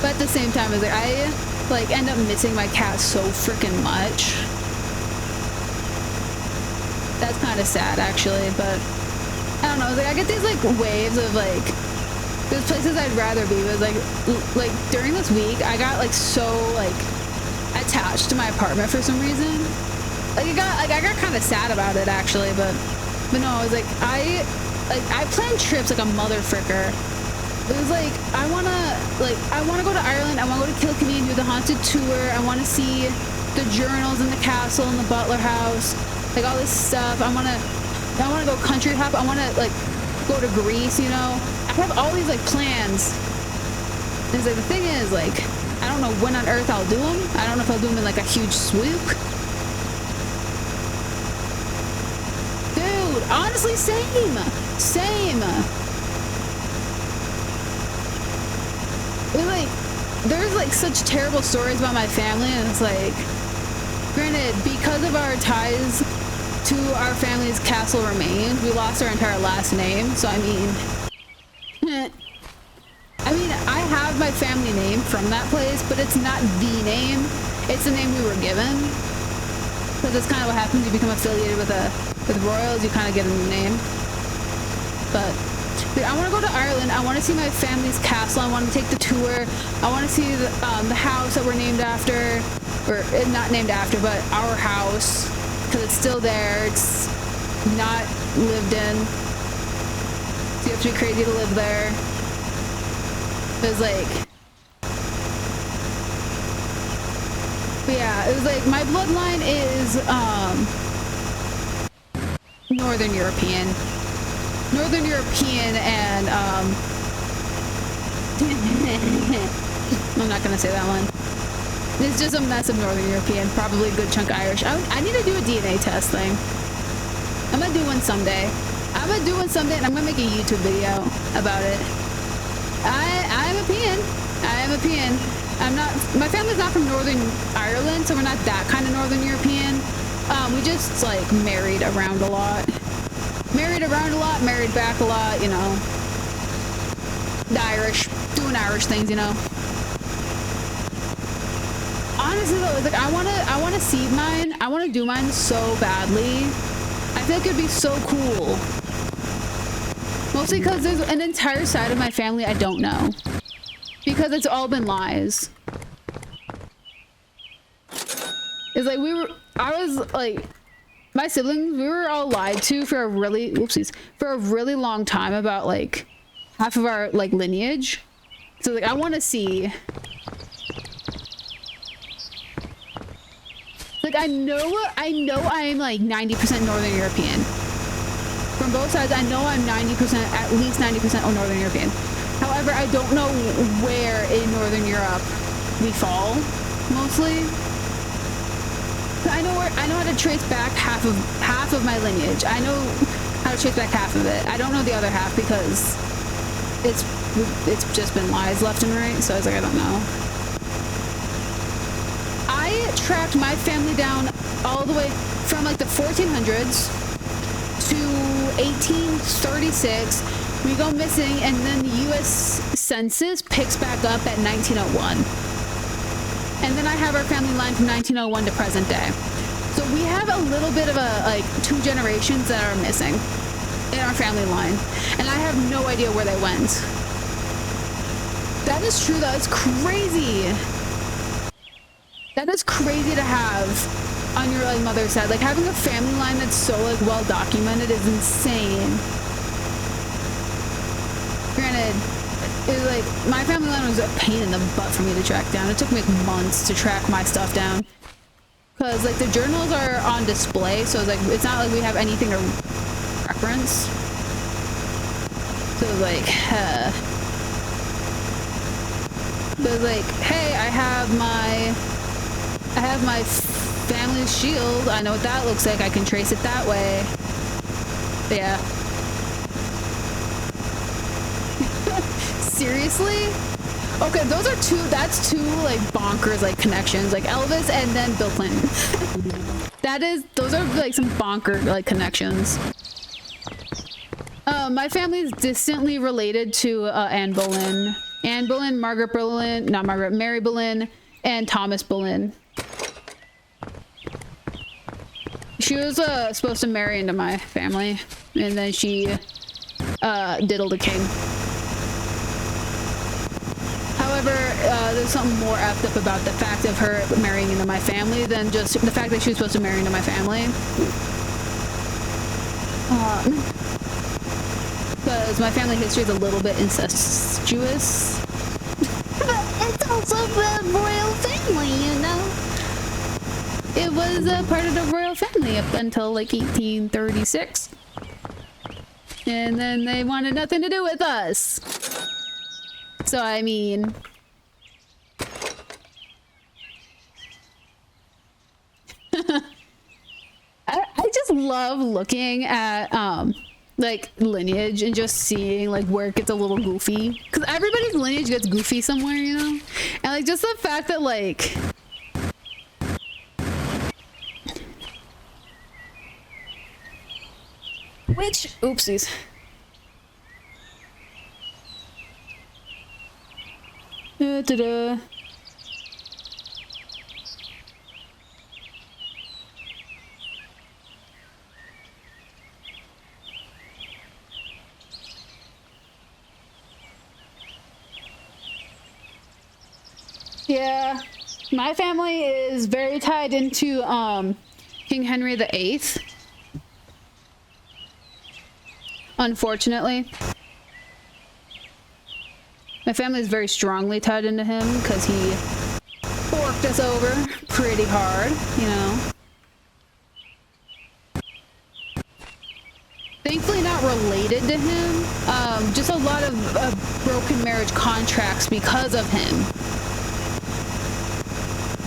But at the same time, it's like I like end up missing my cat so freaking much. That's kind of sad, actually. But I don't know. It's like I get these like waves of like there's places I'd rather be. But like during this week, I got like so like attached to my apartment for some reason. Like I got kind of sad about it actually. But no, it was like I planned trips like a mother fricker. It was like, I wanna go to Ireland, I wanna go to Kilkenny and do the haunted tour, I wanna see the journals in the castle and the Butler House, like all this stuff. I wanna go country hop, I wanna like go to Greece, you know? I have all these like plans. And it's like, the thing is like, I don't know when on earth I'll do them. I don't know if I'll do them in like a huge swoop. Dude, honestly, same. Same. It's like, there's like such terrible stories about my family, and it's like, granted, because of our ties to our family's castle remains, we lost our entire last name, so I mean, I have my family name from that place, but it's not the name. It's the name we were given. Because that's kind of what happens. You become affiliated with royals, you kind of get a new name. But dude, I want to go to Ireland. I want to see my family's castle. I want to take the tour. I want to see the house that we're named after, or not named after, but our house, because it's still there. It's not lived in. So you have to be crazy to live there. It was like, but yeah, it was like my bloodline is Northern European and I'm not gonna say that one. It's just a mess of Northern European, probably a good chunk of Irish. I need to do a DNA test thing. I'm gonna do one someday. And I'm gonna make a YouTube video about it. I'm a peon. My family's not from Northern Ireland, so we're not that kind of Northern European. We just like married around a lot, married back a lot, you know. The Irish, doing Irish things, you know. Honestly though, like I wanna seed mine. I wanna do mine so badly. I feel like it'd be so cool. Mostly because there's an entire side of my family I don't know. Because it's all been lies. It's like my siblings, we were all lied to for a really long time about like half of our like lineage. So like I want to see, like I know I'm like 90% Northern European. From both sides, I know I'm 90%, at least 90% of Northern European. However, I don't know where in Northern Europe we fall, mostly. I know how to trace back half of my lineage. I know how to trace back half of it. I don't know the other half because it's just been lies left and right. So I was like, I don't know. I tracked my family down all the way from like the 1400s to 1836. We go missing, and then the U.S. Census picks back up at 1901. And then I have our family line from 1901 to present day. So we have a little bit of like 2 generations that are missing in our family line. And I have no idea where they went. That is true though, it's crazy. That is crazy to have on your like mother's side. Like having a family line that's so like well documented is insane. Granted, it was like my family line was a pain in the butt for me to track down. It took me like months to track my stuff down because like the journals are on display, so it's like it's not like we have anything to reference. So it was like, hey, I have my family's shield. I know what that looks like. I can trace it that way. But yeah. Seriously? Okay, that's two like bonkers like connections, like Elvis and then Bill Clinton. Those are like some bonker like connections. My family is distantly related to Anne Boleyn, Mary Boleyn, and Thomas Boleyn. She was supposed to marry into my family, and then she diddled a king. However, there's something more effed up about the fact of her marrying into my family than just the fact that she was supposed to marry into my family. Because my family history is a little bit incestuous. But it's also the royal family, you know? It was a part of the royal family up until like 1836. And then they wanted nothing to do with us. So, I mean, love looking at like lineage and just seeing like where it gets a little goofy, because everybody's lineage gets goofy somewhere, you know. And like just the fact that like oopsies. Da-da-da. Yeah, my family is very tied into King Henry VIII. Unfortunately. My family is very strongly tied into him because he forked us over pretty hard, you know. Thankfully not related to him, just a lot of broken marriage contracts because of him.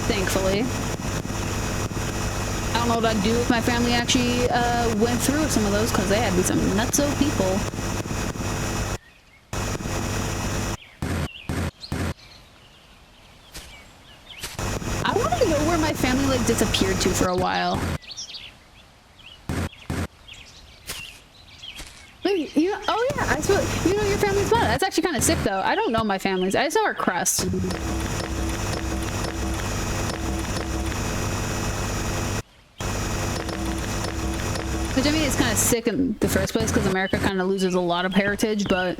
Thankfully. I don't know what I'd do if my family actually went through some of those, because they had to be some nutso people. I want to know where my family like disappeared to for a while. Wait, you know, oh yeah, I suppose you know your family's motto. That's actually kind of sick though. I don't know my family's. I just know our crest. Which I mean, it's kind of sick in the first place because America kind of loses a lot of heritage, but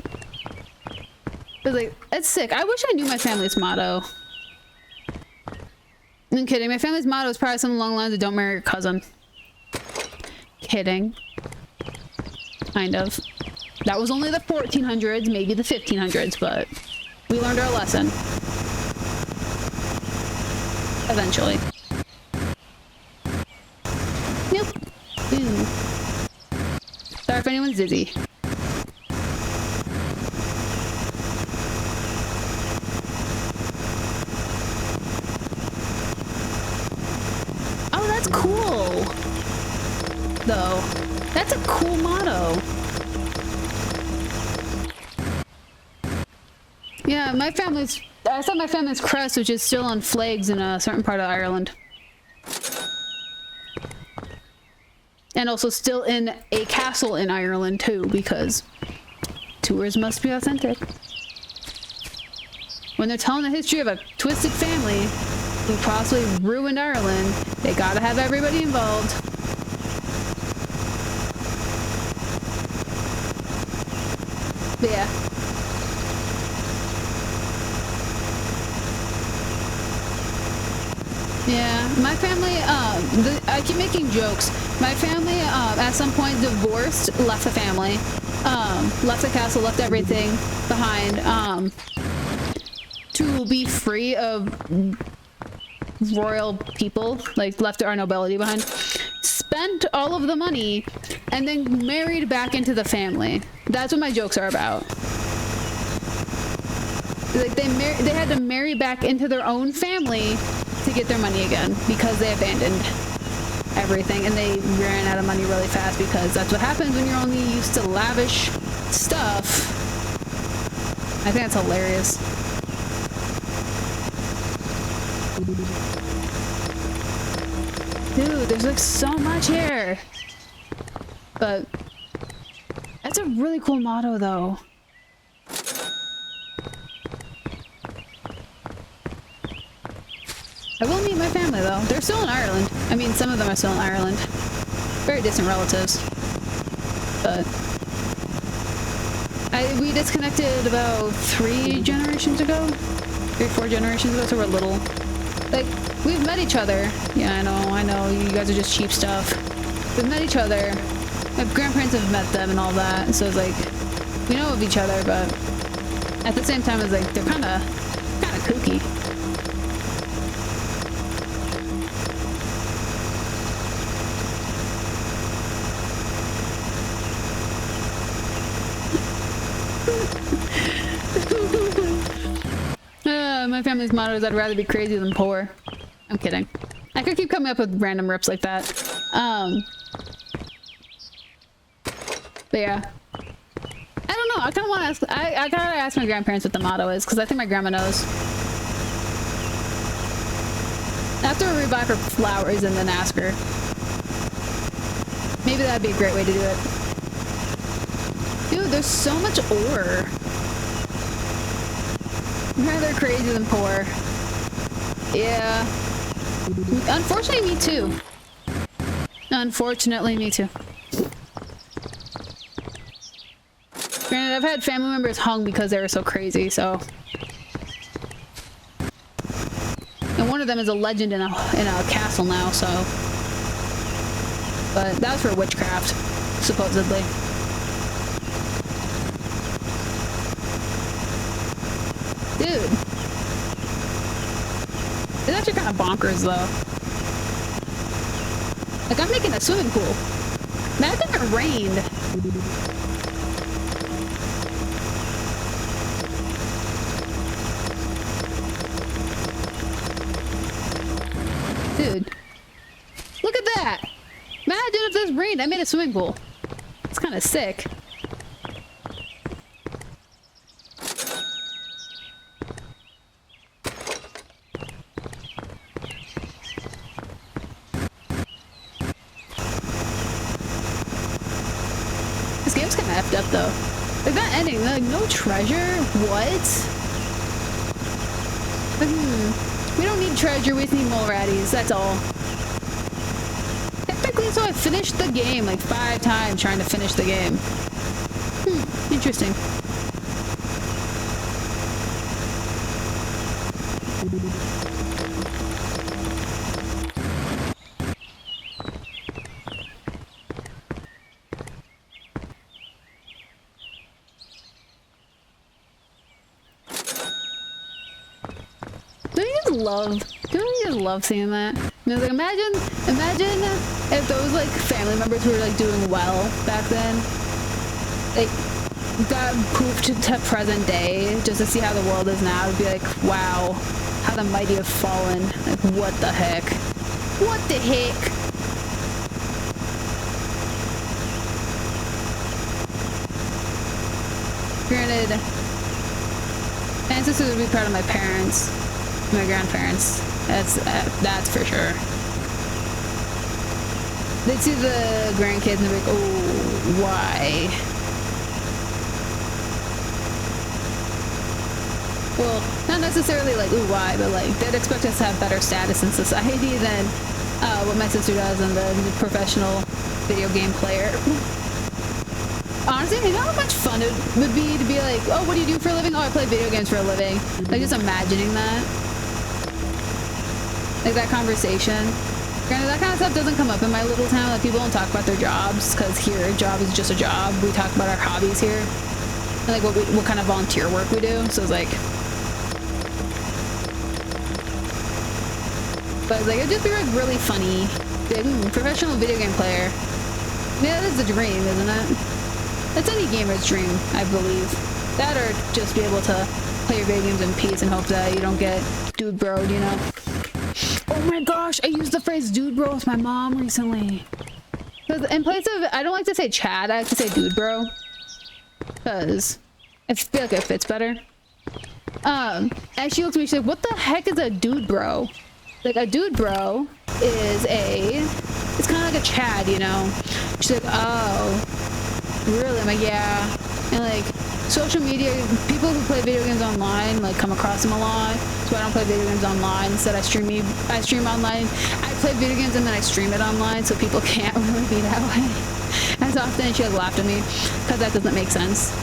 it's like, it's sick. I wish I knew my family's motto. I'm kidding. My family's motto is probably something along the lines of "Don't marry your cousin." Kidding. Kind of. That was only the 1400s, maybe the 1500s, but we learned our lesson. Eventually. Nope. Ooh. Sorry if anyone's dizzy. Oh, that's cool. Though. That's a cool motto. Yeah, my family's... I saw my family's crest, which is still on flags in a certain part of Ireland. And also still in a castle in Ireland too, because tours must be authentic. When they're telling the history of a twisted family who possibly ruined Ireland, they gotta have everybody involved. But yeah. Yeah, my family, I keep making jokes. My family, at some point divorced, left the family, left the castle, left everything behind, to be free of royal people, like left our nobility behind, spent all of the money, and then married back into the family. That's what my jokes are about. Like they had to marry back into their own family to get their money again because they abandoned everything and they ran out of money really fast, because that's what happens when you're only used to lavish stuff. I think that's hilarious. Dude, there's like so much here. But that's a really cool motto though. I will meet my family though. They're still in Ireland. I mean, some of them are still in Ireland. Very distant relatives. But we disconnected about 3 generations ago? 3 or 4 generations ago, so we're little. Like, we've met each other. Yeah, I know, you guys are just cheap stuff. We've met each other. My grandparents have met them and all that, so it's like, we know of each other, but at the same time, it's like, they're kinda kooky. My family's motto is I'd rather be crazy than poor. I'm kidding. I could keep coming up with random rips like that. But yeah. I don't know. I kind of want to ask. I gotta ask my grandparents what the motto is because I think my grandma knows. After we buy her flowers and then ask her. Maybe that'd be a great way to do it. Dude, there's so much ore. I'm rather crazy than poor. Yeah. Unfortunately, me too. Unfortunately, me too. Granted, I've had family members hung because they were so crazy, so. And one of them is a legend in a castle now, so. But that was for witchcraft, supposedly. Dude. It's actually kind of bonkers, though. Like, I'm making a swimming pool. Imagine if it rained. Dude. Look at that! Imagine if this rained. I made a swimming pool. It's kind of sick. This game's kind of effed up though. Like that ending, like no treasure? What? We don't need treasure, we just need mole ratties, that's all. Technically, so I finished the game like 5 times trying to finish the game. Interesting. Don't you just love seeing that? I mean, like, imagine if those like family members were like doing well back then, like got poofed to present day just to see how the world is now. It'd be like, wow, how the mighty have fallen. Like, what the heck? What the heck? Granted, ancestors would be proud of my parents. My grandparents. That's for sure. They'd see the grandkids and they'd be like, oh, why? Well, not necessarily like, ooh, why, but like, they'd expect us to have better status in society than what my sister does and the professional video game player. Honestly, you know how much fun it would be to be like, oh, what do you do for a living? Oh, I play video games for a living. Like, just imagining that. Like that conversation. Granted, that kind of stuff doesn't come up in my little town. Like, people don't talk about their jobs because here, a job is just a job. We talk about our hobbies here, and like what kind of volunteer work we do. So it's like, but it's like it'd just be like really funny. Like, professional video game player. Yeah, that's the dream, isn't it? That's any gamer's dream, I believe. That or just be able to play your video games in peace and hope that you don't get dude bro'd, you know. Oh my gosh, I used the phrase dude bro with my mom recently. Because in place of, I don't like to say Chad, I like to say dude bro. Because I feel like it fits better. And she looked at me, she's like, what the heck is a dude bro? Like, a dude bro is it's kind of like a Chad, you know? She's like, oh, really? I'm like, yeah. And like, social media, people who play video games online, like, come across them a lot. So I don't play video games online. Instead, I stream online. I play video games and then I stream it online, so people can't really be that way as often. And she like laughed at me because that doesn't make sense.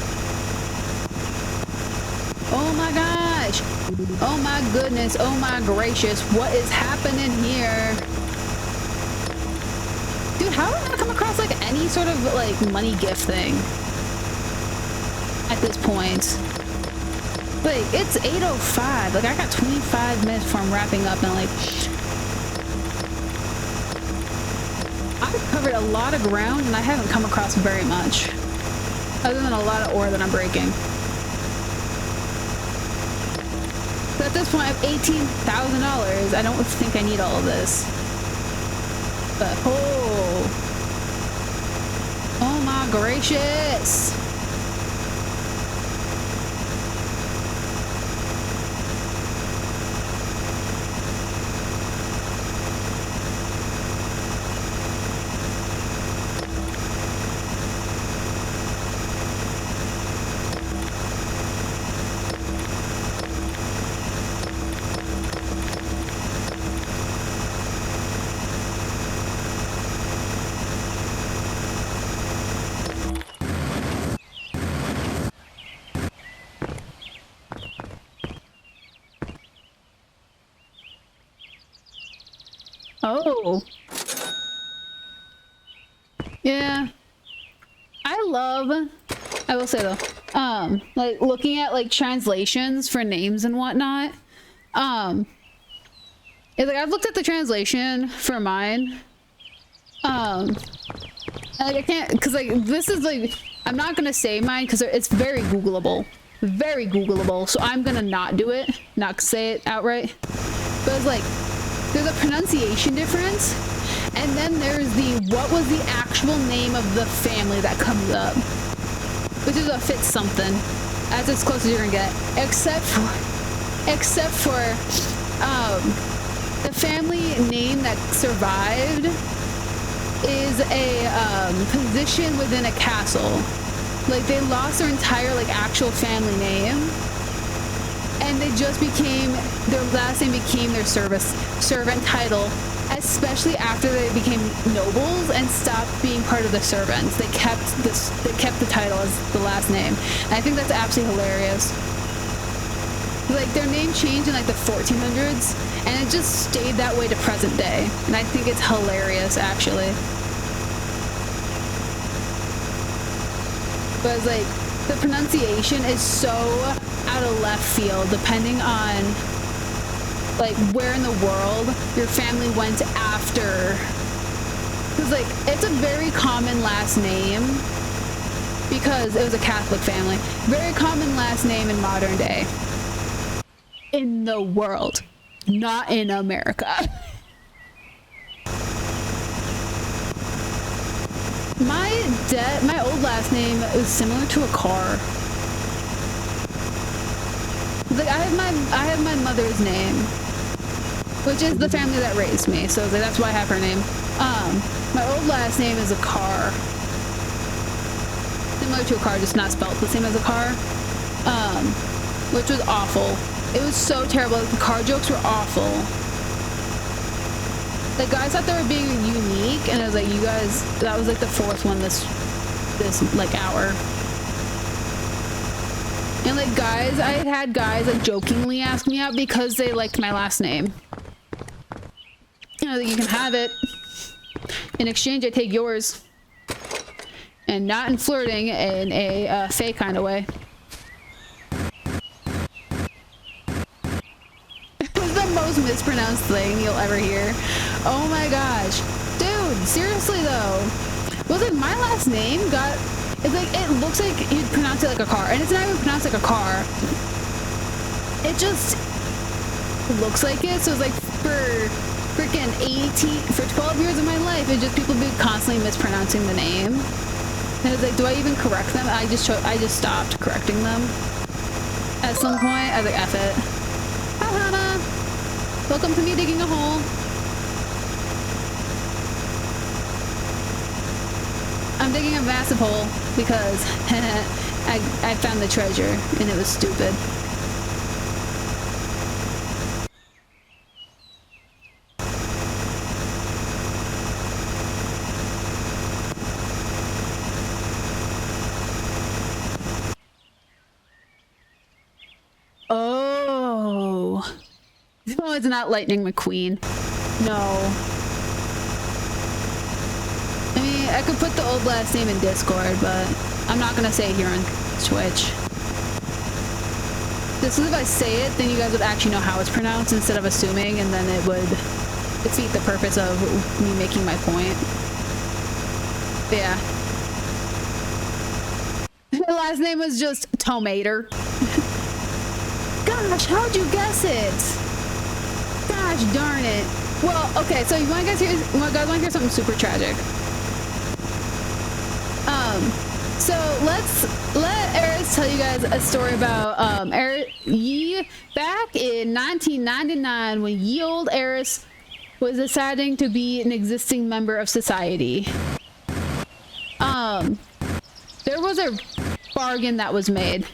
Oh my gosh! Oh my goodness! Oh my gracious! What is happening here? Dude, how did I come across like any sort of like money gift thing at this point? Like, it's 8:05. Like, I got 25 minutes from wrapping up, and like, I've covered a lot of ground, and I haven't come across very much, other than a lot of ore that I'm breaking. But at this point, I have $18,000. I don't think I need all of this. But oh Oh my gracious. Oh. Yeah. I will say though, like looking at like translations for names and whatnot, it's like I've looked at the translation for mine, and like I can't, cause like this is like, I'm not gonna say mine because it's very Googleable, so I'm gonna not do it, not say it outright, but it's like, there's a pronunciation difference, and then there's the what was the actual name of the family that comes up, which is a fit something. That's as close as you're gonna get, except for the family name that survived is a position within a castle. Like they lost their entire like actual family name, and they just became, their last name became their servant title, especially after they became nobles and stopped being part of the servants. They kept the title as the last name. And I think that's absolutely hilarious. Like their name changed in like the 1400s, and it just stayed that way to present day. And I think it's hilarious actually. But it's like, the pronunciation is so out of left field depending on like where in the world your family went after, because like it's a very common last name because it was a Catholic family, very common last name in modern day in the world, not in America. My old last name is similar to a car. Like I have my mother's name, which is the family that raised me, so like, that's why I have her name. My old last name is a car, similar to a car, just not spelled the same as a car, which was awful. It was so terrible. Like, the car jokes were awful. The guys thought they were being unique, and I was like, you guys, that was like the fourth one this like hour. And like guys, I had guys like jokingly ask me out because they liked my last name. You know, you can have it. In exchange, I take yours. And not in flirting, in a fake kind of way. It was the most mispronounced thing you'll ever hear. Oh my gosh. Dude, seriously though. Was it my last name got... It's like, it looks like you'd pronounce it like a car. And it's not even pronounced like a car. It just looks like it. So it's like for freaking 12 years of my life, it's just people be constantly mispronouncing the name. And it's like, do I even correct them? I just stopped correcting them. At some point, I was like, F it. Hi, Hannah. Welcome to me digging a hole. I'm digging a massive hole because I found the treasure and it was stupid. Oh. No, it's not Lightning McQueen. No. I mean, I could put the old last name in Discord, but I'm not gonna say it here on Twitch. This is if I say it, then you guys would actually know how it's pronounced instead of assuming, and then it would defeat the purpose of me making my point. But yeah. The last name was just Tomater. Gosh, how'd you guess it? Gosh darn it. Well, okay, so you guys want to hear something super tragic? So let Eriss tell you guys a story about back in 1999 when ye old Eriss was deciding to be an existing member of society. There was a bargain that was made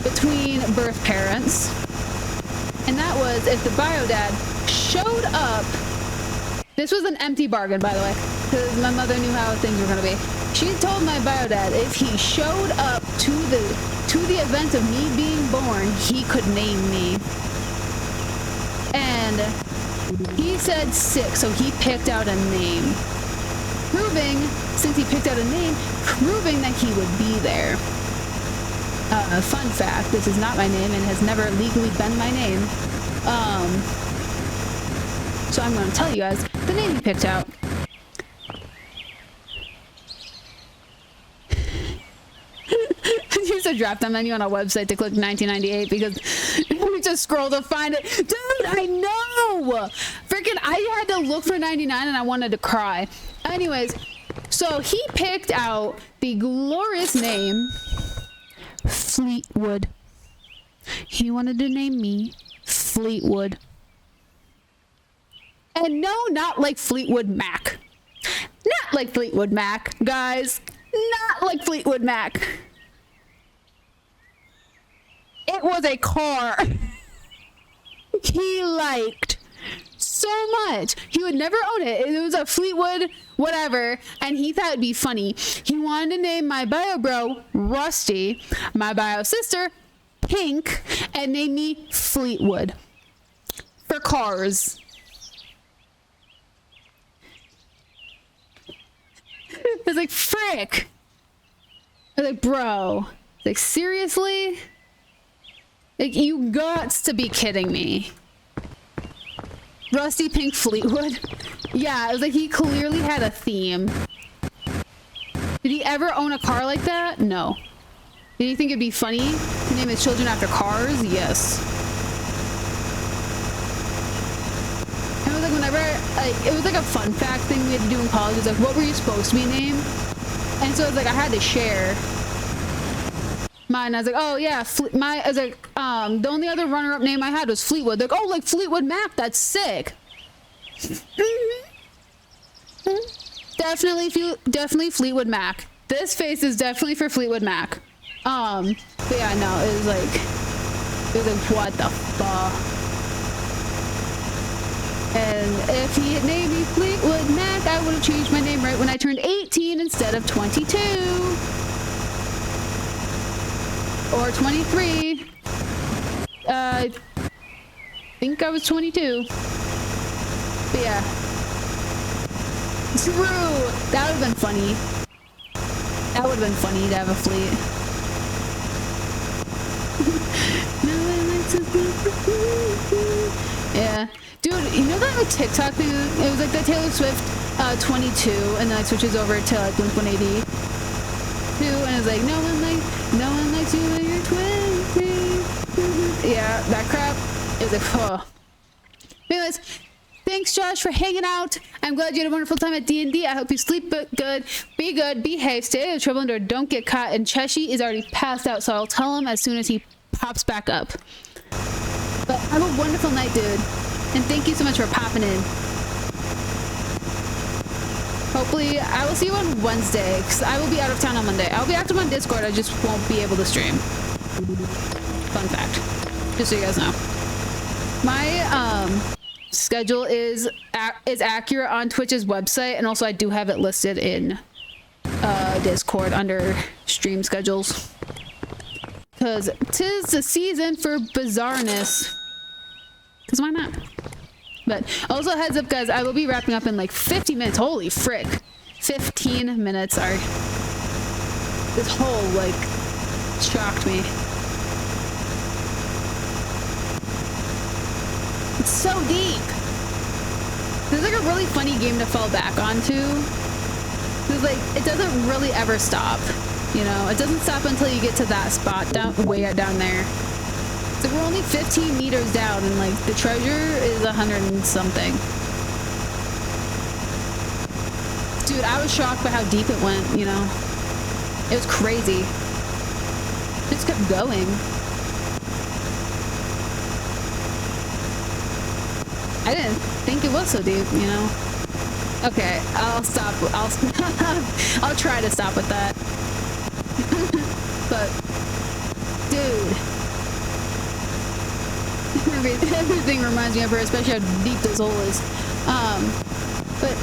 between birth parents, and that was if the bio dad showed up. This was an empty bargain, by the way, because my mother knew how things were going to be. She told my bio dad if he showed up to the event of me being born, he could name me. And he said 6, so he picked out a name. Since he picked out a name, proving that he would be there. Fun fact, this is not my name and has never legally been my name. So I'm going to tell you guys the name he picked out. Use a drop-down menu on a website to click 1998 because we just scroll to find it. Dude, I know! Freaking, I had to look for 99 and I wanted to cry. Anyways, so he picked out the glorious name Fleetwood. He wanted to name me Fleetwood. And no, not like Fleetwood Mac. Not like Fleetwood Mac, guys. Not like Fleetwood Mac. It was a car he liked so much. He would never own it. It was a Fleetwood whatever, and he thought it'd be funny. He wanted to name my bio bro Rusty, my bio sister Pink, and name me Fleetwood for cars. I was like, frick. I was like, bro. Like, seriously? Like, you gots to be kidding me. Rusty Pink Fleetwood? Yeah, it was like he clearly had a theme. Did he ever own a car like that? No. Did he think it'd be funny to name his children after cars? Yes. It was like whenever, like, it was like a fun fact thing we had to do in college. It was like, what were you supposed to be named? And so it was like, I had to share mine. I was like, oh yeah, I was like, the only other runner-up name I had was Fleetwood. They're like, oh, like Fleetwood Mac, that's sick. Definitely Fleetwood Mac. This face is definitely for Fleetwood Mac. But yeah, no, it was like, what the fuck? And if he had named me Fleetwood Mac, I would have changed my name right when I turned 18 instead of 22. Or 23. I think I was 22. But yeah. True. That would have been funny. That would have been funny to have a fleet. Yeah. Dude, you know that TikTok thing? It was like the Taylor Swift 22 and then it switches over to like Blink 182 and it's like no one likes you when you're 20. Yeah, that crap. It was like, oh. Anyways, thanks Josh for hanging out. I'm glad you had a wonderful time at D&D. I hope you sleep good, behave, stay out of trouble, and don't get caught. And Cheshi is already passed out, so I'll tell him as soon as he pops back up. But have a wonderful night, dude. And thank you so much for popping in. Hopefully, I will see you on Wednesday, because I will be out of town on Monday. I'll be active on Discord, I just won't be able to stream. Fun fact. Just so you guys know. My schedule is accurate on Twitch's website, and also I do have it listed in Discord under stream schedules. Because 'tis the season for bizarreness. Because why not? But also heads up guys, I will be wrapping up in like 50 minutes. Holy frick. 15 minutes, sorry. This whole like shocked me. It's so deep. This is like a really funny game to fall back onto. Because like it doesn't really ever stop. You know, it doesn't stop until you get to that spot way down there. So we're only 15 meters down and like the treasure is 100 and something. Dude, I was shocked by how deep it went, you know. It was crazy. Just kept going. I didn't think it was so deep, you know? Okay, I'll stop. I'll try to stop with that. But, dude. Everything reminds me of her, especially how deep this hole is. But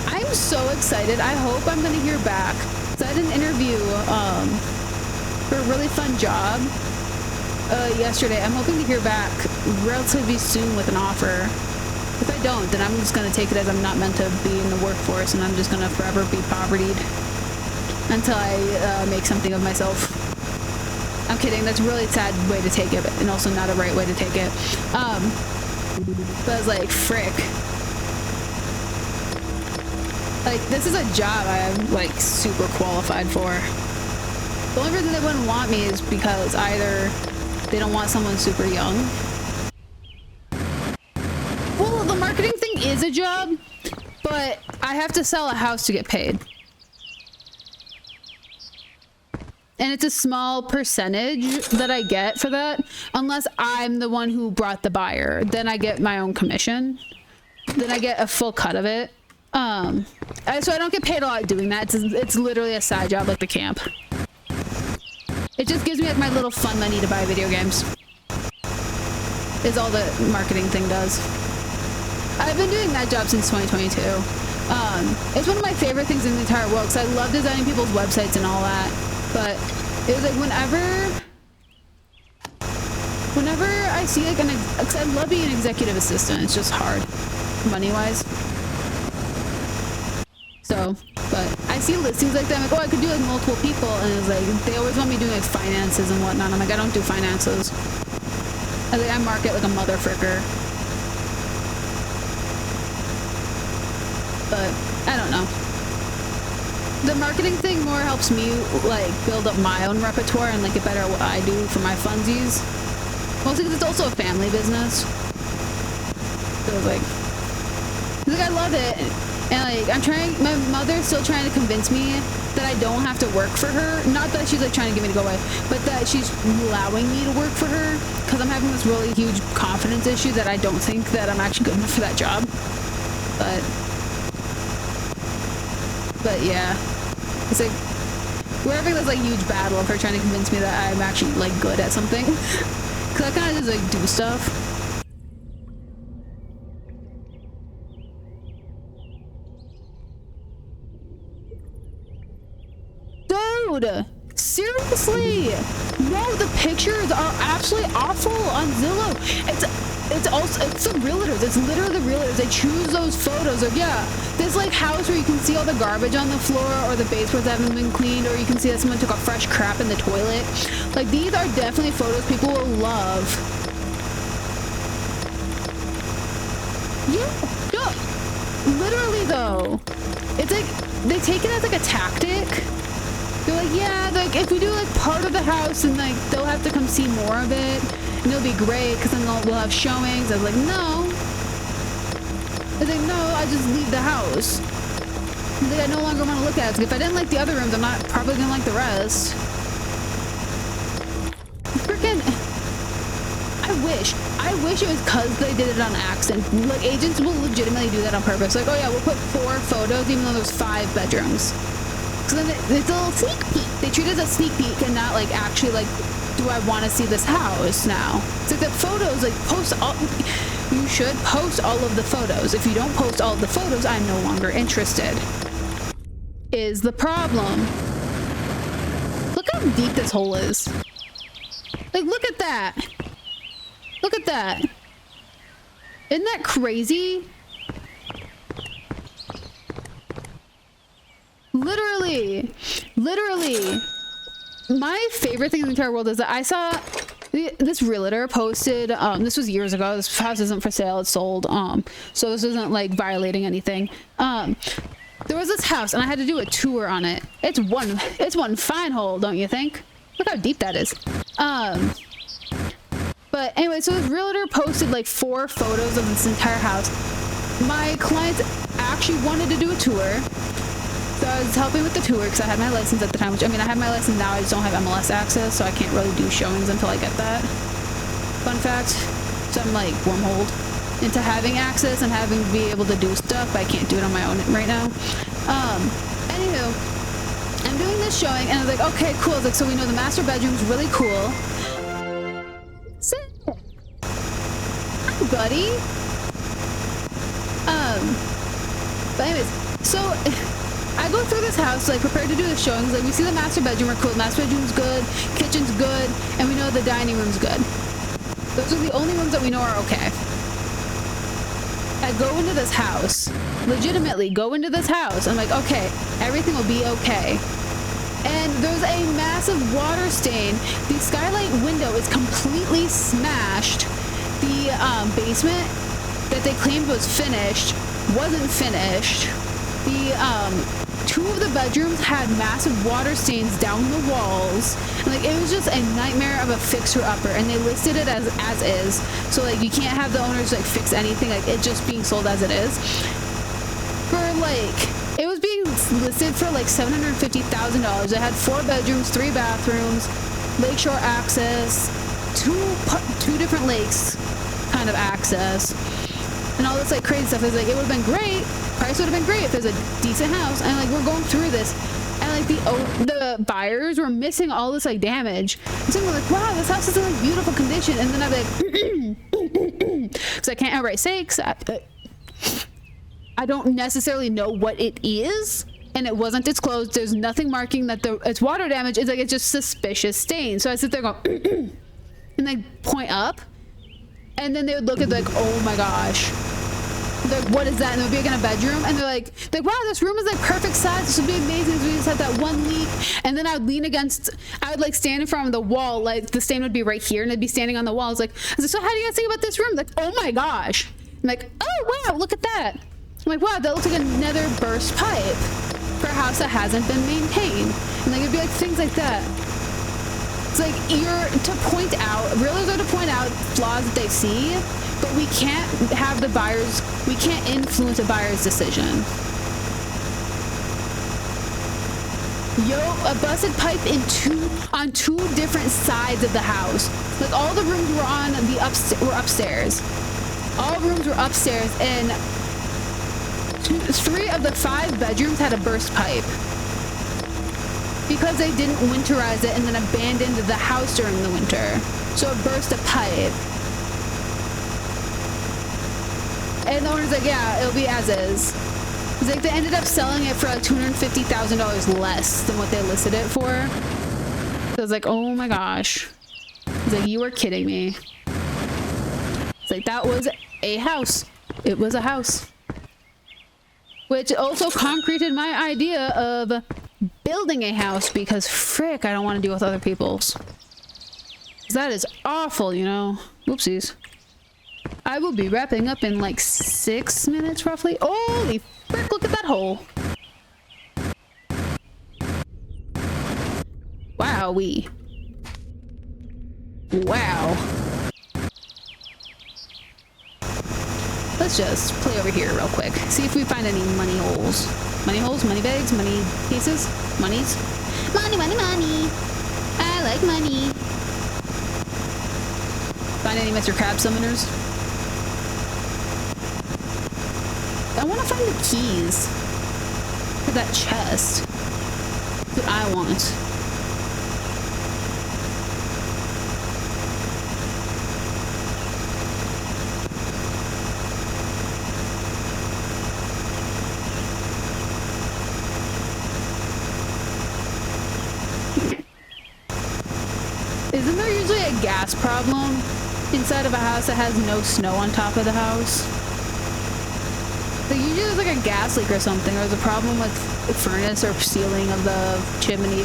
I'm so excited. I hope I'm gonna hear back. So I had an interview for a really fun job yesterday. I'm hoping to hear back relatively soon with an offer. If I don't, then I'm just gonna take it as I'm not meant to be in the workforce, and I'm just gonna forever be povertied until I make something of myself. I'm kidding. That's a really sad way to take it, and also not a right way to take it. But I was like, frick. Like, this is a job I'm, like, super qualified for. The only reason they wouldn't want me is because either they don't want someone super young. Well, the marketing thing is a job, but I have to sell a house to get paid. And it's a small percentage that I get for that, unless I'm the one who brought the buyer. Then I get my own commission. Then I get a full cut of it. So I don't get paid a lot doing that. It's literally a side job like the camp. It just gives me like my little fun money to buy video games. Is all the marketing thing does. I've been doing that job since 2022. It's one of my favorite things in the entire world because I love designing people's websites and all that. But it was like whenever I see like because I love being an executive assistant. It's just hard money-wise. So, but I see listings like that. I'm like, oh, I could do like multiple people, and it's like they always want me doing like finances and whatnot. I'm like, I don't do finances. I market like a mother fricker. But I don't know. The marketing thing more helps me like build up my own repertoire and like get better at what I do for my funsies. Mostly because it's also a family business. So it's like I love it. And like my mother's still trying to convince me that I don't have to work for her. Not that she's like trying to get me to go away, but that she's allowing me to work for her because I'm having this really huge confidence issue that I don't think that I'm actually good enough for that job. But yeah, it's like we're having this like huge battle of her trying to convince me that I'm actually like good at something. Cause I kind of just like do stuff. Dude, seriously, no, the pictures are absolutely awful on Zillow. It's the realtors. It's literally the realtors. They choose those photos. Like, yeah, this like house where you can see all the garbage on the floor or the baseboards haven't been cleaned, or you can see that someone took a fresh crap in the toilet. Like, these are definitely photos people will love. Yeah, no, literally though, it's like they take it as like a tactic. They're like, yeah, like if we do like part of the house and like they'll have to come see more of it and it'll be great because then we'll have showings. I was like, no. I was like, no, I just leave the house. I was like, I no longer want to look at it. Like, if I didn't like the other rooms, I'm not probably gonna like the rest. Freaking, I wish it was because they did it on accident. Like, agents will legitimately do that on purpose. Like, oh yeah, we'll put 4 photos even though there's 5 bedrooms. So then it's a little sneak peek. They treat it as a sneak peek and not like actually like, do I want to see this house now? It's like the photos, like you should post all of the photos. If you don't post all of the photos, I'm no longer interested. Is the problem. Look how deep this hole is. Like, look at that. Look at that. Isn't that crazy? Literally, my favorite thing in the entire world is that I saw this realtor posted, this was years ago, this house isn't for sale, it's sold, so this isn't like violating anything. There was this house and I had to do a tour on it. It's one fine hole, don't you think? Look how deep that is. But anyway, so this realtor posted like 4 photos of this entire house. My client actually wanted to do a tour. So I was helping with the tour because I had my license at the time, which I mean, I have my license now, I just don't have MLS access, so I can't really do showings until I get that. Fun fact. So I'm like wormholed into having access and having to be able to do stuff, but I can't do it on my own right now. Anywho, I'm doing this showing and I was like, okay, cool. It's like, so we know the master bedroom's really cool. Sit. Hi, buddy. But anyways, so I go through this house, like prepared to do the showings. Like we see the master bedroom, we're cool. Master bedroom's good, kitchen's good, and we know the dining room's good. Those are the only rooms that we know are okay. I go into this house, legitimately go into this house. I'm like, okay, everything will be okay. And there's a massive water stain. The skylight window is completely smashed. The basement that they claimed was finished wasn't finished. The two of the bedrooms had massive water stains down the walls. And, like, it was just a nightmare of a fixer-upper, and they listed it as is. So like you can't have the owners like fix anything, like it's just being sold as it is. For like, it was being listed for like $750,000. It had 4 bedrooms, 3 bathrooms, lakeshore access, two different lakes kind of access, and all this like crazy stuff. It's like it would have been great. Price would have been great if there's a decent house. And like we're going through this, and like the buyers were missing all this like damage. And so we're like, wow, this house is in like beautiful condition. And then I'm like, because I can't outright say, because I don't necessarily know what it is, and it wasn't disclosed. There's nothing marking that it's water damage. It's like it's just suspicious stain. So I sit there going and like point up, and then they would look at like, oh my gosh. They're like, what is that? And it would be like in a bedroom, and they're like, wow, this room is like perfect size. This would be amazing. We just had that one leak. And then I would lean against, I would like stand in front of the wall, like the stain would be right here, and it'd be standing on the wall. I was like, so how do you guys think about this room? Like, oh my gosh. I'm like, oh wow, look at that. I'm like, wow, that looks like another burst pipe for a house that hasn't been maintained. And like it'd be like things like that. It's like realtors are to point out flaws that they see, but we can't have we can't influence a buyer's decision. A busted pipe on two different sides of the house. Like all the rooms were upstairs. All rooms were upstairs, and 3 of the 5 bedrooms had a burst pipe because they didn't winterize it and then abandoned the house during the winter. So it burst a pipe. And the owner's like, yeah, it'll be as is. It's like they ended up selling it for like $250,000 less than what they listed it for. So I was like, oh my gosh. He's like, you are kidding me. It's like, that was a house. It was a house. Which also concreted my idea of building a house, because frick, I don't want to deal with other people's. That is awful, you know. Whoopsies. I will be wrapping up in like 6 minutes roughly. Holy frick, look at that hole. Wowee. Wow. Let's just play over here real quick. See if we find any money holes. Money holes, money bags, money pieces, monies. Money, money, money. I like money. Find any Mr. Crab summoners? I want to find the keys for that chest that I want. Isn't there usually a gas problem inside of a house that has no snow on top of the house? So usually there's like a gas leak or something, or there's a problem with the furnace or ceiling of the chimney.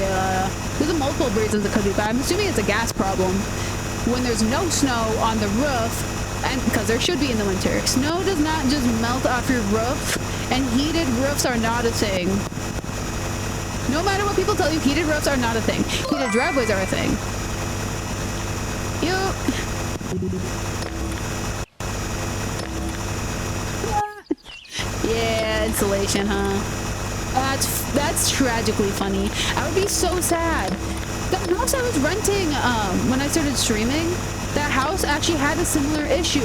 There's multiple reasons it could be, but I'm assuming it's a gas problem. When there's no snow on the roof, and because there should be in the winter, snow does not just melt off your roof, and heated roofs are not a thing. No matter what people tell you, heated roofs are not a thing. Heated driveways are a thing. Yeah, insulation, huh? That's tragically funny. I would be so sad. The house I was renting when I started streaming, that house actually had a similar issue,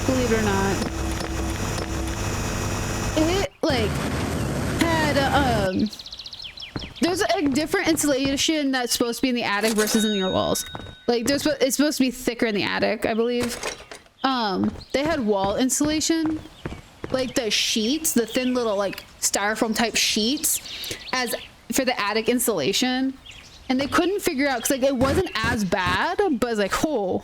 believe it or not. It like had there's a different insulation that's supposed to be in the attic versus in your walls. Like it's supposed to be thicker in the attic, I believe. They had wall insulation, like the sheets, the thin little like styrofoam type sheets as for the attic insulation, and they couldn't figure out because like it wasn't as bad, but it's like, oh.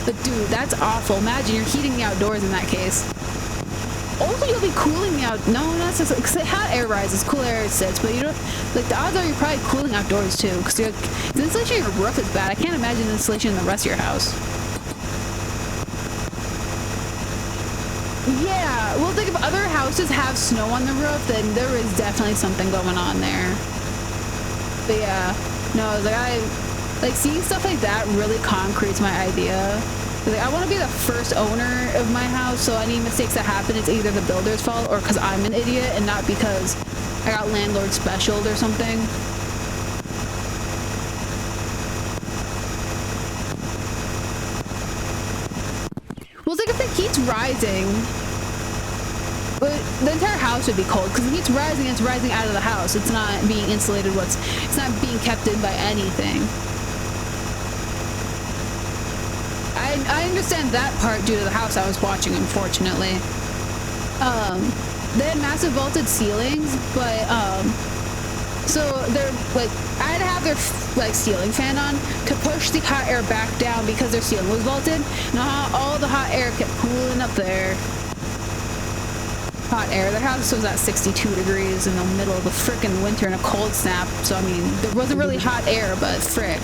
But dude, that's awful. Imagine you're heating the outdoors in that case. Also, you'll be cooling the out. No, not just because hot air rises, cool air sits. But you know, like the odds are you're probably cooling outdoors too. Because the insulation in your roof is bad. I can't imagine the insulation in the rest of your house. Yeah, well, think if other houses have snow on the roof, then there is definitely something going on there. But yeah, no, like seeing stuff like that really concretes my idea. Like, I want to be the first owner of my house, so any mistakes that happen, it's either the builder's fault or because I'm an idiot and not because I got landlord specialed or something. Well, it's like if the heat's rising, the entire house would be cold because the heat's rising, it's rising out of the house. It's not being insulated, it's not being kept in by anything. I understand that part due to the house I was watching, unfortunately. They had massive vaulted ceilings, but so they're like, I had to have their like ceiling fan on to push the hot air back down because their ceiling was vaulted. Now all the hot air kept cooling up there. Hot air. Their house was at 62 degrees in the middle of the frickin' winter in a cold snap. So I mean, there wasn't really hot air, but frick,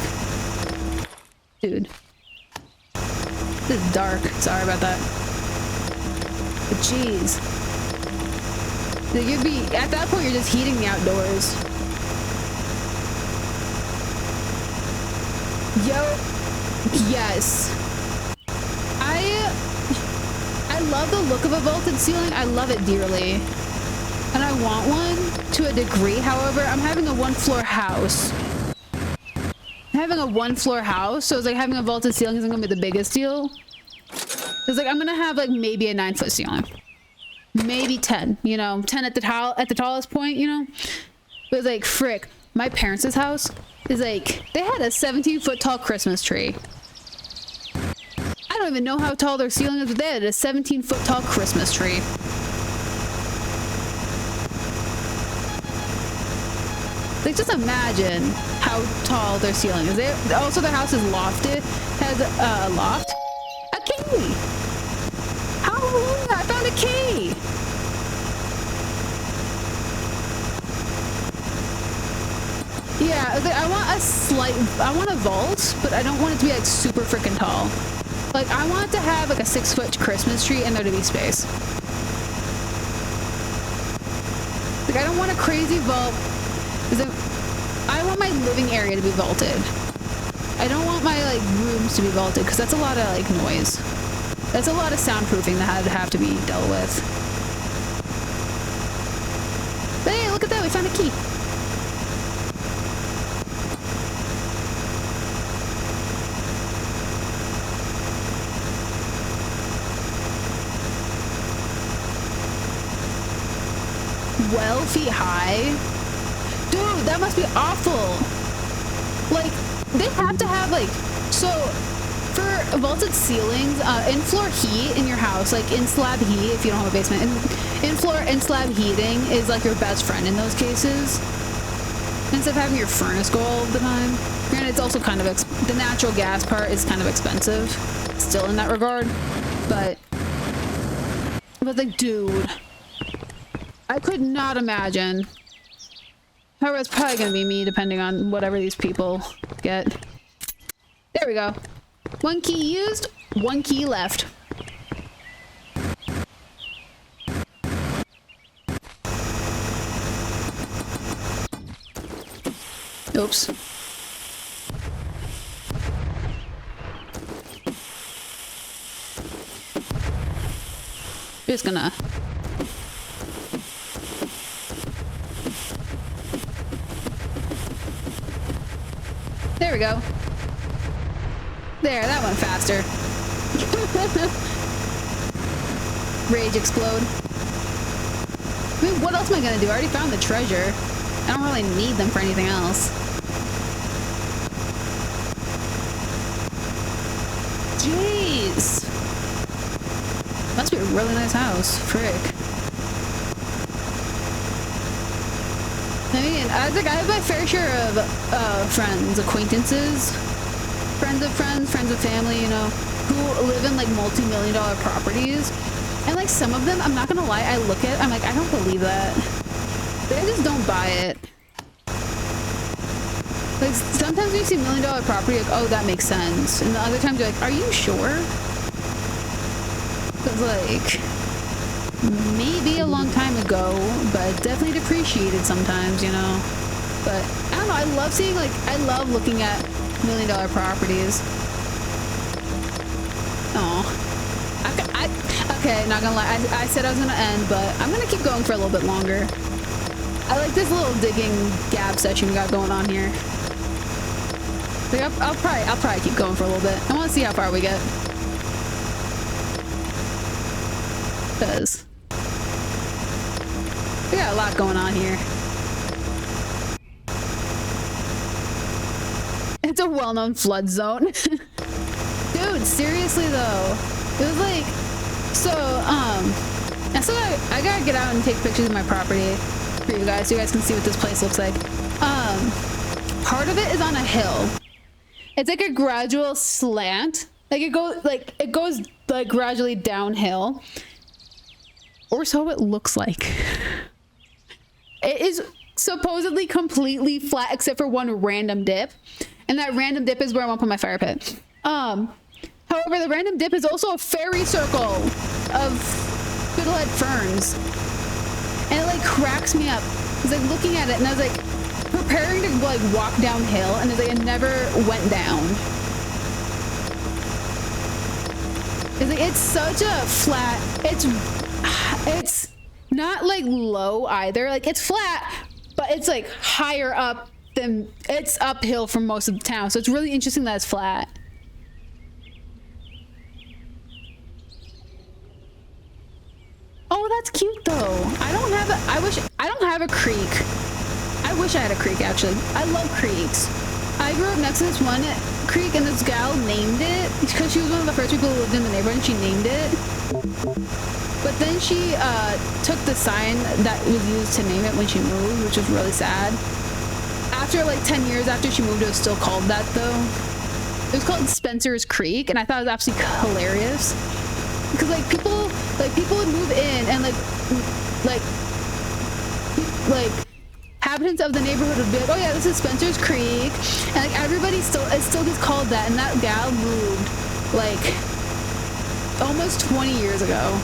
dude. This is dark. Sorry about that. But jeez. You'd be at that point. You're just heating the outdoors. Yo, yes. I love the look of a vaulted ceiling. I love it dearly, and I want one to a degree. However, I'm having a one-floor house. Having a one-floor house, so it's like having a vaulted ceiling isn't gonna be the biggest deal. It's like I'm gonna have like maybe a 9-foot ceiling, maybe 10. You know, 10 at the tallest point. You know, but it's like frick. My parents' house is like they had a 17-foot tall Christmas tree. I don't even know how tall their ceiling is, but they had a 17-foot tall Christmas tree. Like, just imagine how tall their ceiling is. Also, their house is lofted. Has a loft. A key! Hallelujah! I found a key! Yeah, like, I want a vault, but I don't want it to be like super freaking tall. Like, I want to have like a 6-foot Christmas tree and there to be space. Like, I don't want a crazy vault. I want my living area to be vaulted. I don't want my like rooms to be vaulted because that's a lot of like noise. That's a lot of soundproofing that would have to be dealt with. But hey, look at that, we found a key. Feet high. Dude, that must be awful. Like, they have to have like, so for vaulted ceilings, in-floor heat in your house, like in-slab heat if you don't have a basement, in-floor in-slab heating is like your best friend in those cases. Instead of having your furnace go all the time. Granted, it's also kind of, the natural gas part is kind of expensive still in that regard, but like, dude, I could not imagine. However, it's probably gonna be me depending on whatever these people get. There we go. 1 key used, 1 key left. Oops. just gonna... There we go. There, that went faster. Rage explode. I mean, what else am I gonna do? I already found the treasure. I don't really need them for anything else. Jeez. Must be a really nice house. Frick. I mean, I think I have my fair share of friends, acquaintances, friends of friends, friends of family, you know, who live in like multi-million-dollar properties. And like some of them, I'm not gonna lie, I look at, I'm like, I don't believe that. They just don't buy it. Like sometimes when you see $1 million property, like, oh, that makes sense. And the other times you're like, are you sure? Cause like, maybe a long time ago, but definitely depreciated sometimes, you know. But I don't know, I love seeing like, I love looking at $1 million properties. Oh. Okay, not gonna lie, I said I was gonna end, but I'm gonna keep going for a little bit longer. I like this little digging gab session we got going on here. Like I'll probably keep going for a little bit. I want to see how far we get. Cause we got a lot going on here. It's a well-known flood zone. Dude, seriously though, it was like, so I gotta get out and take pictures of my property for you guys so you guys can see what this place looks like. Part of it is on a hill. It's like a gradual slant. Like it goes gradually downhill. Or so it looks like. It is supposedly completely flat except for one random dip. And that random dip is where I want to put my fire pit. However, the random dip is also a fairy circle of fiddlehead ferns. And it like cracks me up. I was like looking at it and I was like preparing to like walk downhill and it's like it never went down. It's like it's such a flat, it's not like low either. Like it's flat, but it's like higher up than, it's uphill from most of the town. So it's really interesting that it's flat. Oh, that's cute though. I don't have a creek. I wish I had a creek actually. I love creeks. I grew up next to this one creek and this gal named it because she was one of the first people who lived in the neighborhood and she named it. But then she took the sign that was used to name it when she moved, which was really sad. After like 10 years after she moved, it was still called that though. It was called Spencer's Creek and I thought it was absolutely hilarious. Because like people would move in and like inhabitants of the neighborhood would be like, oh yeah, this is Spencer's Creek, and like everybody still gets called that. And that gal moved like almost 20 years ago.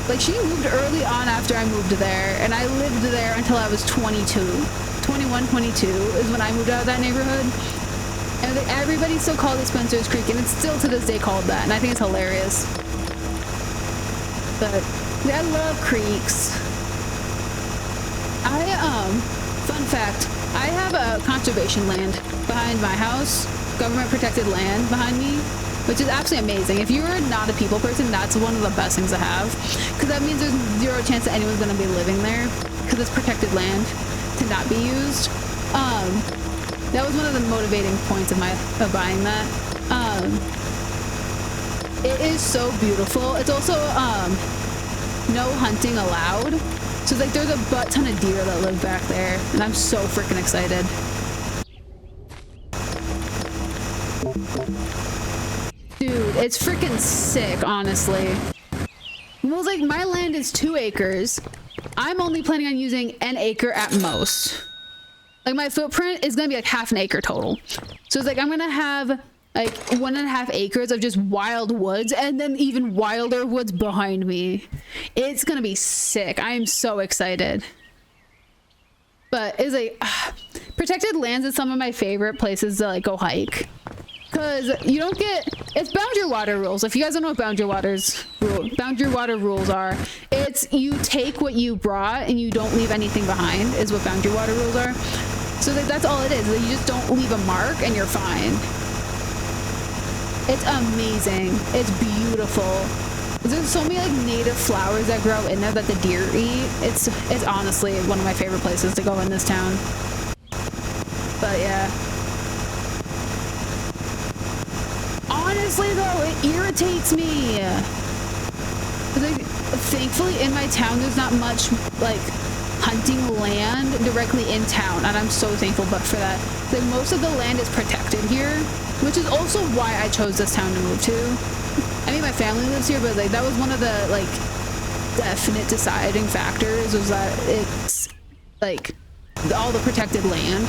Like she moved early on after I moved there, and I lived there until I was 22 is when I moved out of that neighborhood. And like, everybody still called it Spencer's Creek, and it's still to this day called that, and I think it's hilarious. But yeah, I love creeks. Fun fact, I have a conservation land behind my house, government protected land behind me, which is absolutely amazing. If you're not a people person, that's one of the best things to have, because that means there's zero chance that anyone's going to be living there, because it's protected land to not be used. That was one of the motivating points of buying that. It is so beautiful. It's also no hunting allowed. So like there's a butt ton of deer that live back there, and I'm so freaking excited. Dude, it's freaking sick, honestly. Well, like my land is 2 acres. I'm only planning on using 1 acre at most. Like my footprint is gonna be like half an acre total. So it's like I'm gonna have like 1.5 acres of just wild woods and then even wilder woods behind me. It's gonna be sick. I am so excited. But it's like protected lands is some of my favorite places to like go hike. Because you don't get, it's boundary water rules. If you guys don't know what boundary water rules are, it's you take what you brought and you don't leave anything behind is what boundary water rules are. So that's all it is. You just don't leave a mark and you're fine. It's amazing. It's beautiful. There's so many like native flowers that grow in there that the deer eat. It's honestly one of my favorite places to go in this town. But yeah. Honestly though, it irritates me. Like, thankfully in my town there's not much like hunting land directly in town, and I'm so thankful for that. Like most of the land is protected here, which is also why I chose this town to move to. I mean my family lives here, but like that was one of the like definite deciding factors, was that it's like all the protected land.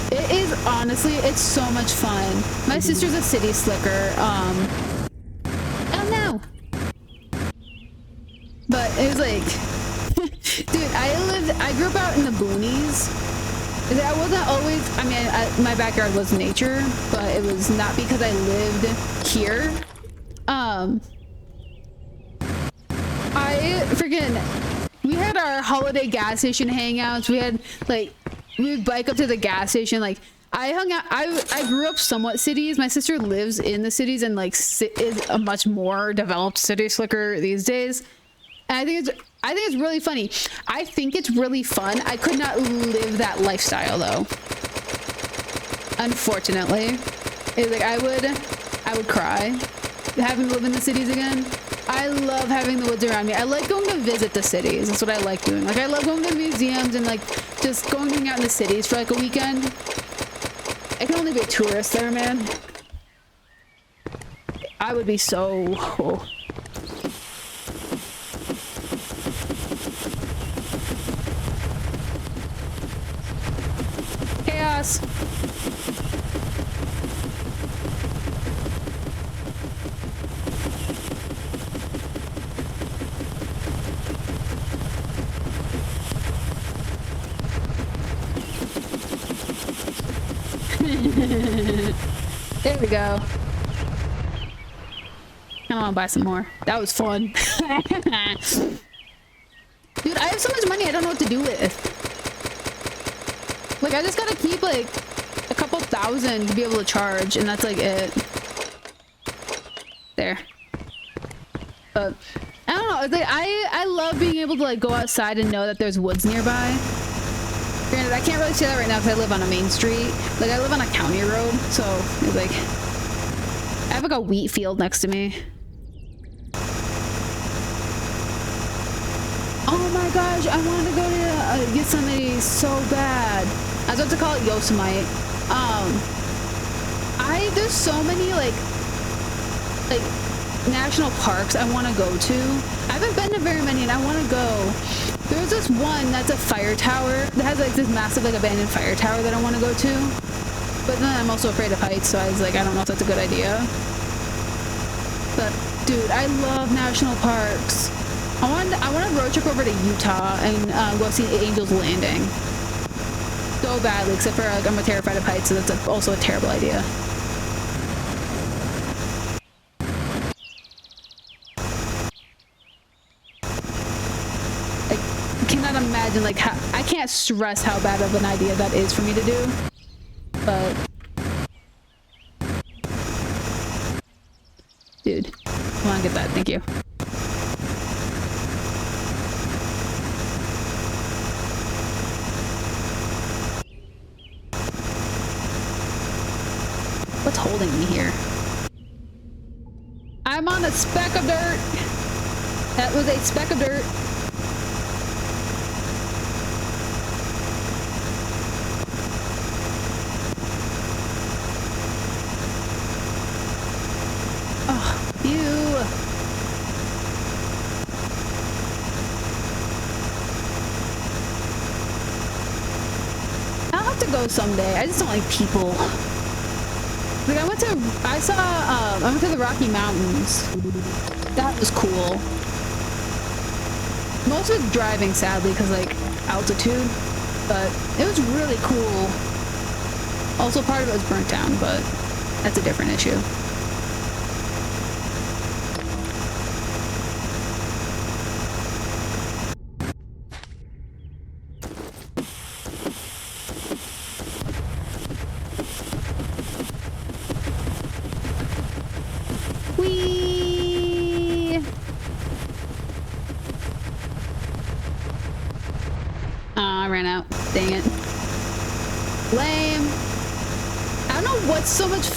It is honestly, it's so much fun. My sister's a city slicker. Oh no. But it was like, dude, I grew up out in the boonies. I wasn't always, I mean, my backyard was nature, but it was not because I lived here. We had our holiday gas station hangouts. We had like, we would bike up to the gas station. Like I hung out, I grew up somewhat cities. My sister lives in the cities and like is a much more developed city slicker these days. And I think it's really funny. I think it's really fun. I could not live that lifestyle though. Unfortunately. It's like I would cry having to live in the cities again. I love having the woods around me. I like going to visit the cities. That's what I like doing. Like I love going to museums and like just going to hang out in the cities for like a weekend. I can only be a tourist there, man. I would be so... Oh. Chaos. There we go. I want to buy some more. That was fun. Dude, I have so much money I don't know what to do with. Like, I just gotta keep, like, a couple thousand to be able to charge, and that's, like, it. There. But, I don't know. It's like, I love being able to, like, go outside and know that there's woods nearby. Granted, I can't really say that right now because I live on a main street. Like, I live on a county road, so it's like... I have, like, a wheat field next to me. Oh my gosh, I wanted to go to get somebody so bad. I was about to call it Yosemite. There's so many, like national parks I want to go to. I haven't been to very many and I want to go. There's this one that's a fire tower that has like this massive like abandoned fire tower that I want to go to. But then I'm also afraid of heights, so I was like, I don't know if that's a good idea. But dude, I love national parks. I want a road trip over to Utah and go see Angel's Landing. So badly, except for like, I'm terrified of heights, so that's also a terrible idea. Imagine like how I can't stress how bad of an idea that is for me to do, but dude, I want to get that. Thank you. What's holding me here? I'm on a speck of dirt. That was a speck of dirt. Someday. I just don't like people. Like I went to the Rocky Mountains. That was cool. Most of it's driving, sadly, because like altitude. but it was really cool. Also, part of it was burnt down, but that's a different issue. Whee! I ran out. Dang it. Lame. I don't know what's so much,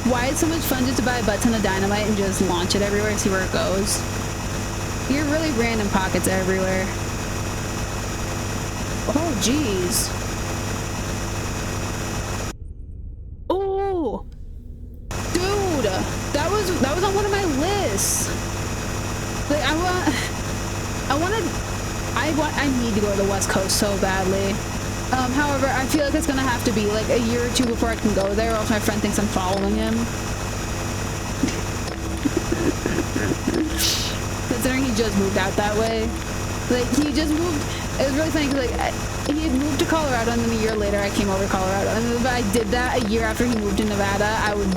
why it's so much fun just to buy a butt ton of dynamite and just launch it everywhere and see where it goes. You have really random pockets everywhere. Oh, jeez. Oh, dude, that was on one of my lists. Like, I need to go to the West Coast so badly. However, I feel like it's gonna have to be like a year or two before I can go there, or else my friend thinks I'm following him. Considering he just moved out that way. Like, he just moved. It was really funny because, like, he had moved to Colorado, and then a year later I came over to Colorado. And if I did that a year after he moved to Nevada, I would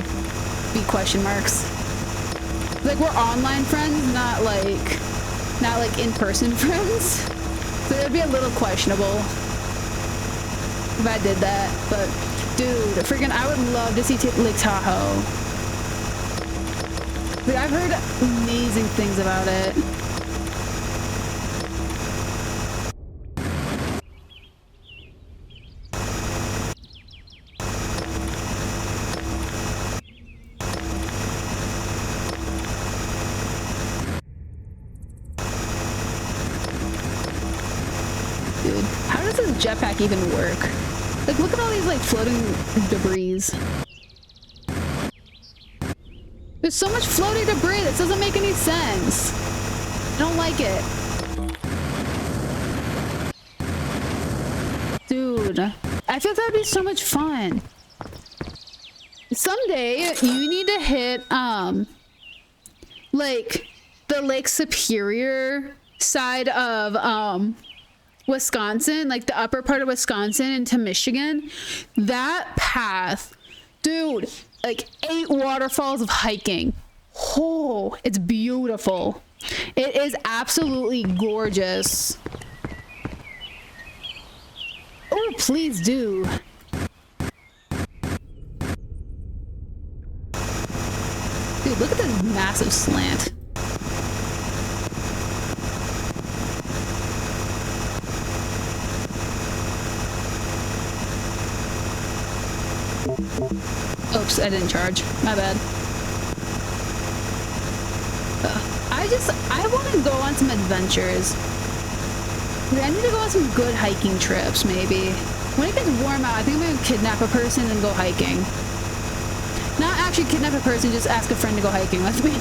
be question marks. Like, we're online friends, not like in-person friends. So it'd be a little questionable if I did that. But dude, freaking, I would love to see Lake Tahoe. Like, I've heard amazing things about it. Dude, how does this jetpack even work? Like, look at all these, like, floating debris. There's so much floating debris. This doesn't make any sense. I don't like it. Dude, I feel that would be so much fun. Someday, you need to hit, like, the Lake Superior side of, Wisconsin, like the upper part of Wisconsin into Michigan. That path, dude, like 8 waterfalls of hiking. Oh, it's beautiful. It is absolutely gorgeous. Oh, please do. Dude, look at this massive slant. Oops, I didn't charge. My bad. I want to go on some adventures. I need to go on some good hiking trips, maybe. When it gets warm out, I think I'm going to kidnap a person and go hiking. Not actually kidnap a person, just ask a friend to go hiking with me.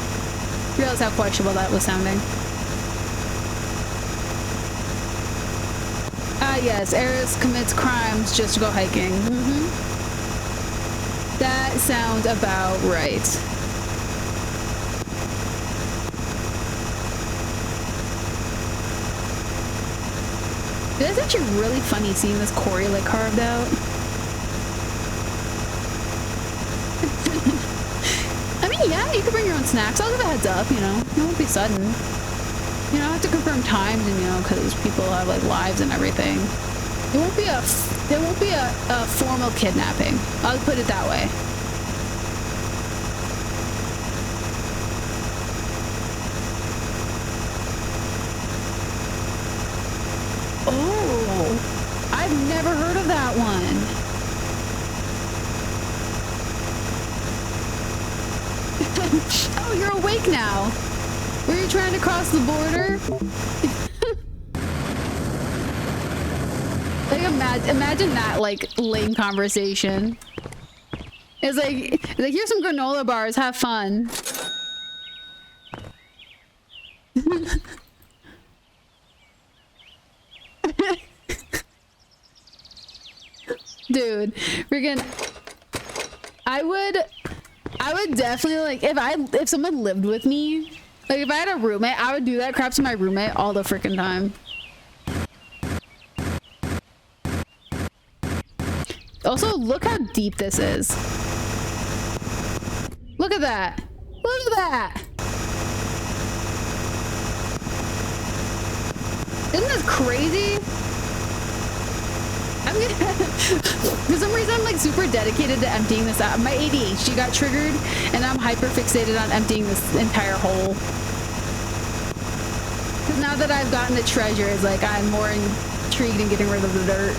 Realize how questionable that was sounding. Ah, yes, Eriss commits crimes just to go hiking. That sounds about right. That's actually really funny seeing this quarry like carved out. I mean, yeah, you can bring your own snacks. I'll give a heads up, you know. It won't be sudden. You know, I have to confirm times, and, you know, because people have, like, lives and everything. It won't be a formal kidnapping. I'll put it that way. Oh, I've never heard of that one. Oh, you're awake now. Were you trying to cross the border? Like, imagine that, like, lame conversation. It's like, here's some granola bars, have fun. Dude, freaking, I would definitely, like, if someone lived with me, like, if I had a roommate, I would do that crap to my roommate all the freaking time. Also, look how deep this is. Look at that. Look at that. Isn't this crazy? I'm gonna for some reason I'm like super dedicated to emptying this out. My ADHD got triggered and I'm hyper fixated on emptying this entire hole. Because now that I've gotten the treasure, it's like I'm more intrigued in getting rid of the dirt.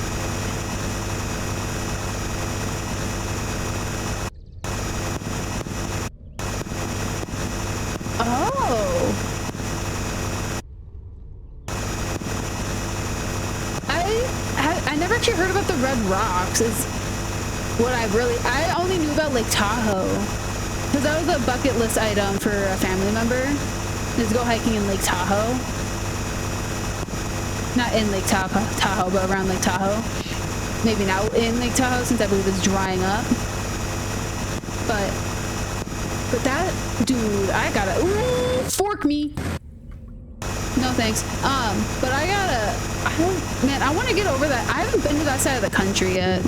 Oh. I never actually heard about the Red Rocks. Is what I only knew about Lake Tahoe. Because that was a bucket list item for a family member. Is go hiking in Lake Tahoe. Not in Lake Tahoe, but around Lake Tahoe. Maybe now in Lake Tahoe since I believe it's drying up. But that dude, I gotta fork me. No thanks. But I want to get over that. I haven't been to that side of the country yet.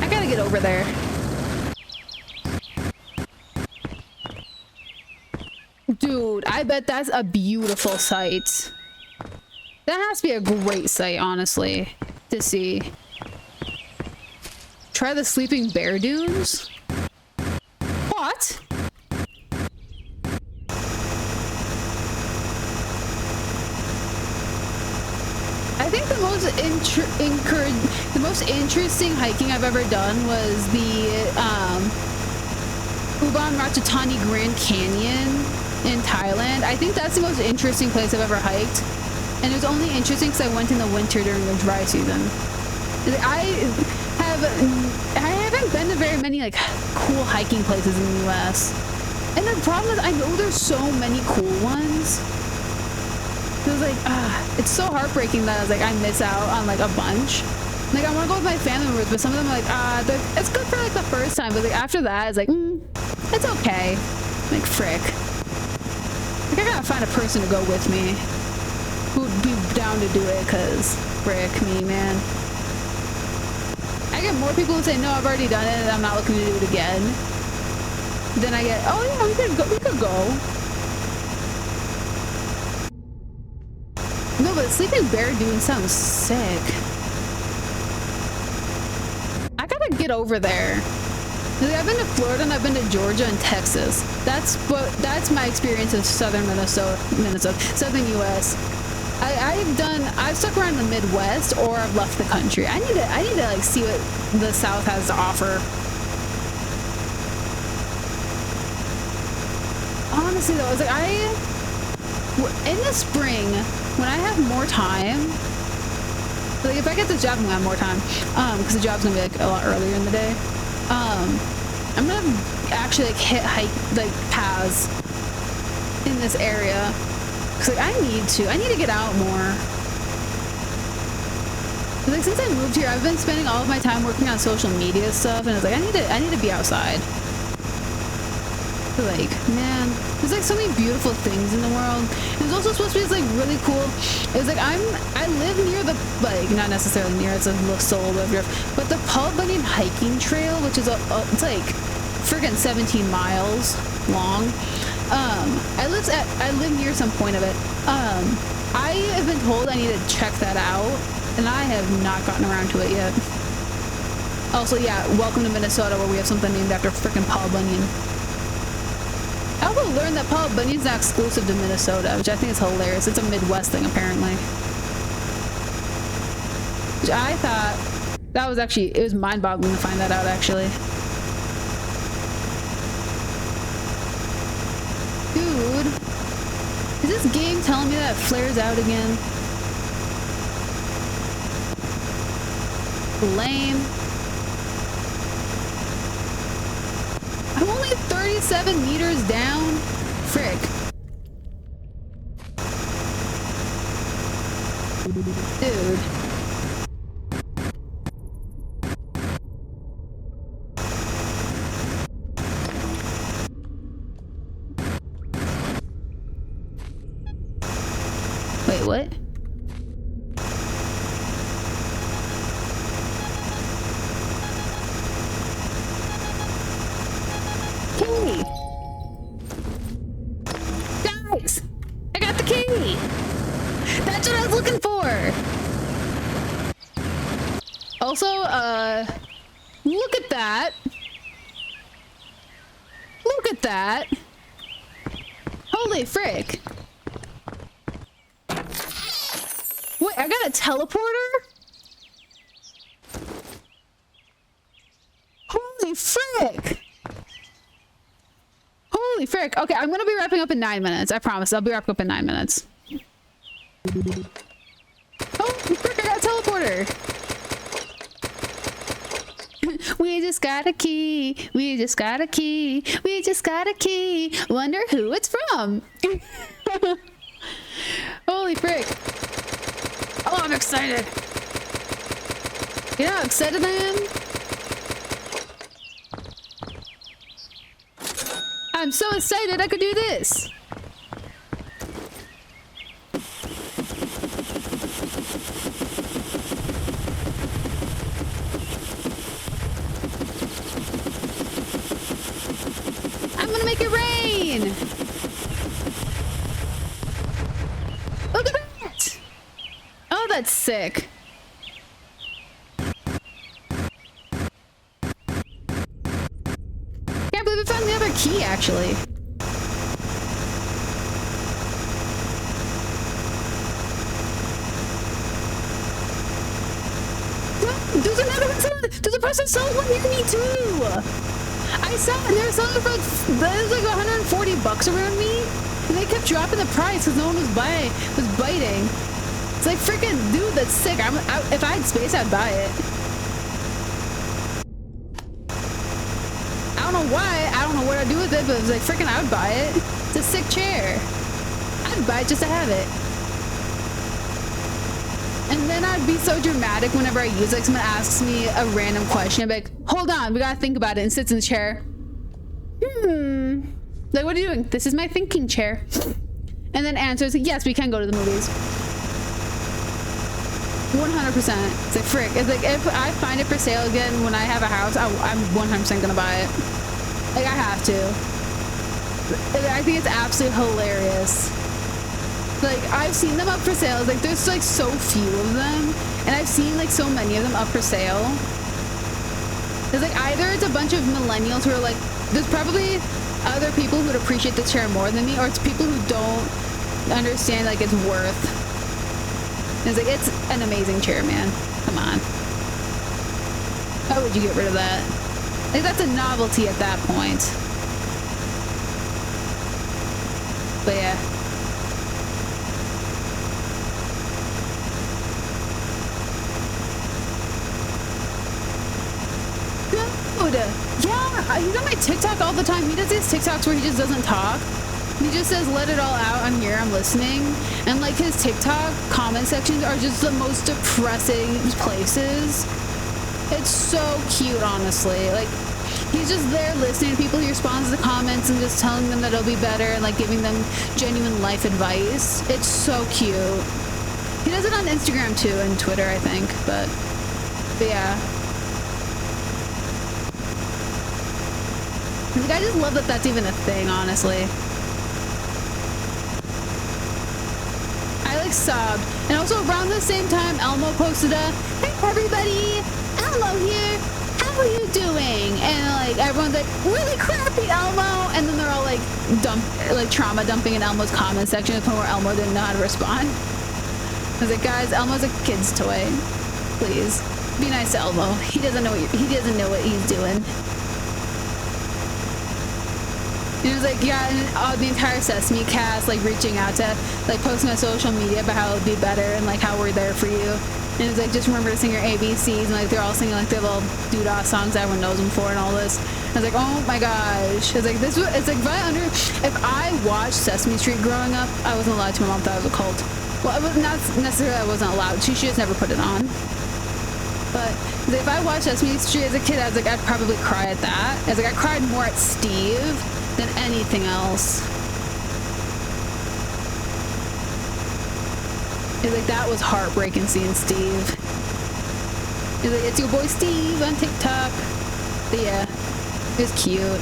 I gotta get over there. Dude, I bet that's a beautiful sight. That has to be a great sight, honestly, to see. Try the Sleeping Bear Dunes? What? I think the most interesting hiking I've ever done was the Ubon Ratchathani Grand Canyon in Thailand. I think that's the most interesting place I've ever hiked, and it was only interesting because I went in the winter during the dry season. I haven't been to very many like cool hiking places in the US, and the problem is I know there's so many cool ones. It was like, it's so heartbreaking that I was like, I miss out on like a bunch. Like, I want to go with my family members, but some of them are like, it's good for like the first time, but like after that, it's like, it's okay. Like, frick. Like, I gotta find a person to go with me who'd be down to do it, cause frick me, man. I get more people who say, no, I've already done it and I'm not looking to do it again. Then I get, oh yeah, we could go. No, but Sleeping Bear Dune sounds sick. I gotta get over there. Like, I've been to Florida and I've been to Georgia and Texas. That's my experience of southern southern US. I've stuck around the Midwest or I've left the country. I need to like see what the South has to offer. Honestly though, I was like, in the spring, when I have more time, like if I get this job, I'm gonna have more time, because the job's gonna be like a lot earlier in the day. I'm gonna actually like hike like paths in this area, because like I need to get out more. Like since I moved here, I've been spending all of my time working on social media stuff, and it's like I need to be outside. Like, man, there's like so many beautiful things in the world. It's also supposed to be like really cool. It's like I live near the, like, not necessarily near, it's a little solo of, but the Paul Bunyan hiking trail, which is it's like friggin' 17 miles long. I live near some point of it. I have been told I need to check that out, and I have not gotten around to it yet. Also, yeah, welcome to Minnesota, where we have something named after frickin' Paul Bunyan. I also learned that Paul Bunyan's not exclusive to Minnesota, which I think is hilarious. It's a Midwest thing, apparently. Which I thought that was actually, it was mind-boggling to find that out, actually. Dude, is this game telling me that it flares out again? Lame. I'm only 37 meters down. Frick. Dude. Wait, what? Also, look at that. Look at that. Holy frick. Wait, I got a teleporter? Holy frick. Holy frick. Okay, I'm gonna be wrapping up in 9 minutes. I promise. I'll be wrapping up in 9 minutes. Oh, frick, I got a teleporter. We just got a key. We just got a key. We just got a key. Wonder who it's from. Holy frick. Oh, I'm excited. You know how excited I am? I'm so excited I could do this. I'm gonna make it rain. Look at that. Oh, that's sick. Can't believe we found the other key, actually. There's another one selling. There's a person selling one near me too. I saw it and they were selling it for like 140 bucks around me, and they kept dropping the price because no one was biting. It's like freaking dude, that's sick. If I had space, I'd buy it. I don't know why. I don't know what I'd do with it, but it was like freaking, I would buy it. It's a sick chair. I'd buy it just to have it. And then I'd be so dramatic whenever I use it. Like someone asks me a random question, I'd be like, hold on, we gotta think about it, and sits in the chair. Like, what are you doing? This is my thinking chair. And then answers, yes, we can go to the movies. 100%. It's like, frick. It's like, if I find it for sale again when I have a house, I'm 100% gonna buy it. Like, I have to. I think it's absolutely hilarious. Like, I've seen them up for sale. Like, there's like so few of them, and I've seen like so many of them up for sale. It's like either it's a bunch of millennials who are like, there's probably other people who would appreciate the chair more than me, or it's people who don't understand like its worth. And it's like, it's an amazing chair, man. Come on. Why would you get rid of that? Like, that's a novelty at that point. But yeah. Yeah, he's on my TikTok all the time. He does these TikToks where he just doesn't talk. He just says, let it all out, I'm here, I'm listening. And like his TikTok comment sections are just the most depressing places. It's so cute, honestly. Like, he's just there listening to people. He responds to the comments and just telling them that it'll be better and like giving them genuine life advice. It's so cute. He does it on Instagram too and Twitter, I think. But yeah. Like, I just love that that's even a thing, honestly. I like sobbed. And also around the same time, Elmo posted a, hey everybody, Elmo here, how are you doing? And like everyone's like, really crappy, Elmo. And then they're all like trauma dumping in Elmo's comment section to the point where Elmo didn't know how to respond. I was like, guys, Elmo's a kid's toy. Please be nice to Elmo. He doesn't know what he's doing. And it was like, yeah, and the entire Sesame cast, like, reaching out to, like, posting on social media about how it would be better and, like, how we're there for you. And it was like, just remember to sing your ABCs, and, like, they're all singing, like, their little doodah songs that everyone knows them for and all this. I was like, oh my gosh. It's like, it's like, if I watched Sesame Street growing up, I wasn't allowed to. My mom thought it was a cult. Well, not necessarily I wasn't allowed. She just never put it on. But if I watched Sesame Street as a kid, I was like, I'd probably cry at that. I was like, I cried more at Steve than anything else. It's like, that was heartbreaking seeing Steve. It's like, it's your boy Steve on TikTok. But yeah, it was cute.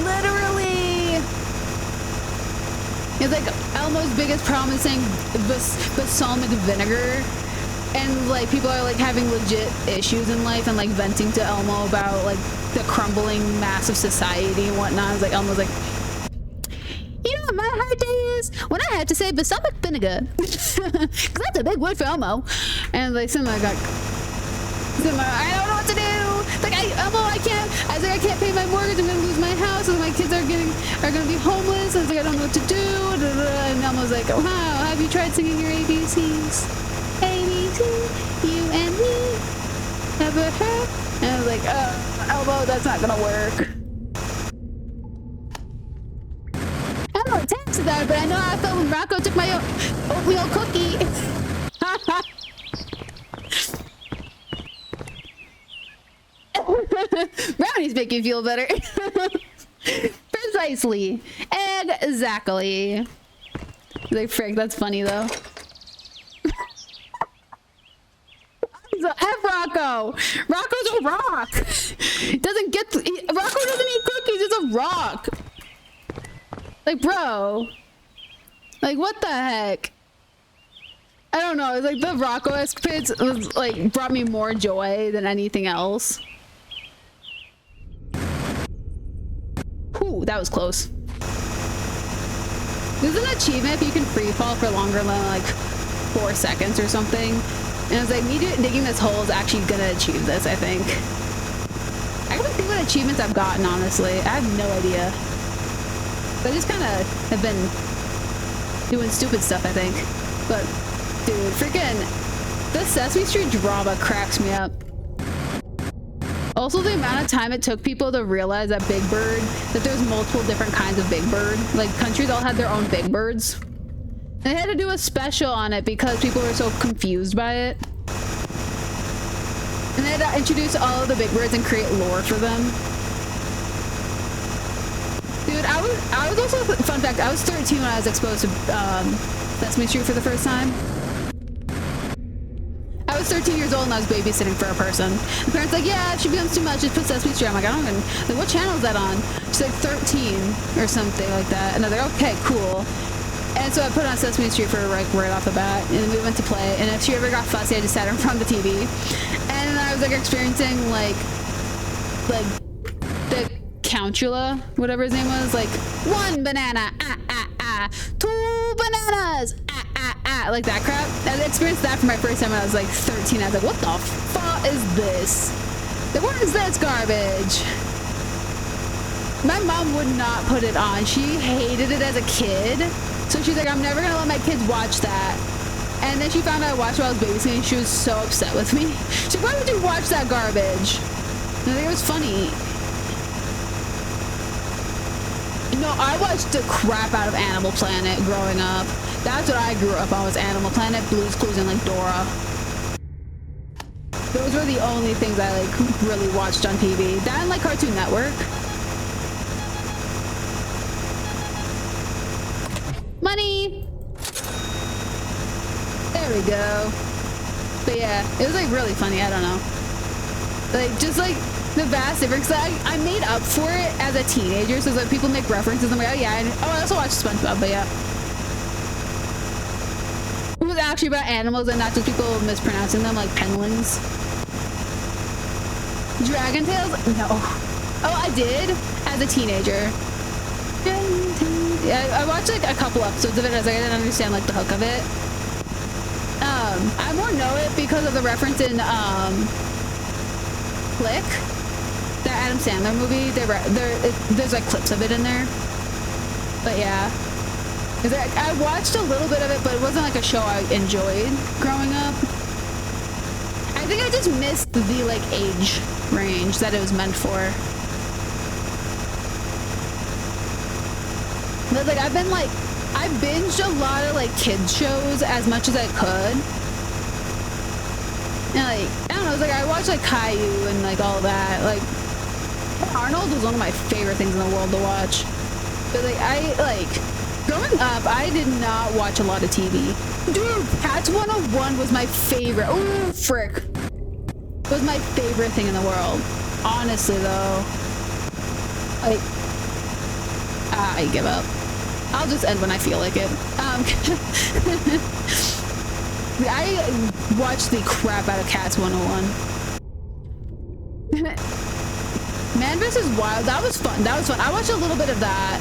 Literally. It's like Elmo's biggest problem is saying balsamic vinegar. And like people are like having legit issues in life and like venting to Elmo about like the crumbling mass of society and whatnot. It's like Elmo's like, you know what my hard day is? When I have to say balsamic vinegar. Cause that's a big word for Elmo. And like something like that. I don't know what to do. Like Elmo, I can't pay my mortgage. I'm gonna lose my house, and my kids are gonna be homeless. And it's like I don't know what to do. And Elmo's like, wow, have you tried singing your ABCs? A, B, C, you and me. Ever heard? And I was like, Elmo, that's not gonna work. I don't know what taxes are, but I know how I felt when Rocco took my oatmeal cookie. Brownies make you feel better. Precisely. Exactly. Like, frick, that's funny though. F Rocco. Rocco's a rock. Rocco doesn't eat cookies. It's a rock. Like, bro. Like, what the heck? I don't know. It's like the Rocco escapades was like brought me more joy than anything else. Ooh, that was close. There's an achievement if you can free fall for longer than like 4 seconds or something. And I was like, me digging this hole is actually gonna achieve this, I think. I can't think what achievements I've gotten, honestly. I have no idea. But I just kind of have been doing stupid stuff, I think. But, dude, freaking the Sesame Street drama cracks me up. Also, the amount of time it took people to realize that Big Bird, that there's multiple different kinds of Big Bird. Like, countries all had their own Big Birds. They had to do a special on it because people were so confused by it. And they had to introduce all of the Big Birds and create lore for them. Dude, I was also, fun fact, I was 13 when I was exposed to Sesame Street for the first time. I was 13 years old and I was babysitting for a person. The parents like, yeah, if she becomes too much, just put Sesame Street. I'm like, I don't even, like, what channel is that on? She's like 13 or something like that. And they're like, okay, cool. And so I put on Sesame Street for like right off the bat, and we went to play. And if she ever got fussy, I just sat her in front of the TV. And then I was like experiencing like the Countula, whatever his name was, like 1 banana, 2 bananas, like that crap. I experienced that for my first time when I was like 13. I was like, what the fuck is this? Like, what is this garbage? My mom would not put it on. She hated it as a kid. So she's like, I'm never gonna let my kids watch that. And then she found out I watched while I was babysitting and she was so upset with me. She's like, why would you watch that garbage? And I think it was funny. No, I watched the crap out of Animal Planet growing up. That's what I grew up on, was Animal Planet, Blue's Clues, and like Dora. Those were the only things I like really watched on TV. That and like Cartoon Network. Money! There we go. But yeah, it was like really funny, I don't know. Like, just like the vast difference. I made up for it as a teenager, so like people make references and I'm like, oh yeah, I also watched SpongeBob, but yeah. It was actually about animals and not just people mispronouncing them like penguins. Dragon Tales? No. Oh, I did as a teenager. Yeah, I watched like a couple episodes of it as I didn't understand like the hook of it. I more know it because of the reference in Click, that Adam Sandler movie. There's like clips of it in there. But yeah, I watched a little bit of it, but it wasn't like a show I enjoyed growing up. I think I just missed the like age range that it was meant for. But like I binged a lot of like kids shows as much as I could. And like, I don't know, it was like I watched like Caillou and like all that. Like Arnold was one of my favorite things in the world to watch. But like growing up, I did not watch a lot of TV. Dude, Cats 101 was my favorite. Oh, frick. It was my favorite thing in the world. Honestly though. Like, I give up. I'll just end when I feel like it. I watched the crap out of Cats 101. Man vs. Wild, that was fun. That was fun. I watched a little bit of that.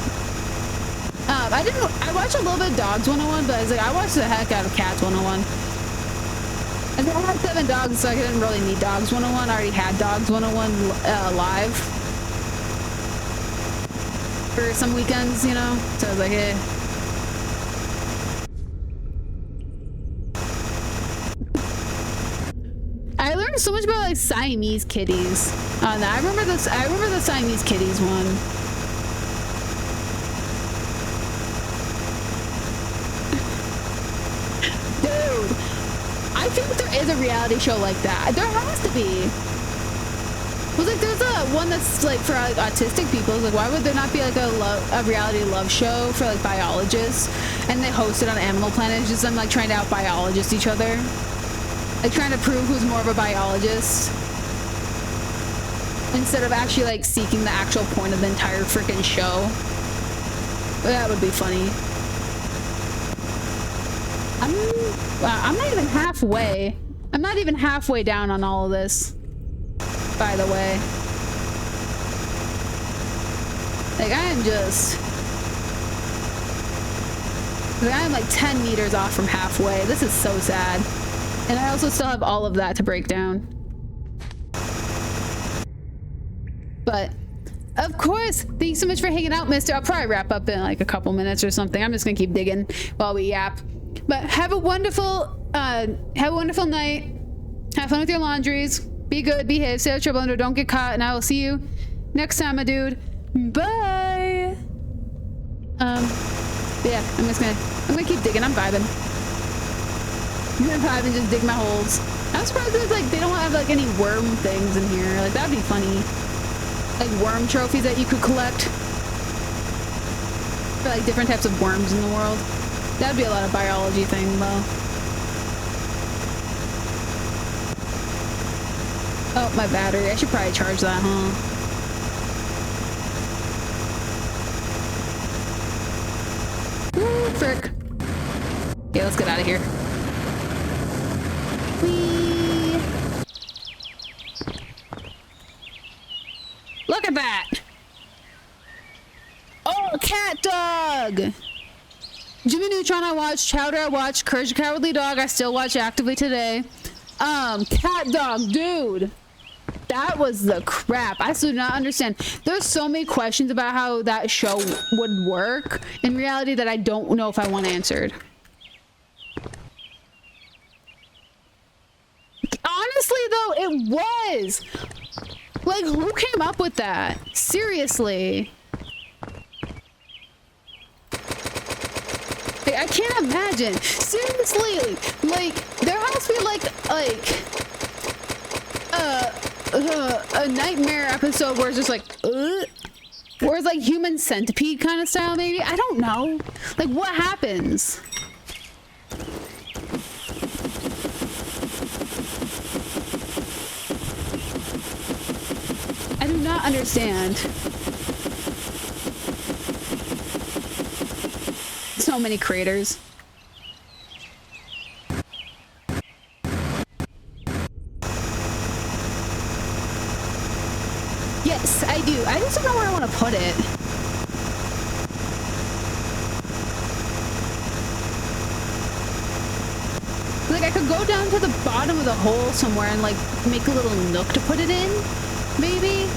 I watched a little bit of Dogs 101, but I was like, I watched the heck out of Cats 101. And I had 7 dogs, so I didn't really need Dogs 101. I already had Dogs 101 live for some weekends, you know? So I was like, eh. I learned so much about like Siamese kitties. I remember this. I remember the Siamese kitties one. Dude, I think there is a reality show like that. There has to be. Well, like there's a one that's like for like autistic people. Like, why would there not be like a reality love show for like biologists? And they host it on Animal Planet. It's just them like trying to out biologist each other. Like trying to prove who's more of a biologist instead of actually like seeking the actual point of the entire freaking show. That would be funny. I'm not even halfway. I'm not even halfway down on all of this, by the way. Like I am like 10 meters off from halfway. This is so sad. And I also still have all of that to break down. But, of course, thanks so much for hanging out, mister. I'll probably wrap up in like a couple minutes or something. I'm just gonna keep digging while we yap. But have a wonderful night. Have fun with your laundries. Be good, behave, stay out of trouble, and don't get caught. And I will see you next time, my dude. Bye. Yeah, I'm gonna keep digging. I'm vibing. I'm gonna vibe and just dig my holes. I'm surprised there's like they don't have like any worm things in here. Like that'd be funny. Like worm trophies that you could collect for like different types of worms in the world. That'd be a lot of biology thing though. Oh, my battery. I should probably charge that, huh? Ooh, frick. Yeah, let's get out of here. Whee! Look at that! Oh, a cat dog! Jimmy Neutron I watched, Chowder I watched, Courage the Cowardly Dog I still watch actively today. Cat dog, dude! That was the crap. I still do not understand. There's so many questions about how that show would work in reality that I don't know if I want answered. Honestly though, it was! Like, who came up with that? Seriously. Like, I can't imagine. Seriously, like, there has to be a nightmare episode where it's just like, where it's like human centipede kind of style, maybe? I don't know. Like, what happens? I do not understand. So many creators. Yes, I do. I just don't know where I want to put it. Like, I could go down to the bottom of the hole somewhere and, like, make a little nook to put it in, maybe?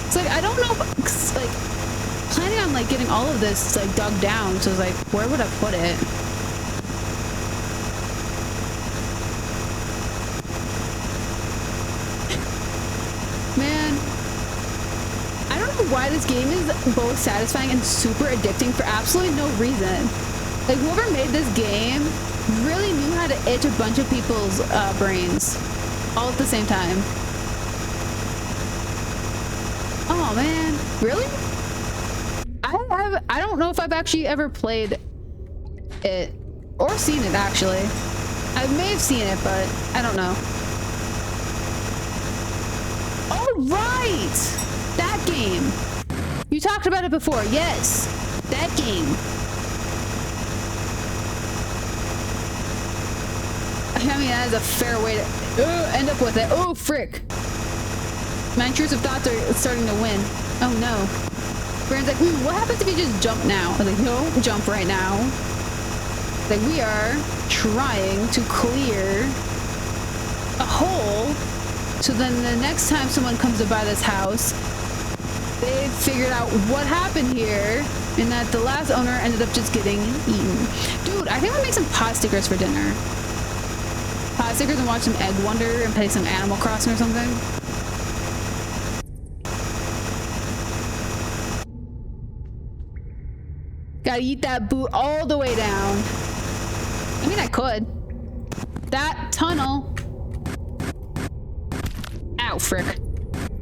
It's like, I don't know, like, planning on, like, getting all of this, like, dug down, so it's like, where would I put it? Man, I don't know why this game is both satisfying and super addicting for absolutely no reason. Like, whoever made this game really knew how to itch a bunch of people's brains all at the same time. Oh man, really? I don't know if I've actually ever played it or seen it actually. I may have seen it, but I don't know. Oh right, that game. You talked about it before. Yes. That game. I mean, that is a fair way to end up with it. Oh, frick. My intrusive thoughts are starting to win. Oh, no. Brand's like, what happens if you just jump now? I was like, no, jump right now. Like, we are trying to clear a hole so then the next time someone comes to buy this house, they figured out what happened here and that the last owner ended up just getting eaten. Dude, I think we'll make some pot stickers for dinner. Pot stickers and watch some Egg Wonder and play some Animal Crossing or something. Gotta eat that boot all the way down. I mean, I could. That tunnel. Ow, frick.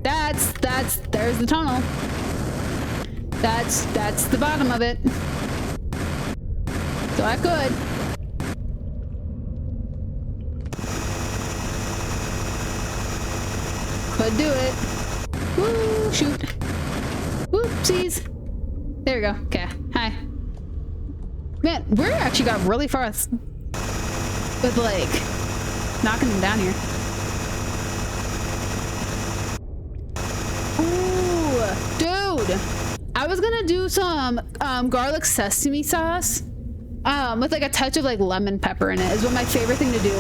There's the tunnel. That's the bottom of it. So I could. Could do it. Woo, shoot. Whoopsies. There we go. Okay, hi. Man, we actually got really far with, like, knocking them down here. Ooh, dude. I was gonna do some garlic sesame sauce with, like, a touch of, like, lemon pepper in it. Is what my favorite thing to do.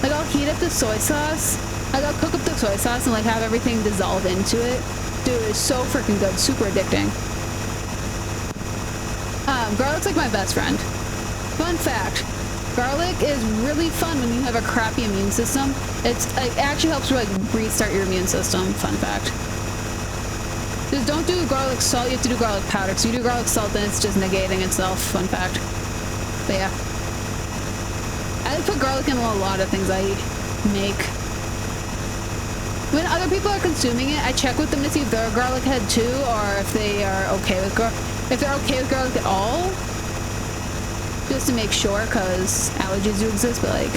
Like, I'll heat up the soy sauce. Like, I'll cook up the soy sauce and, like, have everything dissolve into it. Dude, it's so freaking good. Super addicting. Garlic's like my best friend. Fun fact, garlic is really fun when you have a crappy immune system. It actually helps to like restart your immune system. Fun fact. Just don't do garlic salt, you have to do garlic powder. So you do garlic salt and it's just negating itself. Fun fact. But yeah. I put garlic in a lot of things I make. When other people are consuming it, I check with them to see if they're a garlic head too, or if they are okay with garlic. If they're okay with garlic at all, just to make sure, because allergies do exist, but like...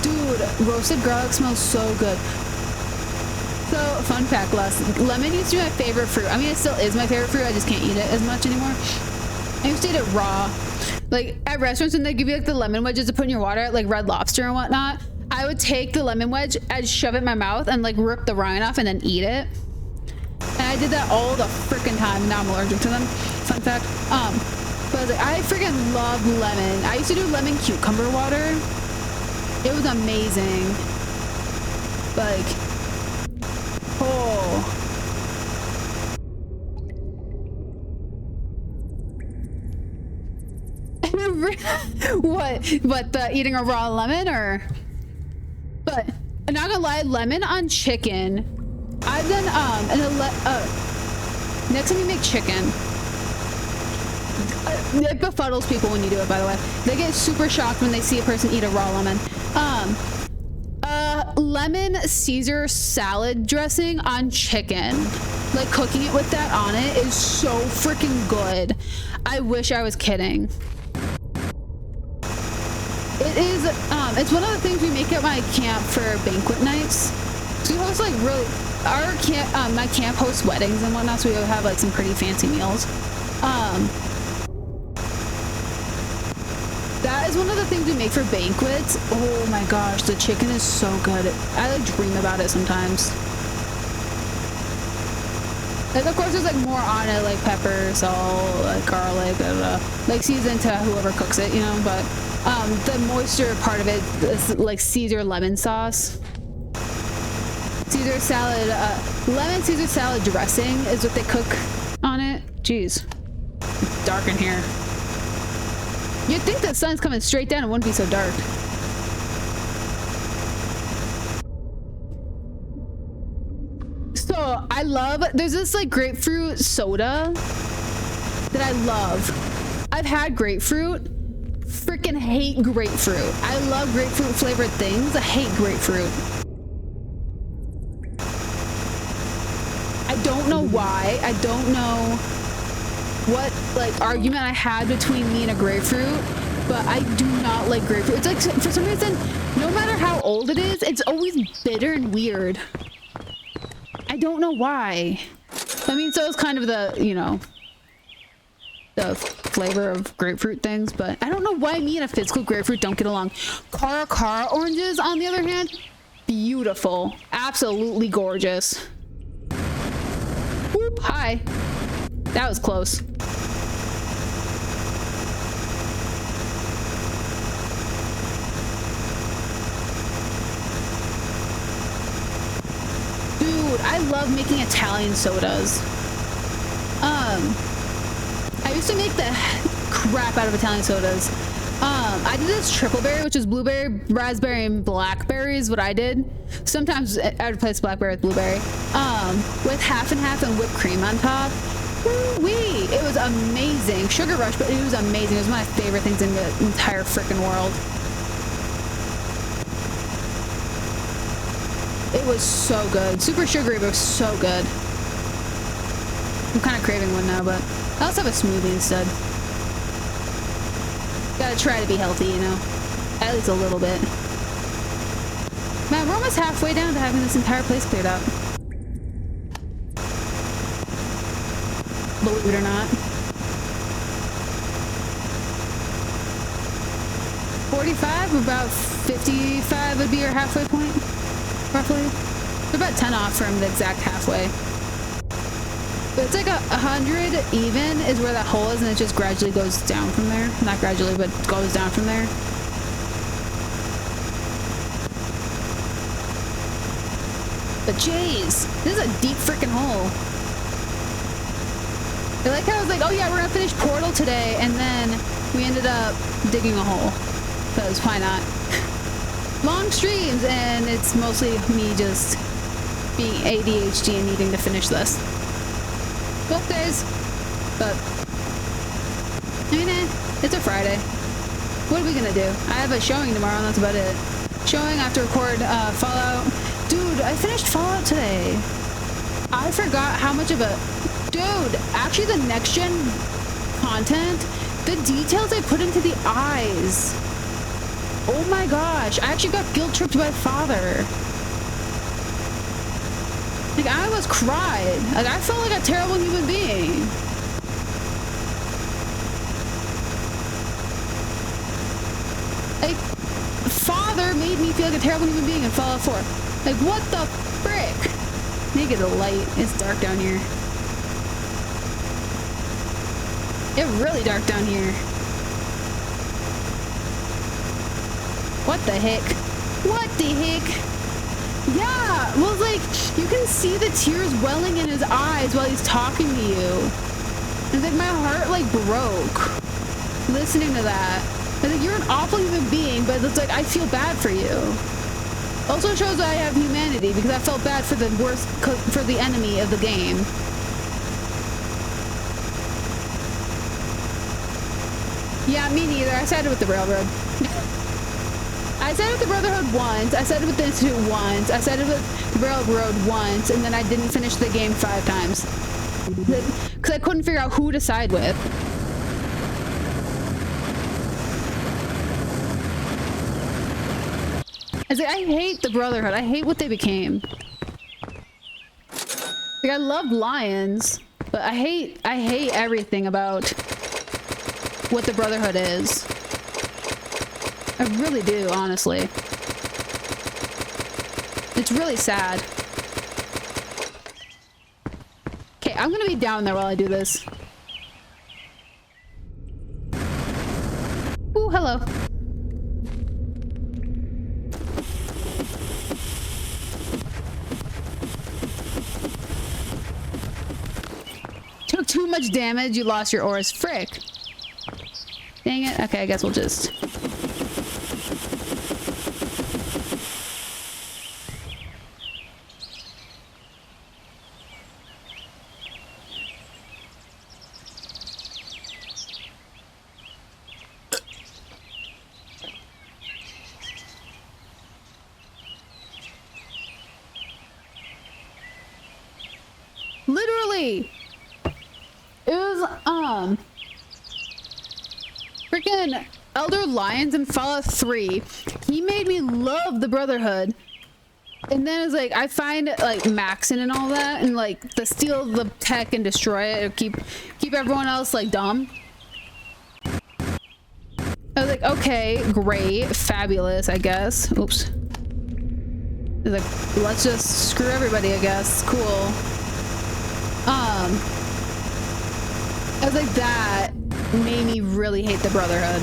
Dude, roasted garlic smells so good. So, fun fact, lemon used to be my favorite fruit. I mean, it still is my favorite fruit, I just can't eat it as much anymore. I used to eat it raw. Like, at restaurants when they give you like the lemon wedges to put in your water, like Red Lobster and whatnot, I would take the lemon wedge, I'd shove it in my mouth and like rip the rind off and then eat it. And I did that all the freaking time and now I'm allergic to them. Fun fact. But like, I freaking love lemon. I used to do lemon cucumber water. It was amazing. Like, oh. What, the eating a raw lemon or? But I'm not gonna lie, lemon on chicken. I've done next time you make chicken, it befuddles people when you do it, by the way. They get super shocked when they see a person eat a raw lemon. Lemon Caesar salad dressing on chicken, like cooking it with that on it, is so freaking good. I wish I was kidding. It is, it's one of the things we make at my camp for banquet nights. So we host like really, our camp, my camp hosts weddings and whatnot, so we would have like some pretty fancy meals. That is one of the things we make for banquets. Oh my gosh, the chicken is so good. I like dream about it sometimes. Like, of course, there's like more on it, like pepper, salt, like garlic, like seasoned to whoever cooks it, you know, but the moisture part of it is like Caesar lemon sauce. Caesar salad, lemon Caesar salad dressing is what they cook on it. Jeez, it's dark in here. You'd think the sun's coming straight down, it wouldn't be so dark. So I love, there's this like grapefruit soda that I love. I've had grapefruit. Freaking hate grapefruit. I love grapefruit flavored things. I hate grapefruit. I don't know why. I don't know what like argument I had between me and a grapefruit, but I do not like grapefruit. It's like, for some reason, no matter how old it is, it's always bitter and weird. I don't know why. I mean, so it's kind of the, you know, the flavor of grapefruit things, but I don't know why me and a physical grapefruit don't get along. Cara oranges, on the other hand, beautiful. Absolutely gorgeous. Whoop, hi. That was close. Dude, I love making Italian sodas. I used to make the crap out of Italian sodas. I did this triple berry, which is blueberry, raspberry, and blackberry is what I did. Sometimes I would replace blackberry with blueberry. With half and half and whipped cream on top. Woo-wee! It was amazing. Sugar rush, but it was amazing. It was one of my favorite things in the entire freaking world. It was so good. Super sugary, but it was so good. I'm kind of craving one now, but I also have a smoothie instead. Gotta try to be healthy, you know? At least a little bit. Man, we're almost halfway down to having this entire place cleared out. Believe it or not. 45, about 55 would be our halfway point, roughly. We're about 10 off from the exact halfway. But it's like 100 even is where that hole is, and it just gradually goes down from there. Not gradually, but goes down from there. But jeez, this is a deep freaking hole. I like how I was like, oh yeah, we're gonna finish Portal today, and then we ended up digging a hole. Because why not? Long streams, and it's mostly me just being ADHD and needing to finish this. Both days, but I mean, it's a Friday. What are we gonna do? I have a showing tomorrow, and that's about it. Showing, I have to record Fallout. Dude, I finished Fallout today. I forgot how much of a... Dude, actually the next gen content, the details I put into the eyes. Oh my gosh, I actually got guilt tripped by father. Like, I almost cried. Like, I felt like a terrible human being. Like, father made me feel like a terrible human being in Fallout 4. Like, what the frick? Make it a light. It's dark down here. It's really dark down here. What the heck? What the heck? Yeah, well, like, you can see the tears welling in his eyes while he's talking to you. And like, my heart, like, broke listening to that. I think you're an awful human being, but it's like, I feel bad for you. Also shows I have humanity, because I felt bad for the worst, for the enemy of the game. Yeah, me neither. I sided with the railroad. I sided with the Brotherhood once, I sided with the Institute once, I sided with the Railroad once, and then I didn't finish the game 5 times. Because I couldn't figure out who to side with. I say, I hate the Brotherhood. I hate what they became. Like, I love lions, but I hate everything about what the Brotherhood is. I really do, honestly. It's really sad. Okay, I'm gonna be down there while I do this. Ooh, hello. Took too much damage, you lost your auras. Frick. Dang it. Okay, I guess we'll just... Literally! It was, freaking Elder Lions in Fallout 3. He made me love the Brotherhood. And then it's like, I find like maxing and all that, and like the steal the tech and destroy it, or keep everyone else like dumb. I was like, okay, great, fabulous, I guess. Oops. It's like, let's just screw everybody, I guess. Cool. I was like, that made me really hate the Brotherhood.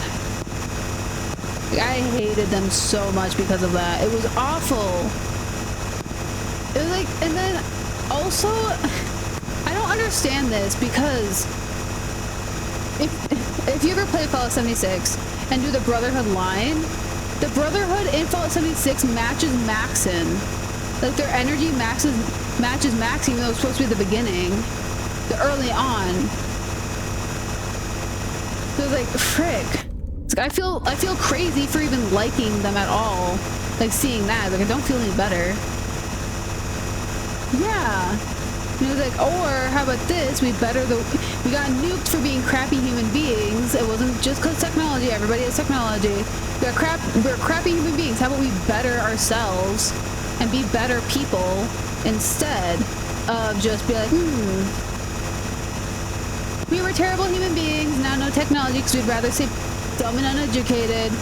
Like, I hated them so much because of that. It was awful. It was like, and then also, I don't understand this, because if you ever play Fallout 76 and do the Brotherhood line, the Brotherhood in Fallout 76 matches Maxon. Like, their energy matches Max, even though it's supposed to be the beginning, the early on. So it's like, frick. It's like, I feel crazy for even liking them at all. Like, seeing that, like, I don't feel any better. Yeah. And it was like, or how about this? We got nuked for being crappy human beings. It wasn't just because technology. Everybody has technology. We're crappy human beings. How about we better ourselves and be better people instead of just be like, we were terrible human beings. Now no technology, because we'd rather stay dumb and uneducated,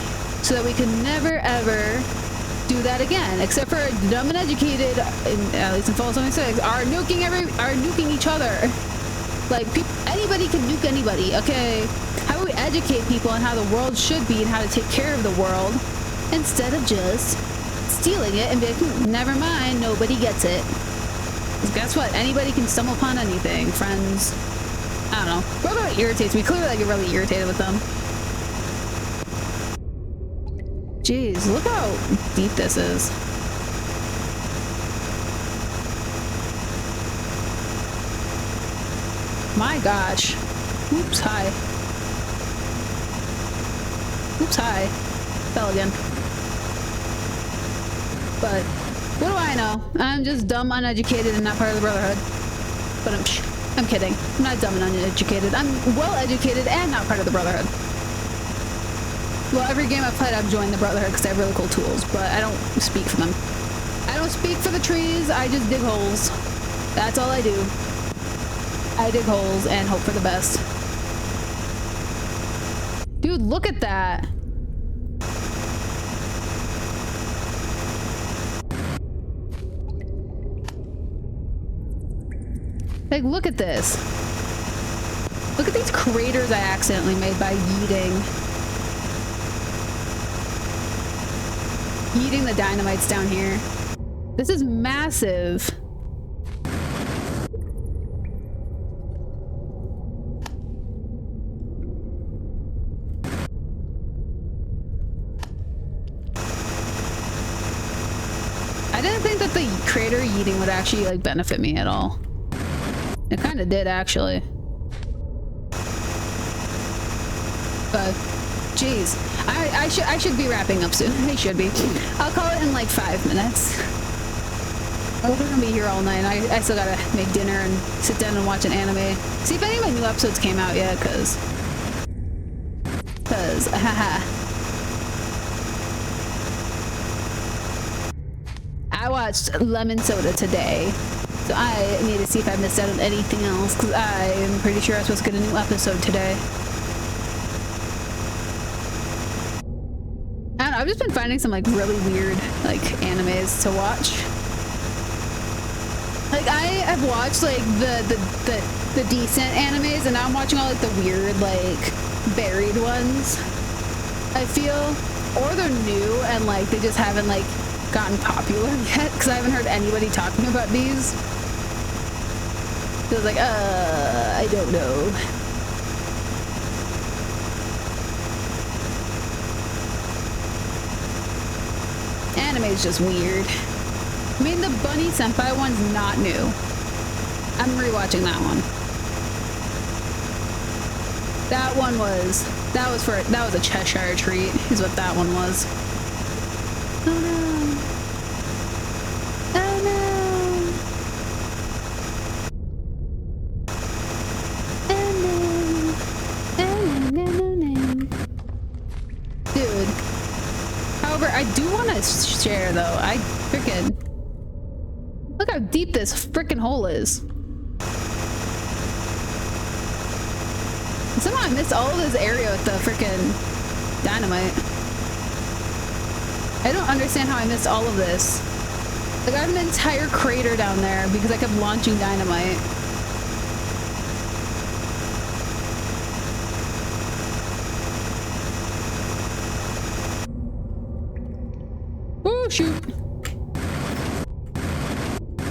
so that we could never ever do that again, except for dumb and educated, at least in Fallout 76, are nuking each other. Like, anybody can nuke anybody, okay? How do we educate people on how the world should be and how to take care of the world, instead of just stealing it and be like, never mind, nobody gets it. 'Cause guess what? Anybody can stumble upon anything, friends. I don't know. Brotherhood irritates me. Clearly I get really irritated with them. Jeez, look how deep this is. My gosh. Oops, hi. Oops, hi. Fell again. But what do I know? I'm just dumb, uneducated, and not part of the Brotherhood. But I'm kidding. I'm not dumb and uneducated. I'm well educated and not part of the Brotherhood. Well, every game I've played, I've joined the Brotherhood because they have really cool tools, but I don't speak for them. I don't speak for the trees, I just dig holes. That's all I do. I dig holes and hope for the best. Dude, look at that. Like, look at this. Look at these craters I accidentally made by yeeting the dynamites down here. This is massive. I didn't think that the crater yeeting would actually like benefit me at all. It kind of did, actually. But jeez, I should be wrapping up soon. I should be. I'll call it in like 5 minutes. We're gonna be here all night. I still gotta make dinner and sit down and watch an anime. See if any of my new episodes came out yet, cause haha. I watched Lemon Soda today, so I need to see if I missed out on anything else, because I'm pretty sure I was supposed to get a new episode today. I don't know, I've just been finding some like really weird like animes to watch. Like I have watched like the decent animes, and now I'm watching all like the weird like buried ones, I feel, or they're new and like they just haven't like gotten popular yet, because I haven't heard anybody talking about these. So it's like, I don't know. Anime is just weird. I mean, the Bunny Senpai one's not new. I'm rewatching that one. That was a Cheshire treat, is what that one was. Oh no. Oh no. Oh no. Oh no, no, no, no. over. I do want to share though. I freaking look how deep this freaking hole is. Somehow I missed all of this area with the freaking dynamite. I don't understand how I missed all of this. Like I have an entire crater down there because I kept launching dynamite. Oh shoot.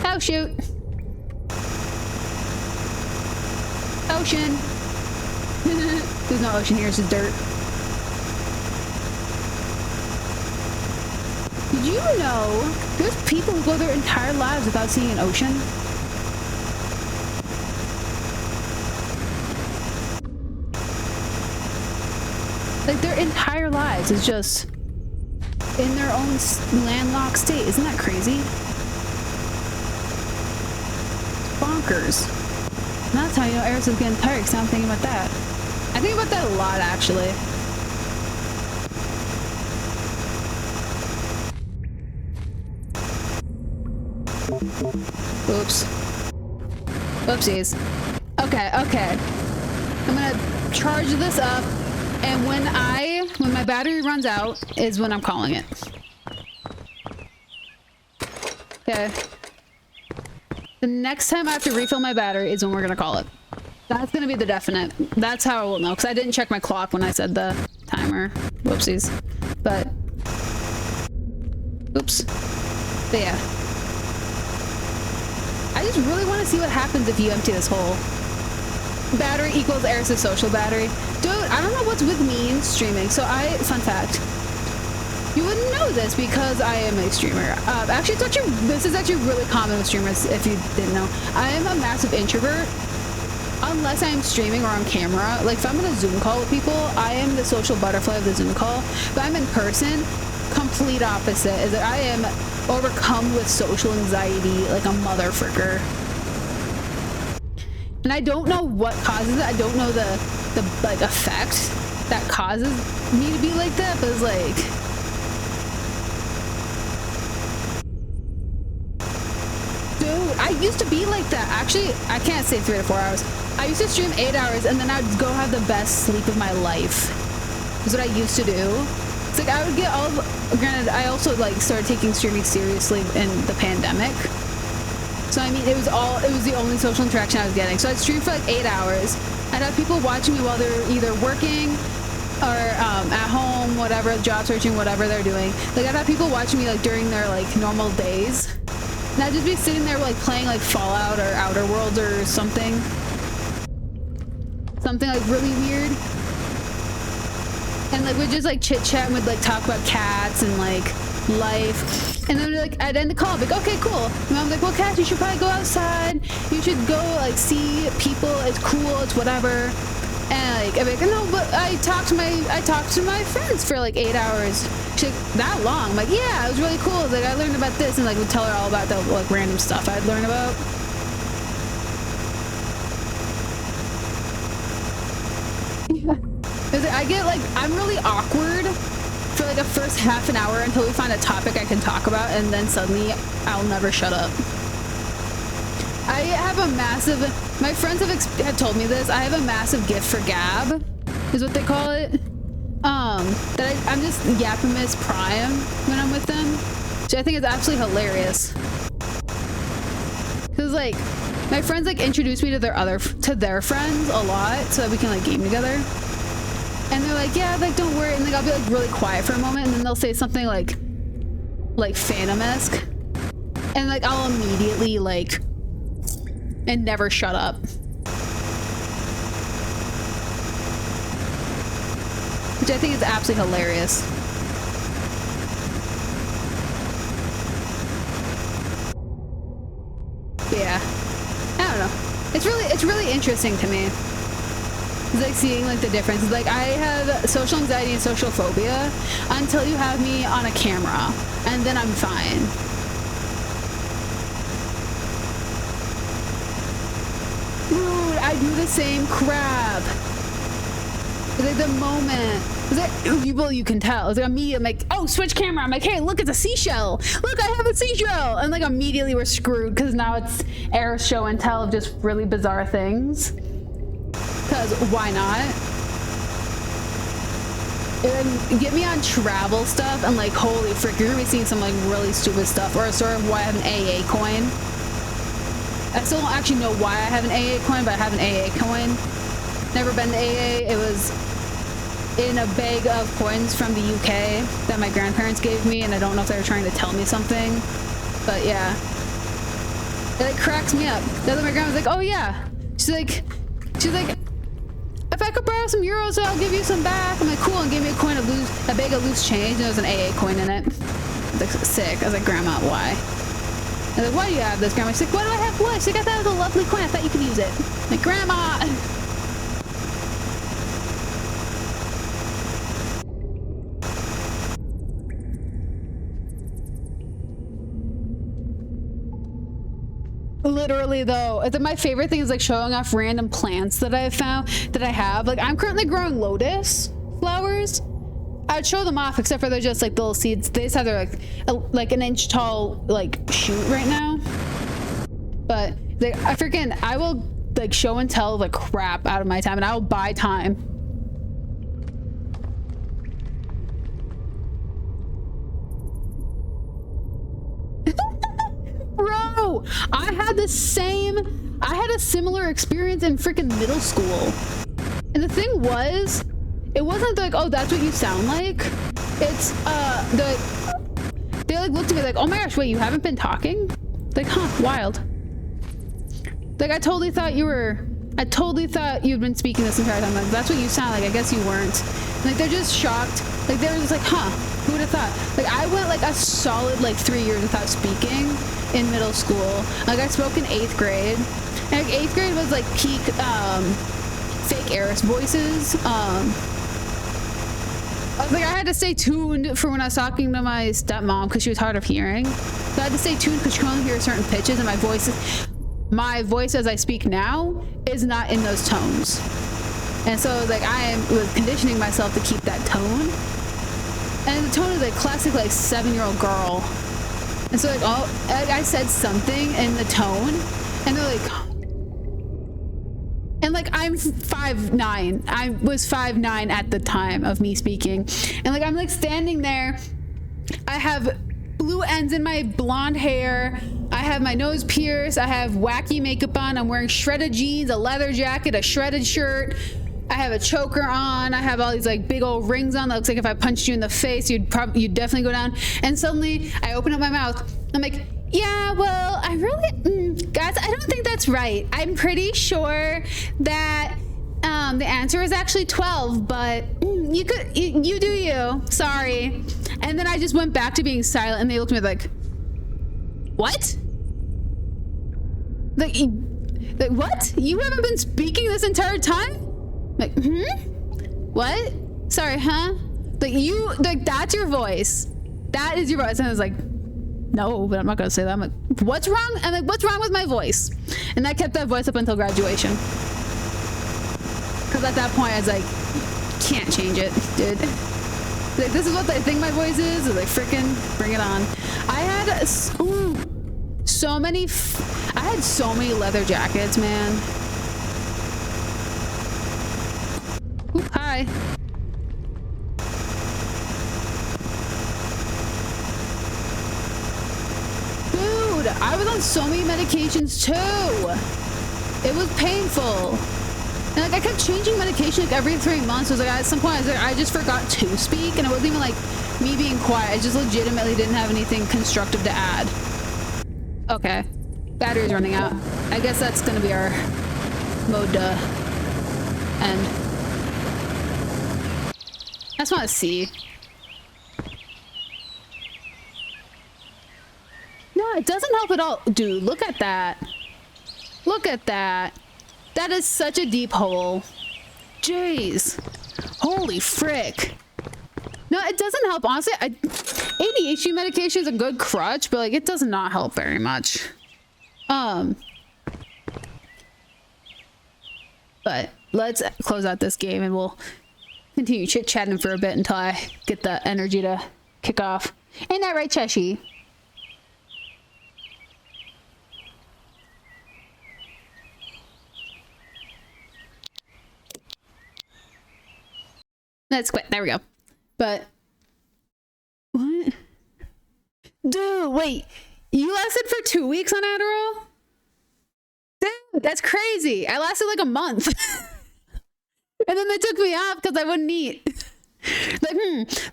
Oh shoot. Ocean. There's no ocean here, it's just dirt. Did you know there's people who go their entire lives without seeing an ocean? Like their entire lives is just in their own landlocked state. Isn't that crazy? It's bonkers. And that's how you know Eriss is getting tired, because I'm thinking about that. I think about that a lot, actually. Oops. Oopsies. Okay, okay. I'm gonna charge this up, and when my battery runs out is when I'm calling it. Okay. The next time I have to refill my battery is when we're gonna call it. That's gonna be the definite. That's how I will know, because I didn't check my clock when I said the timer. Whoopsies. But oops. But yeah. I just really want to see what happens if you empty this hole. Battery equals Eriss' social battery. Dude, I don't know what's with me in streaming. So fun fact. You wouldn't know this because I am a streamer. Actually, this is actually really common with streamers if you didn't know. I am a massive introvert. Unless I'm streaming or on camera. Like if I'm in a Zoom call with people, I am the social butterfly of the Zoom call. But I'm in person, complete opposite. Is that I am overcome with social anxiety like a motherfucker. And I don't know what causes it. I don't know the like effect that causes me to be like that, but it's like dude, I used to be like that. Actually, I can't say 3 to 4 hours. I used to stream 8 hours and then I'd go have the best sleep of my life. That's what I used to do. It's like I would get all granted, I also like started taking streaming seriously in the pandemic. So I mean, it was the only social interaction I was getting. So I'd stream for like 8 hours. I'd have people watching me while they're either working or at home, whatever, job searching, whatever they're doing. Like I'd have people watching me like during their like normal days. And I'd just be sitting there like playing like Fallout or Outer Worlds or something. Something like really weird. And like we'd just like chit chat and we'd like talk about cats and like life. And then like I'd end the call, like, okay, cool. And mom's like, well, Kat, you should probably go outside. You should go like see people. It's cool. It's whatever. And like I'm like, no, but I talked to my friends for like 8 hours. She's like, that long? I'm like, yeah, it was really cool. Like I learned about this, and like would tell her all about the like random stuff I'd learned about. I get like, I'm really awkward for like a first half an hour until we find a topic I can talk about, and then suddenly I'll never shut up. I have a massive, my friends have told me this, I have a massive gift for gab, is what they call it. That I'm just Yapimus Prime when I'm with them, which I think is absolutely hilarious. Cause like, my friends like introduce me to their friends a lot so that we can like game together. And they're like, yeah, like don't worry, and like I'll be like really quiet for a moment, and then they'll say something like Phantom-esque, and like I'll immediately like and never shut up. Which I think is absolutely hilarious. But yeah, I don't know. It's really interesting to me. It's like seeing like the difference. It's like I have social anxiety and social phobia until you have me on a camera, and then I'm fine. Dude, I do the same crap. It's like the moment, it's like, well, you can tell. It's like immediately, I'm like, oh, switch camera. I'm like, hey, look, it's a seashell. Look, I have a seashell. And like immediately we're screwed because now it's Eriss show and tell of just really bizarre things. Because why not? And get me on travel stuff and like, holy frick, you're gonna be seeing some like really stupid stuff. Or a story of why I have an AA coin. I still don't actually know why I have an AA coin, but I have an AA coin. Never been to AA. It was in a bag of coins from the UK that my grandparents gave me, and I don't know if they were trying to tell me something, but yeah. It like cracks me up. The other my grandma's like, oh yeah. She's like, if I could borrow some euros, I'll give you some back. I'm like, cool, and gave me a bag of loose change, and there was an AA coin in it. I was like, sick. I was like, Grandma, why? I was like, why do you have this, Grandma? She's like, why do I have what? She's like, I thought it was a lovely coin. I thought you could use it. I'm like, Grandma. Literally though, my favorite thing is like showing off random plants that I found that I have. Like I'm currently growing lotus flowers. I'd show them off except for they're just like little seeds. They just have their like an inch tall like shoot right now. But I will like show and tell the crap out of my time, and I will buy time. Bro, I had a similar experience in freaking middle school. And the thing was, it wasn't like, oh, that's what you sound like. It's, they like looked at me like, oh my gosh, wait, you haven't been talking? Like, huh, wild. Like, I totally thought you'd been speaking this entire time. Like, that's what you sound like. I guess you weren't. And, like, they're just shocked. Like, they were just like, huh, who would have thought? Like, I went like a solid like 3 years without speaking in middle school. Like, I spoke in 8th grade. And like 8th grade was like peak fake Eriss voices. I was like, I had to stay tuned for when I was talking to my stepmom because she was hard of hearing. So I had to stay tuned because she could only hear certain pitches, and my voice as I speak now is not in those tones. And so like I was conditioning myself to keep that tone. And the tone is like classic like 7-year-old girl. And so like I said something in the tone, and they're like, and like I'm 5'9". I was 5'9" at the time of me speaking. And like I'm like standing there. I have blue ends in my blonde hair. I have my nose pierced. I have wacky makeup on. I'm wearing shredded jeans, a leather jacket, a shredded shirt. I have a choker on. I have all these like big old rings on that looks like if I punched you in the face, you'd definitely go down. And suddenly I open up my mouth. I'm like, yeah, well, I really, guys, I don't think that's right. I'm pretty sure that the answer is actually 12, but you do you. Sorry. And then I just went back to being silent, and they looked at me like, what? Like what? You haven't been speaking this entire time? Like, what? Sorry, huh? Like that's your voice. That is your voice. And I was like, no, but I'm not gonna say that. I'm like, what's wrong? I'm like, what's wrong with my voice? And I kept that voice up until graduation. Because at that point I was like, can't change it, dude. Like, this is what they think my voice is. Like, freaking bring it on. I had so many leather jackets, man. Ooh, hi. Dude, I was on so many medications too. It was painful. And like I kept changing medication like every 3 months. It was like at some point I was like, I just forgot to speak, and it wasn't even like me being quiet. I just legitimately didn't have anything constructive to add. Okay. Battery's running out. I guess that's gonna be our mode to end. I just want to see. No, it doesn't help at all. Dude, look at that. Look at that. That is such a deep hole. Jeez. Holy frick. No, it doesn't help. Honestly, ADHD medication is a good crutch, but like it does not help very much. But let's close out this game and we'll continue chit-chatting for a bit until I get the energy to kick off. Ain't that right, Cheshi? Let's quit. There we go. But what? Dude, wait. You lasted for 2 weeks on Adderall? Dude, that's crazy. I lasted like a month. And then they took me off because I wouldn't eat.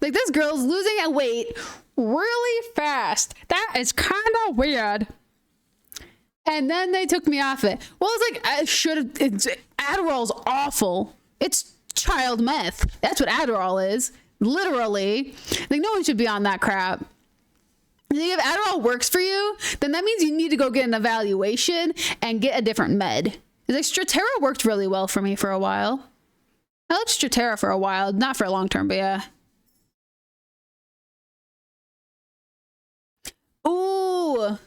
Like this girl's losing a weight really fast. That is kind of weird. And then they took me off it. Well, it's like I should have. Adderall's awful. It's child meth. That's what Adderall is. Literally. Like no one should be on that crap. If Adderall works for you, then that means you need to go get an evaluation and get a different med. Like Strattera worked really well for me for a while. I liked Strattera for a while, not for a long term, but yeah. Ooh,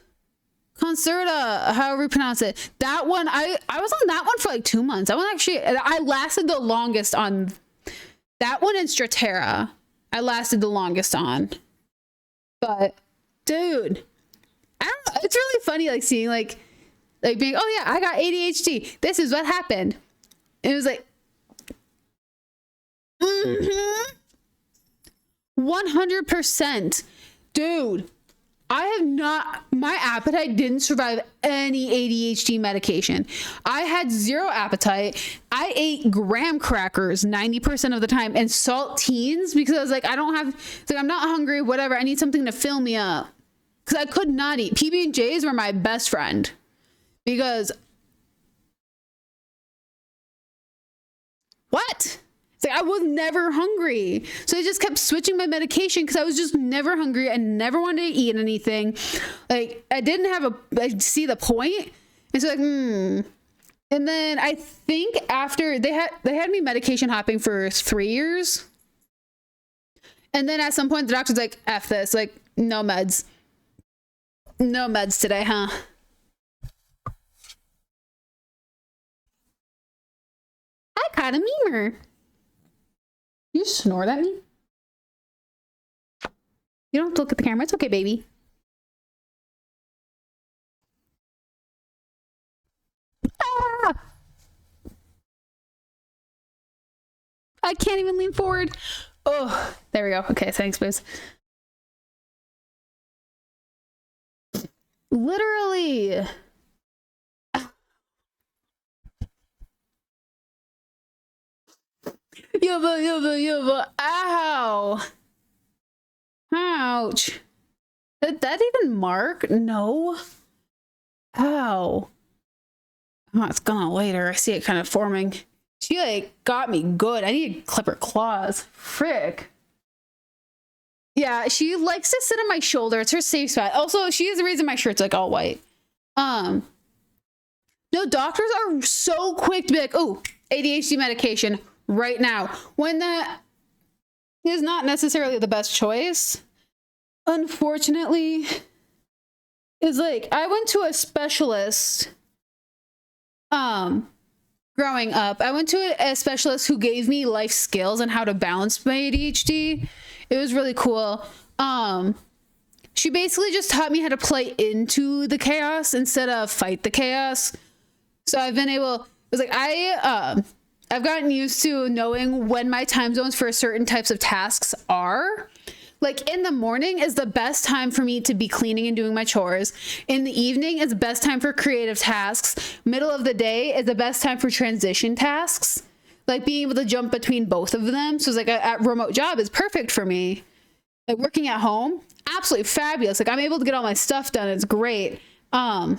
Concerta, however you pronounce it. That one, I was on that one for like 2 months. That one actually, I lasted the longest on that one and Strattera. I lasted the longest on. But, dude, I don't know. It's really funny, like seeing like being, oh yeah, I got ADHD. This is what happened. And it was like, 100%. Dude, I have not, my appetite didn't survive any ADHD medication. I had zero appetite. I ate graham crackers 90% of the time and saltines because I was like, I don't have, it's like, I'm not hungry, whatever. I need something to fill me up. Because I could not eat. PB&Js were my best friend. Because, what? It's like I was never hungry. So I just kept switching my medication because I was just never hungry. I never wanted to eat anything. Like I didn't have I see the point. And so like, And then I think after they had me medication hopping for 3 years. And then at some point the doctor's like, F this, like no meds. No meds today, huh? I caught a memer. You snored at me? You don't have to look at the camera. It's okay, baby. Ah! I can't even lean forward. Oh, there we go. Okay, thanks, Booze. Literally. Yuba. Ow. Ouch. Did that even mark? No. Ow. Oh, it's gone later. I see it kind of forming. She like got me good. I need to clip her claws. Frick. Yeah, she likes to sit on my shoulder. It's her safe spot. Also, she is the reason my shirt's like all white. No, doctors are so quick to be like, oh, ADHD medication right now, when that is not necessarily the best choice. Unfortunately, is like I went to a specialist growing up. I went to a specialist who gave me life skills on how to balance my ADHD. It was really cool. She basically just taught me how to play into the chaos instead of fight the chaos. So I've been able, it was like I've gotten used to knowing when my time zones for certain types of tasks are. Like in the morning is the best time for me to be cleaning and doing my chores. In the evening is the best time for creative tasks. Middle of the day is the best time for transition tasks. Like being able to jump between both of them. So it's like a remote job is perfect for me. Like working at home, absolutely fabulous. Like I'm able to get all my stuff done. It's great. It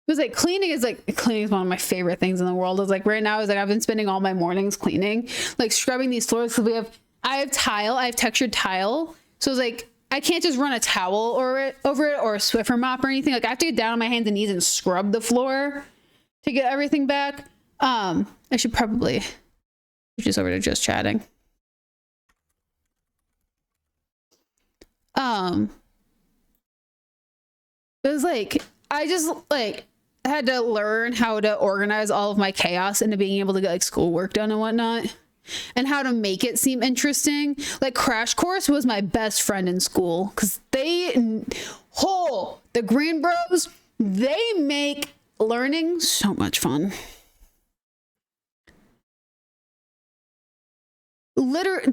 was like cleaning is one of my favorite things in the world. It's like right now is like I've been spending all my mornings cleaning, like scrubbing these floors because I have textured tile. So it's like I can't just run a towel over it or a Swiffer mop or anything. Like I have to get down on my hands and knees and scrub the floor to get everything back. I should probably switch over to just chatting. It was like I just like had to learn how to organize all of my chaos into being able to get like schoolwork done and whatnot, and how to make it seem interesting. Like Crash Course was my best friend in school because the Green Bros, they make learning so much fun.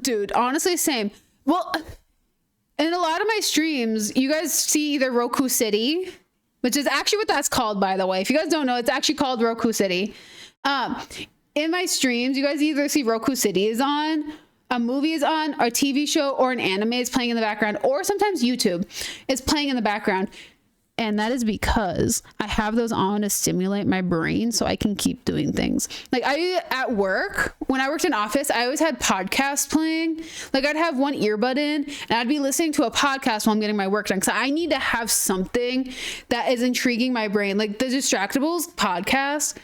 Dude, honestly, same. Well, in a lot of my streams, you guys see either Roku City, which is actually what that's called, by the way. If you guys don't know, it's actually called Roku City. In my streams, you guys either see Roku City is on, a movie is on, a TV show, or an anime is playing in the background, or sometimes YouTube is playing in the background. And that is because I have those on to stimulate my brain so I can keep doing things. Like at work, when I worked in office, I always had podcasts playing. Like I'd have one earbud in and I'd be listening to a podcast while I'm getting my work done. Because I need to have something that is intriguing my brain. Like the Distractables podcast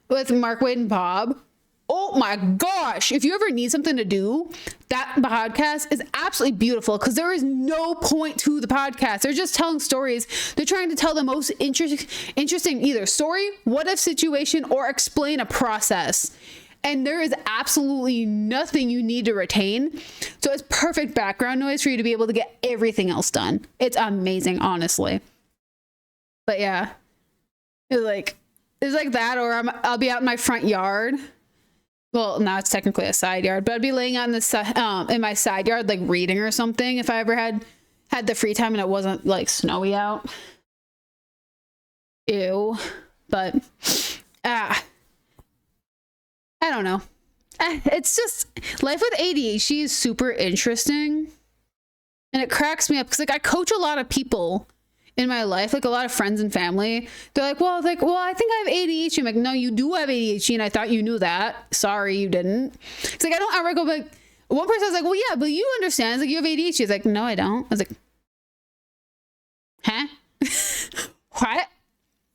with Mark, Wade, and Bob. Oh my gosh. If you ever need something to do, that podcast is absolutely beautiful because there is no point to the podcast. They're just telling stories. They're trying to tell the most interesting either story, what if situation, or explain a process. And there is absolutely nothing you need to retain. So it's perfect background noise for you to be able to get everything else done. It's amazing, honestly. But yeah, it's like that, or I'll be out in my front yard. Well, now it's technically a side yard, but I'd be laying out in my side yard, like reading or something. If I ever had the free time and it wasn't like snowy out. Ew. But, I don't know. It's just, life with ADHD is super interesting. And it cracks me up because like I coach a lot of people in my life, like a lot of friends and family. They're like, well, I think I have ADHD. I'm like, no, you do have ADHD, and I thought you knew that. Sorry, you didn't. It's like I don't ever go like. One person was like, well, yeah, but you understand. It's like you have ADHD. It's like, no, I don't. I was like, huh? What?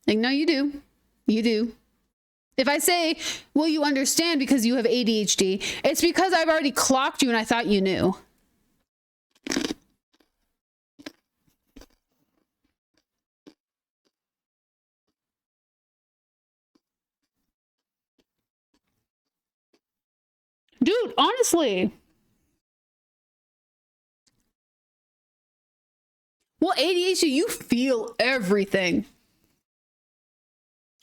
Like, no, you do. You do. If I say, well, you understand because you have ADHD, it's because I've already clocked you and I thought you knew. Dude, honestly. Well, ADHD, you feel everything.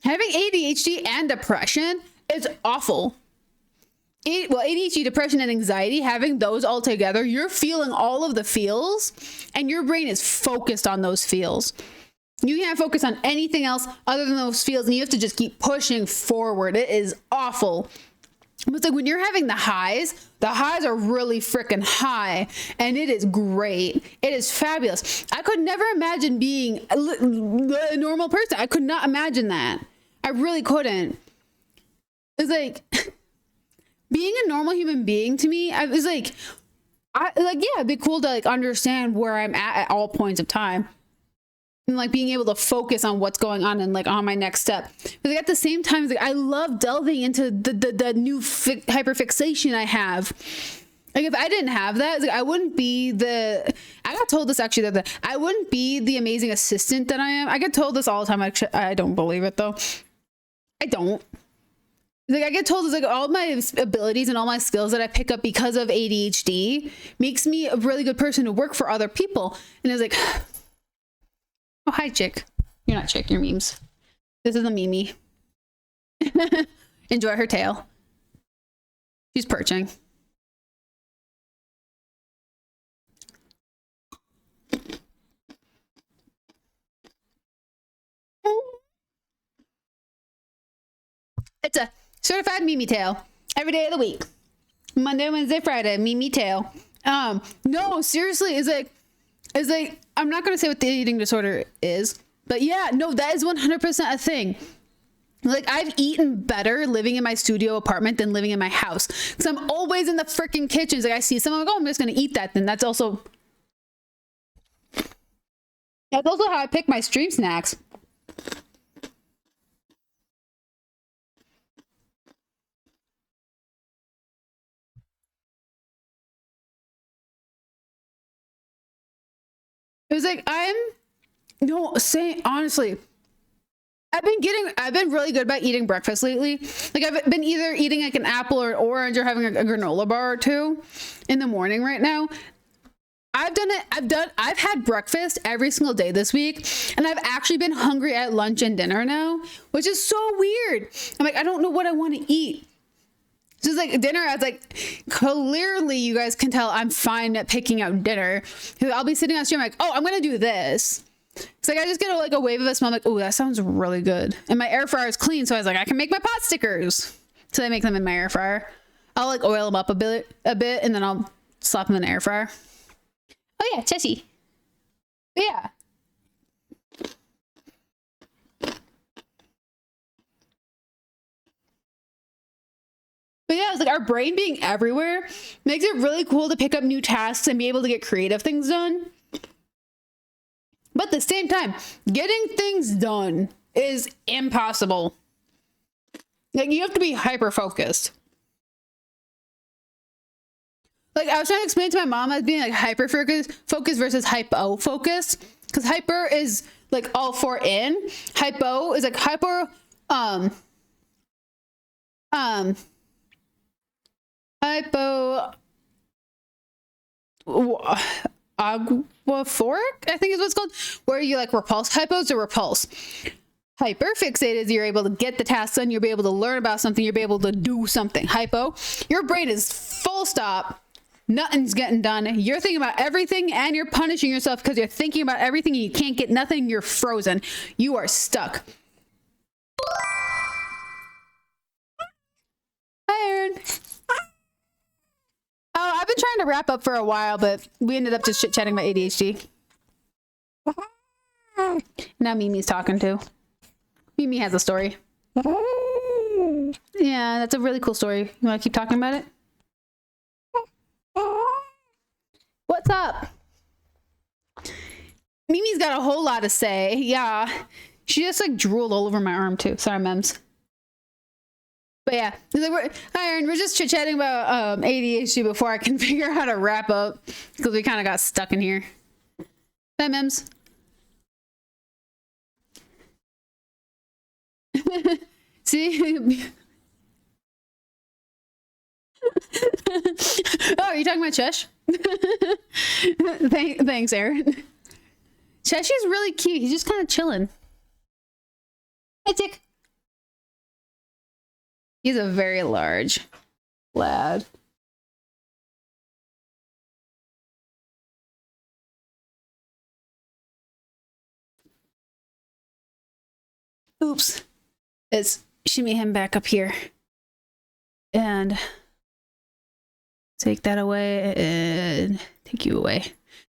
Having ADHD and depression is awful. ADHD, depression, and anxiety, having those all together, you're feeling all of the feels, and your brain is focused on those feels. You can't focus on anything else other than those feels, and you have to just keep pushing forward. It is awful. It's like when you're having the highs are really freaking high, and it is great. It is fabulous. I could never imagine being a normal person. I could not imagine that. I really couldn't. It's like being a normal human being to me. I was like, yeah, it'd be cool to like understand where I'm at all points of time. And like being able to focus on what's going on and like on my next step. But like at the same time, like I love delving into the new hyperfixation I have. Like if I didn't have that, like I wouldn't be I got told this actually that I wouldn't be the amazing assistant that I am. I get told this all the time. Actually, I don't believe it though. I don't. Like I get told it's like all my abilities and all my skills that I pick up because of ADHD makes me a really good person to work for other people. And it's like, oh, hi, chick. You're not chick, you're memes. This is a Mimi. Enjoy her tail. She's perching. It's a certified Mimi tail. Every day of the week. Monday, Wednesday, Friday, Mimi tail. No, seriously, it's like, I'm not going to say what the eating disorder is, but yeah, no, that is 100% a thing. Like I've eaten better living in my studio apartment than living in my house. Cause I'm always in the freaking kitchen. Like I see someone, I'm like, oh, I'm just going to eat that. Then that's also how I pick my stream snacks. It was like, honestly, I've been really good about eating breakfast lately. Like I've been either eating like an apple or an orange or having a granola bar or two in the morning right now. I've had breakfast every single day this week, and I've actually been hungry at lunch and dinner now, which is so weird. I'm like, I don't know what I want to eat. So it's like dinner, I was like, clearly you guys can tell I'm fine at picking out dinner. I'll be sitting on stream like, oh, I'm going to do this. It's like I just get like a wave of a smell. I'm like, oh, that sounds really good. And my air fryer is clean, so I was like, I can make my pot stickers. So I make them in my air fryer. I'll like oil them up a bit, and then I'll slap them in the air fryer. Oh yeah, Tessie. Yeah. But yeah, it's like our brain being everywhere makes it really cool to pick up new tasks and be able to get creative things done. But at the same time, getting things done is impossible. Like you have to be hyper focused. Like I was trying to explain to my mom as being like hyper focus versus hypo focus, because hyper is like all four in. Hypo is like hyper hypo aguaphoric, I think is what it's called, where you like repulse. Hypos are repulse. Hyper fixated is you're able to get the task done, you'll be able to learn about something, you'll be able to do something. Hypo, your brain is full stop. Nothing's getting done. You're thinking about everything and you're punishing yourself because you're thinking about everything and you can't get nothing. You're frozen. You are stuck. Hi, Aaron. Oh, I've been trying to wrap up for a while, but we ended up just chit-chatting about ADHD. Now Mimi's talking too. Mimi has a story. Yeah, that's a really cool story. You want to keep talking about it? What's up? Mimi's got a whole lot to say. Yeah. She just like drooled all over my arm too. Sorry, Mems. But yeah, hi Aaron, we're just chit-chatting about ADHD before I can figure out how to wrap up because we kind of got stuck in here. Bye, Mems. See? Oh, are you talking about Chesh? Thanks, Aaron. Chesh is really cute. He's just kind of chilling. Hey, Tick. He's a very large lad. Oops. Let's shimmy him back up here. And take that away and take you away.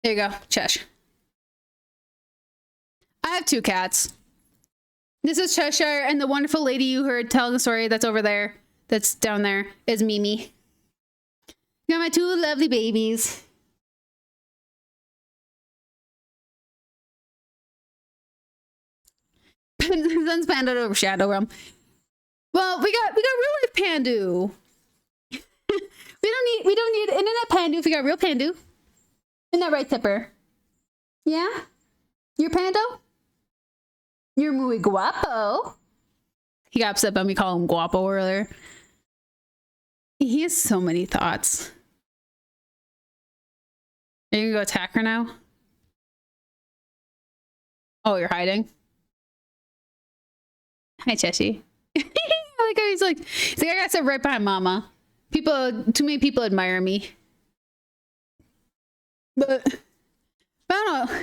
There you go, Chesh. I have two cats. This is Cheshire, and the wonderful lady you heard telling the story that's over there, that's down there, is Mimi. Got my two lovely babies. Sun's Panda over Shadow Realm. Well, we got real life Pandu. we don't need internet Pandu if we got real Pandu. Isn't that right, Tipper? Yeah? You're Pando? You're muy guapo. He got upset by me calling him guapo earlier. He has so many thoughts. Are you gonna go attack her now? Oh, you're hiding? Hi, Cheshi. I like how he's like, I gotta sit right behind Mama. Too many people admire me. But I don't know.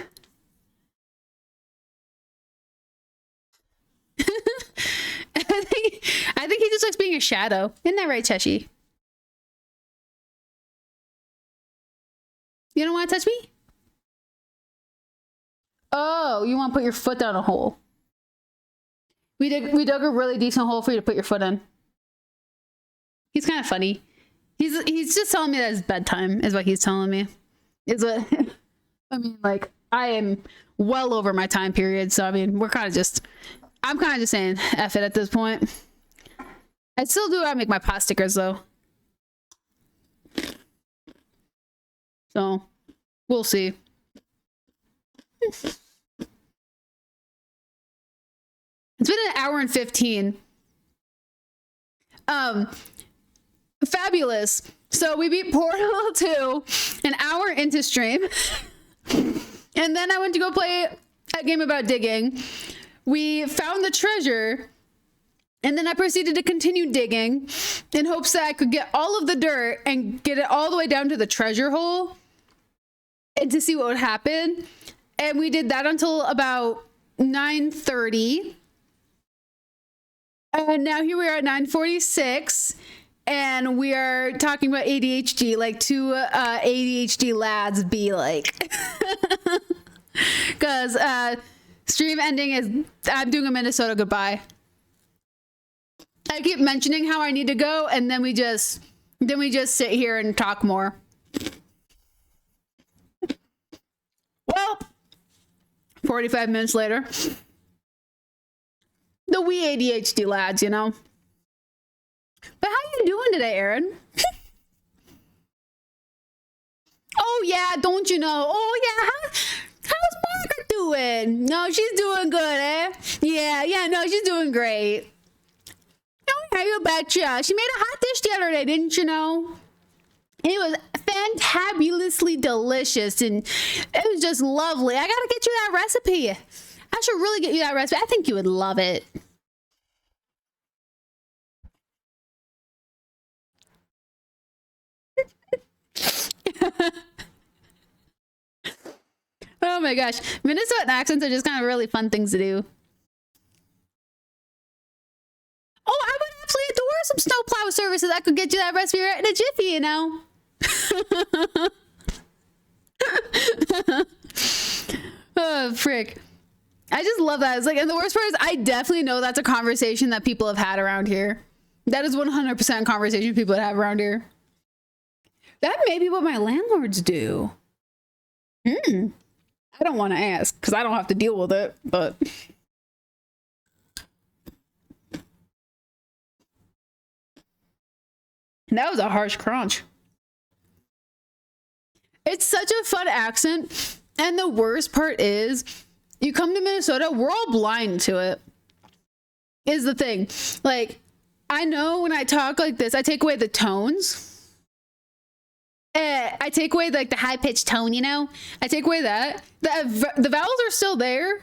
I think he just likes being a shadow. Isn't that right, Cheshi? You don't want to touch me? Oh, you want to put your foot down a hole. We dug a really decent hole for you to put your foot in. He's kind of funny. He's just telling me that it's bedtime is what he's telling me. I mean, like, I am well over my time period, so I mean, I'm kind of just saying F it at this point. I still do gotta make my pot stickers though. So we'll see. It's been an hour and 15. Fabulous. So we beat Portal 2 an hour into stream. And then I went to go play a game about digging. We found the treasure. And then I proceeded to continue digging in hopes that I could get all of the dirt and get it all the way down to the treasure hole and to see what would happen. And we did that until about 9:30. And now here we are at 9:46. And we are talking about ADHD like two ADHD lads be like. Because stream ending is, I'm doing a Minnesota goodbye. I keep mentioning how I need to go, and then we just sit here and talk more. Well, 45 minutes later. The wee ADHD lads, you know. But how you doing today, Aaron? Oh yeah, don't you know? Oh yeah, how's Margaret doing? No, she's doing good, eh? Yeah, no, she's doing great. Oh yeah, you betcha. She made a hot dish the other day, didn't you know? It was fantabulously delicious, and it was just lovely. I gotta get you that recipe. I should really get you that recipe. I think you would love it. Oh my gosh. Minnesotan accents are just kind of really fun things to do. Oh, I would absolutely adore some snowplow services. I could get you that recipe right in a jiffy, you know. Oh, frick. I just love that. It's like, and the worst part is I definitely know that's a conversation that people have had around here. That is 100% a conversation people have around here. That may be what my landlords do. I don't want to ask because I don't have to deal with it, but that was a harsh crunch. It's such a fun accent. And the worst part is you come to Minnesota, we're all blind to it, is the thing. Like, I know when I talk like this, I take away the tones. I take away like the high pitched tone, you know. I take away that the vowels are still there,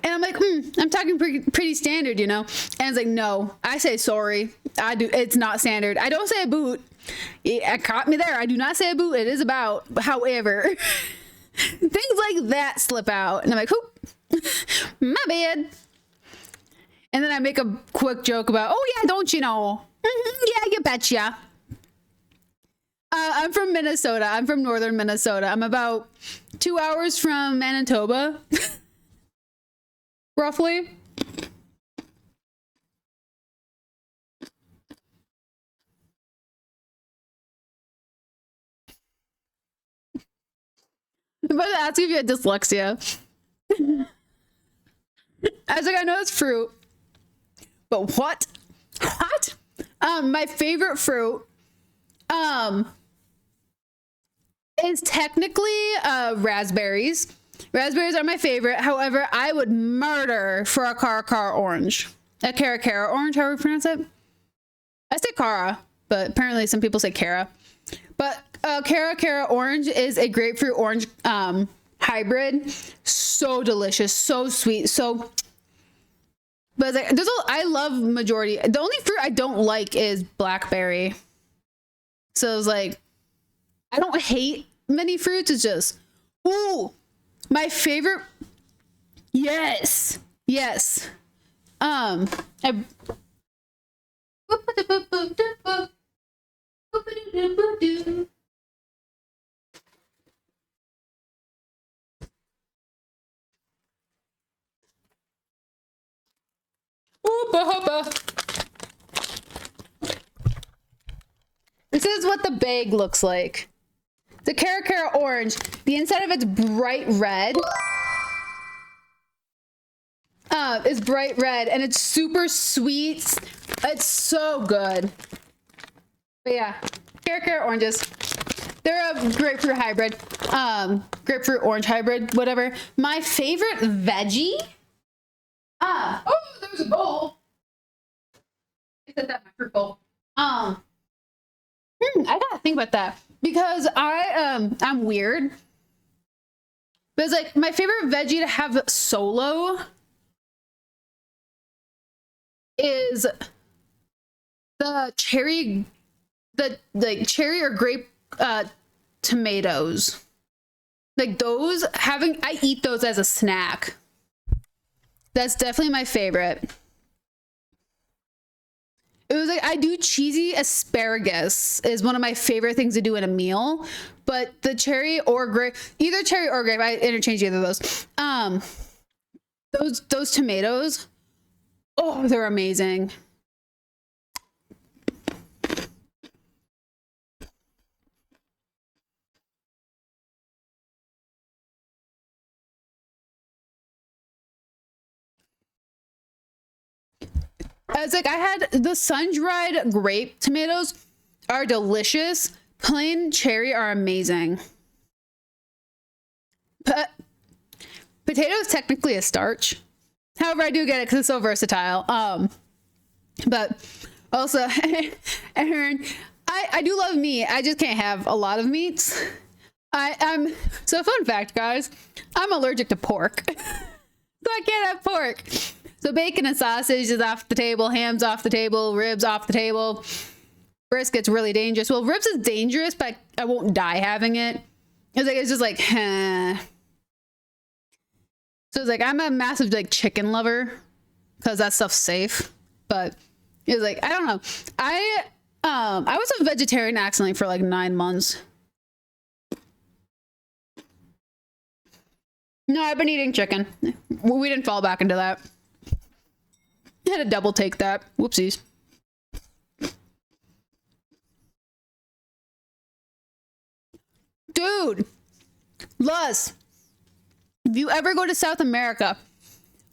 and I'm like, I'm talking pretty standard, you know. And it's like, no, I say sorry. I do. It's not standard. I don't say a boot. It caught me there. I do not say a boot. It is about. However, things like that slip out, and I'm like, whoop, my bad. And then I make a quick joke about, oh yeah, don't you know? Yeah, you betcha. I'm from Minnesota. I'm from northern Minnesota. I'm about 2 hours from Manitoba, roughly. I'm about to ask you if you had dyslexia. I was like, I know it's fruit, but what? What? My favorite fruit, is technically raspberries. Raspberries are my favorite. However, I would murder for a cara orange. A cara orange, how do we pronounce it? I say cara, but apparently some people say cara. But cara orange is a grapefruit orange hybrid. So delicious, so sweet, so. But like, I love majority. The only fruit I don't like is blackberry. So it's like, I don't hate many fruits. It's just, ooh, my favorite. Yes. This is what the bag looks like. The cara orange. The inside of it's bright red. Is bright red and it's super sweet. It's so good. But yeah, cara oranges. They're a grapefruit hybrid. Grapefruit orange hybrid, whatever. My favorite veggie. Oh, there's a bowl. I said that in my fruit bowl. I gotta think about that because I'm weird. But it's like my favorite veggie to have solo is the cherry or grape tomatoes. Like those I eat those as a snack. That's definitely my favorite. It was like I do cheesy asparagus is one of my favorite things to do in a meal, but the cherry or grape, either cherry or grape, I interchange either of those. Those tomatoes, oh, they're amazing. It's like I had the sun-dried grape tomatoes are delicious. Plain cherry are amazing. Potato is technically a starch. However, I do get it because it's so versatile. But also, Aaron, I do love meat. I just can't have a lot of meats. I'm so fun fact, guys. I'm allergic to pork, so I can't have pork. So bacon and sausage is off the table, ham's off the table, ribs off the table. Brisket's really dangerous. Well, ribs is dangerous, but I won't die having it. It's just like, eh. So it's like I'm a massive like chicken lover because that stuff's safe. But it's like I don't know. I was a vegetarian accidentally for like 9 months. No, I've been eating chicken. We didn't fall back into that. I had to double take that. Whoopsies. Dude, Luz, if you ever go to South America,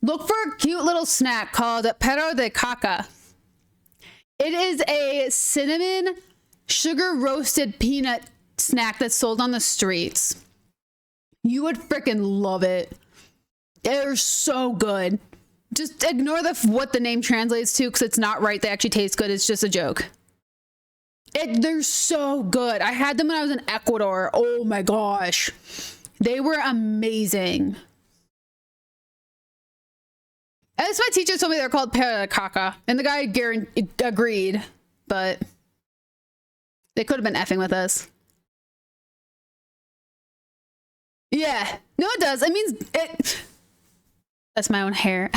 look for a cute little snack called perro de caca. It is a cinnamon sugar roasted peanut snack that's sold on the streets. You would freaking love it. They're so good. Just ignore what the name translates to because it's not right. They actually taste good. It's just a joke. They're so good. I had them when I was in Ecuador. Oh my gosh. They were amazing. At least my teacher told me they're called perro de caca. And the guy agreed. But they could have been effing with us. Yeah. No, it does. It means it... That's my own hair.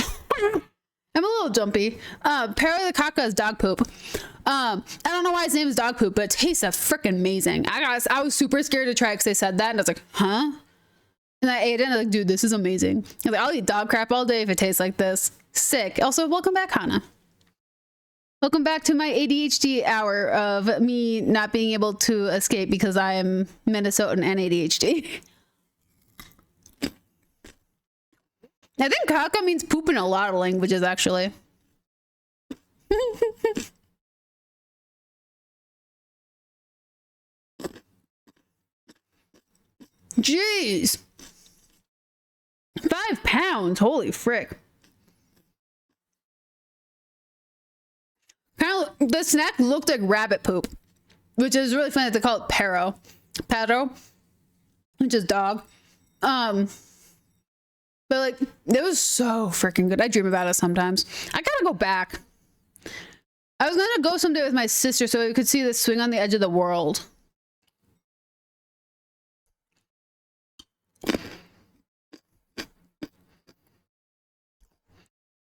I'm a little jumpy. Perro de caca is dog poop. I don't know why his name is dog poop, but it tastes freaking amazing. I was super scared to try it because they said that, and I was like, huh? And I ate it, and I was like, dude, this is amazing. I was like, I'll eat dog crap all day if it tastes like this. Sick. Also, welcome back, Hannah. Welcome back to my ADHD hour of me not being able to escape because I am Minnesotan and ADHD. I think caca means poop in a lot of languages, actually. Jeez. 5 pounds. Holy frick. The snack looked like rabbit poop, which is really funny that they call it perro, which is dog. But like, it was so freaking good. I dream about it sometimes. I gotta go back. I was gonna go someday with my sister so we could see the swing on the edge of the world.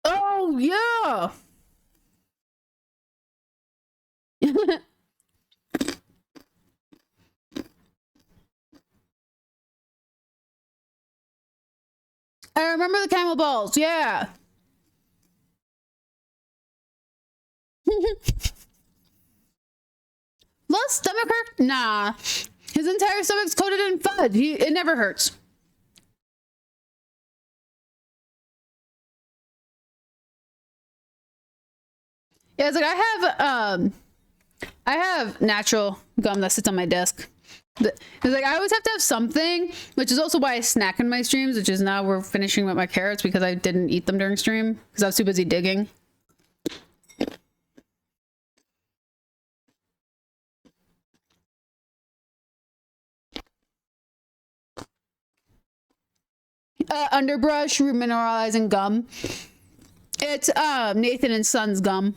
Oh yeah. I remember the camel balls. Yeah. Lost stomach hurt? Nah. His entire stomach's coated in fudge. It never hurts. Yeah, it's like I have natural gum that sits on my desk. It's like I always have to have something, which is also why I snack in my streams, which is now we're finishing with my carrots because I didn't eat them during stream because I was too busy digging. Underbrush remineralizing gum. It's Nathan and Son's gum.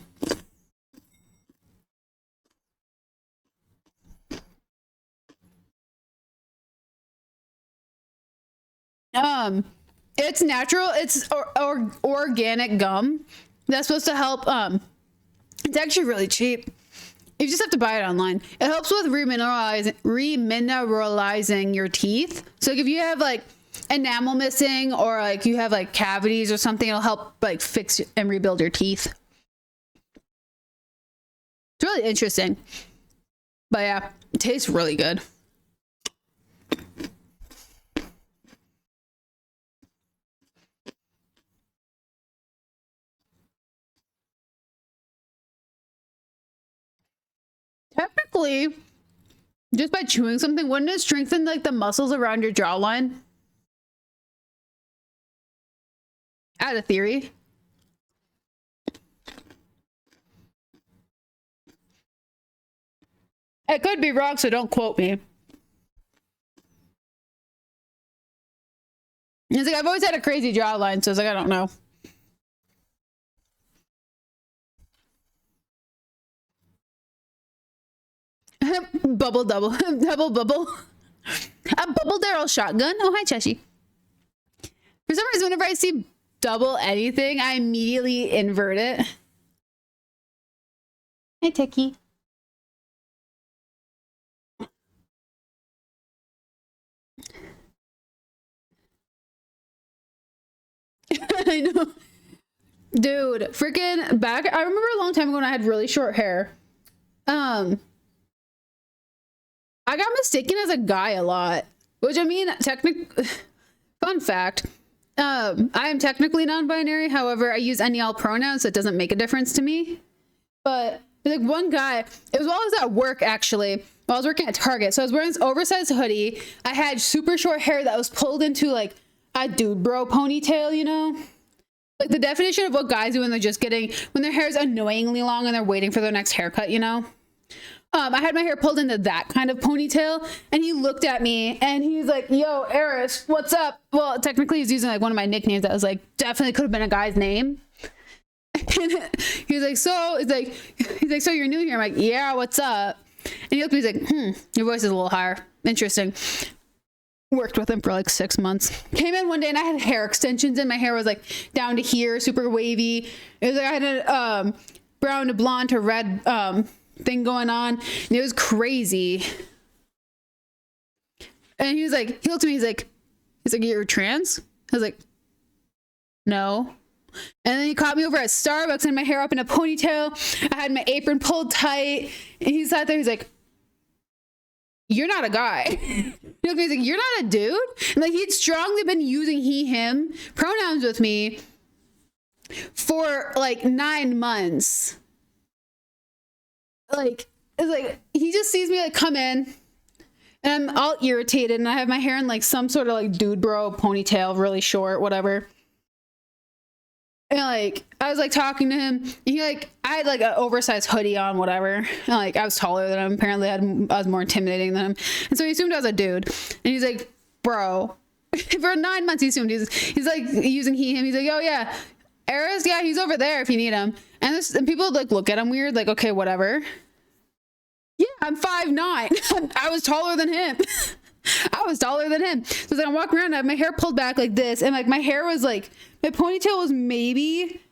It's natural. It's organic gum that's supposed to help. It's actually really cheap. You just have to buy it online. It helps with remineralizing your teeth. So like if you have like enamel missing or like you have like cavities or something, it'll help like fix and rebuild your teeth. It's really interesting. But yeah, it tastes really good. Technically, just by chewing something, wouldn't it strengthen like the muscles around your jawline? I had a theory. I could be wrong, so don't quote me. It's like I've always had a crazy jawline, so it's like I don't know. Bubble double. Double bubble. A bubble barrel shotgun. Oh, hi, Cheshi. For some reason, whenever I see double anything, I immediately invert it. Hey, Tiki. I know. Dude, freaking back. I remember a long time ago when I had really short hair. I got mistaken as a guy a lot, which I mean, fun fact, I am technically non-binary. However, I use any all pronouns, so it doesn't make a difference to me. But like one guy, it was while I was at work actually, while I was working at Target. So I was wearing this oversized hoodie. I had super short hair that was pulled into like a dude bro ponytail, you know? Like the definition of what guys do when they're just when their hair is annoyingly long and they're waiting for their next haircut, you know? I had my hair pulled into that kind of ponytail, and he looked at me and he's like, yo, Eriss, what's up? Well, technically he's using like one of my nicknames that was like, definitely could have been a guy's name. And he's like, so you're new here? I'm like, yeah, what's up? And he looked at me, he's like, your voice is a little higher. Interesting. Worked with him for like 6 months. Came in one day and I had hair extensions in. My hair was like down to here, super wavy. It was like I had a brown to blonde to red thing going on, and it was crazy. And he looked at me, he's like, you're trans? I was like, no. And then he caught me over at Starbucks and my hair up in a ponytail. I had my apron pulled tight, and he sat there, he's like, you're not a guy. He looked at me, he's like, you're not a dude? And like he'd strongly been using he, him pronouns with me for like 9 months. Like, it's like he just sees me like come in and I'm all irritated and I have my hair in like some sort of like dude bro ponytail, really short, whatever. And like I was like talking to him and he like, I had like an oversized hoodie on, whatever. And like I was taller than him, apparently I was more intimidating than him, and so he assumed I was a dude. And he's like, bro, for 9 months he assumed he's like using he, him. He's like, oh yeah, Eriss, yeah, he's over there if you need him. And people like look at him weird, like, okay, whatever. Yeah, I'm 5'9". I was taller than him. I was taller than him. So then I walk around, I have my hair pulled back like this, and like my hair was like, my ponytail was maybe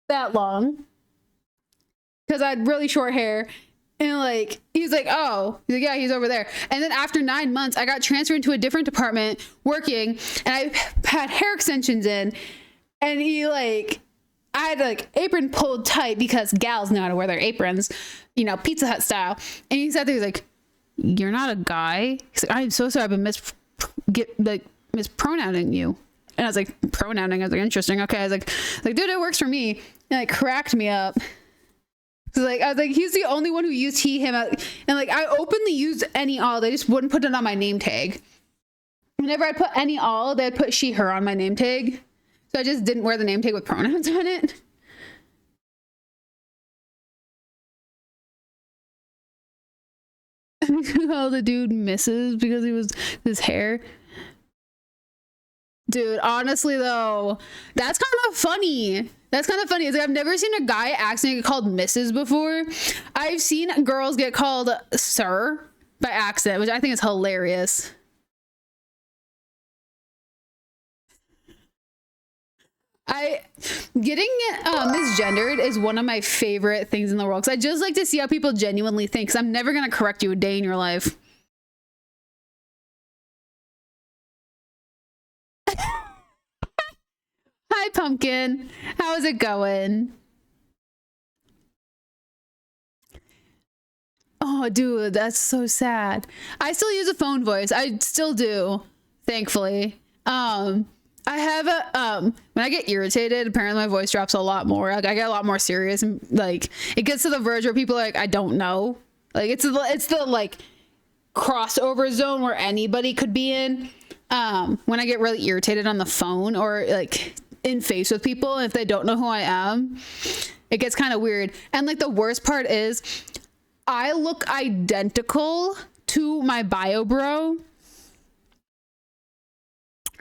that long because I had really short hair. And like he's like, oh, he's like, yeah, he's over there. And then after 9 months, I got transferred into a different department working, and I had hair extensions in, and he like, I had like apron pulled tight because gals know how to wear their aprons, you know, Pizza Hut style. And he sat there, he's like, you're not a guy. He's like, I'm so sorry, I've been mispronouncing you. And I was like, pronouncing? I was like, interesting. Okay. I was like, dude, it works for me. And it cracked me up. So like I was like, he's the only one who used he, him, and like I openly used any all. They just wouldn't put it on my name tag. Whenever I put any all, they'd put she, her on my name tag. So I just didn't wear the name tag with pronouns on it. How the dude misses because he was his hair. Dude, honestly though, that's kind of funny. That's kind of funny. It's like I've never seen a guy accidentally get called Mrs. before. I've seen girls get called Sir by accident, which I think is hilarious. Getting misgendered is one of my favorite things in the world, because I just like to see how people genuinely think, because I'm never going to correct you a day in your life. Hi, Pumpkin. How's it going? Oh, dude, that's so sad. I still use a phone voice. I still do, thankfully. I have a when I get irritated, apparently my voice drops a lot more. Like I get a lot more serious, and like it gets to the verge where people are like, I don't know. Like it's the like crossover zone where anybody could be in. When I get really irritated on the phone or like in face with people, if they don't know who I am, it gets kind of weird. And like the worst part is I look identical to my bio bro.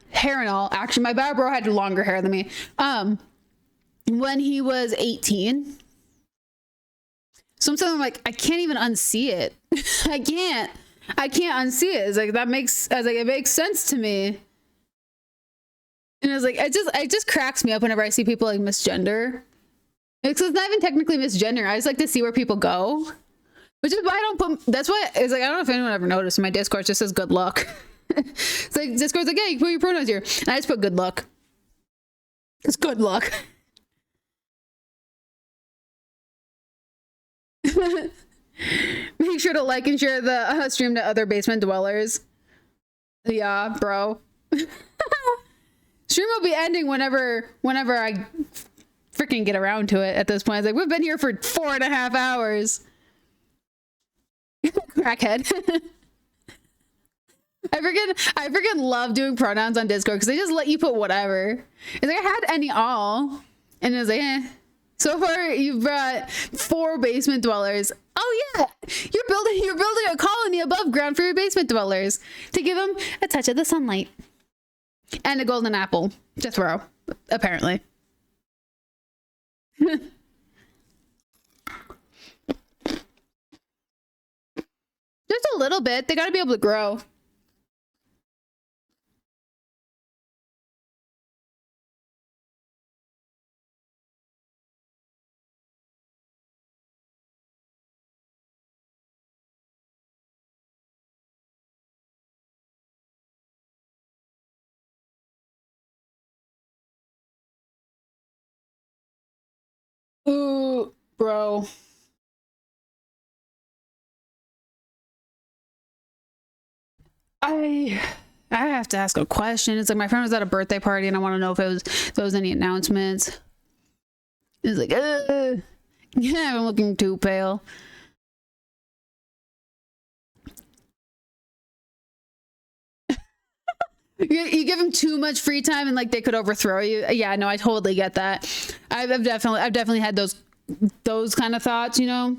Hair and all. Actually, my bio bro had longer hair than me. When he was 18. Sometimes I'm like, I can't even unsee it. I can't unsee it. It's like it makes sense to me. And I was like, it just cracks me up whenever I see people like misgender. It's not even technically misgender. I just like to see where people go. Which is why I don't put, that's why it's like, I don't know if anyone ever noticed, my Discord just says good luck. It's like Discord's like, yeah, you can put your pronouns here. And I just put good luck. It's good luck. Make sure to like and share the stream to other basement dwellers. Yeah, bro. Stream will be ending whenever I freaking get around to it at this point. It's like, we've been here for 4.5 hours. Crackhead. I freaking love doing pronouns on Discord because they just let you put whatever. It's like I had any all, and it was like, eh. So far you've brought 4 basement dwellers. Oh yeah, you're building a colony above ground for your basement dwellers to give them a touch of the sunlight and a golden apple to throw, apparently. Just a little bit. They got to be able to grow. Ooh, bro. I have to ask a question. It's like my friend was at a birthday party and I want to know if there was any announcements. It's like, yeah, I'm looking too pale. You give them too much free time and like they could overthrow you. Yeah, no, I totally get that. I've definitely had those kind of thoughts, you know.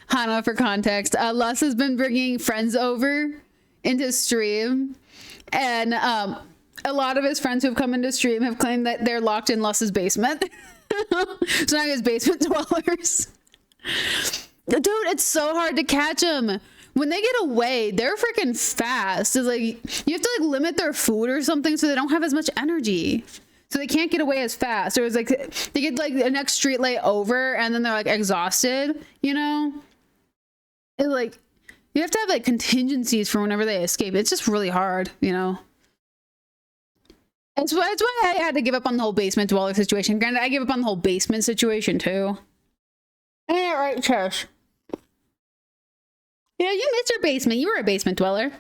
Hana, for context, Lus has been bringing friends over into stream, and a lot of his friends who have come into stream have claimed that they're locked in Lus's basement. So now he has basement dwellers. Dude, it's so hard to catch them. When they get away, they're freaking fast. It's like you have to like limit their food or something so they don't have as much energy. So they can't get away as fast. Or it's like they get like the next street light over and then they're like exhausted, you know? It like you have to have like contingencies for whenever they escape. It's just really hard, you know? It's why I had to give up on the whole basement dweller situation. Granted, I gave up on the whole basement situation too. Yeah, right, Trish. Yeah, you missed your basement. You were a basement dweller.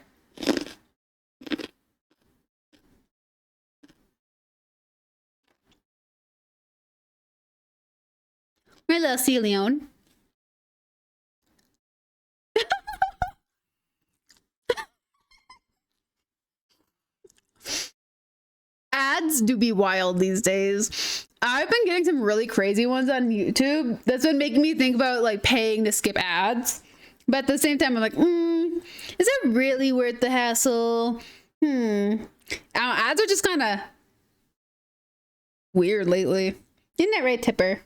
My little sea leon. Ads do be wild these days. I've been getting some really crazy ones on YouTube that's been making me think about like paying to skip ads. But at the same time, I'm like, is it really worth the hassle? Ads are just kind of weird lately. Isn't that right, Tipper?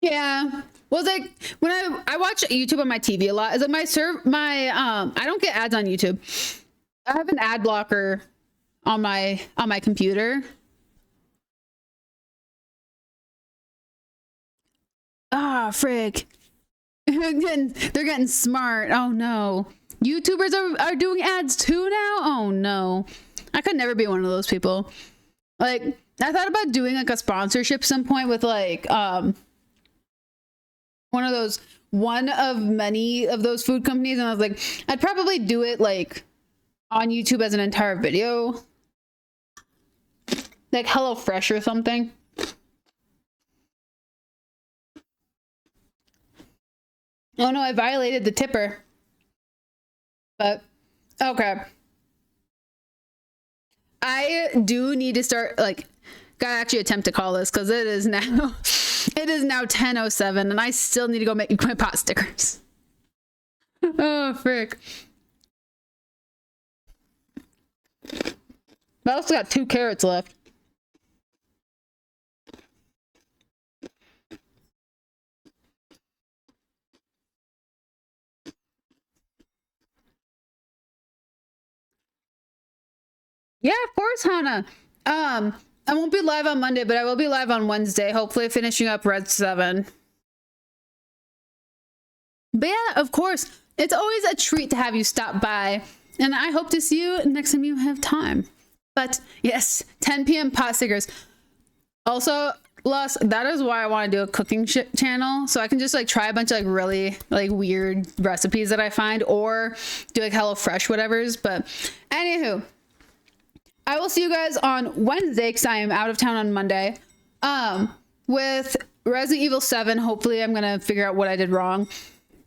Yeah. Well, it's like when I watch YouTube on my TV a lot, is like I don't get ads on YouTube. I have an ad blocker on my computer. Ah, frick. They're getting smart. Oh no. YouTubers are doing ads too now? Oh no. I could never be one of those people. Like, I thought about doing like a sponsorship some point with like one of many of those food companies, and I was like, I'd probably do it like on YouTube as an entire video. Like HelloFresh or something. Oh no, I violated the tipper. But, okay. I do need to start, like, gotta actually attempt to call this because it is now 10:07 and I still need to go make my pot stickers. Oh, frick. I also got 2 carrots left. Yeah, of course, Hannah. I won't be live on Monday, but I will be live on Wednesday, hopefully finishing up Red 7. But yeah, of course, it's always a treat to have you stop by, and I hope to see you next time you have time. But yes, 10 p.m. pot stickers. Also, Lus, that is why I want to do a cooking channel, so I can just like try a bunch of like really like weird recipes that I find, or do like HelloFresh whatevers. But anywho, I will see you guys on Wednesday because I am out of town on Monday. With Resident Evil 7. Hopefully I'm gonna figure out what I did wrong.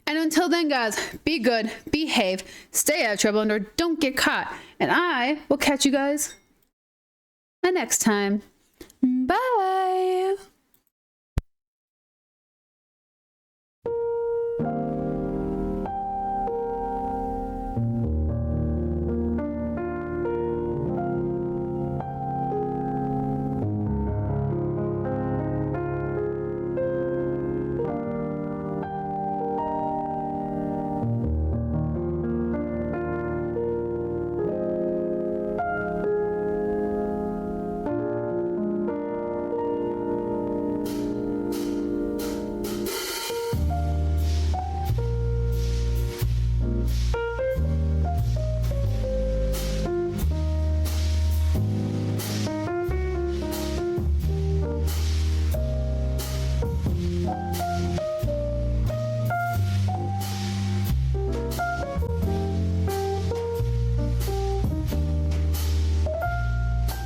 And until then, guys, be good, behave, stay out of trouble, and or don't get caught. And I will catch you guys the next time. Bye.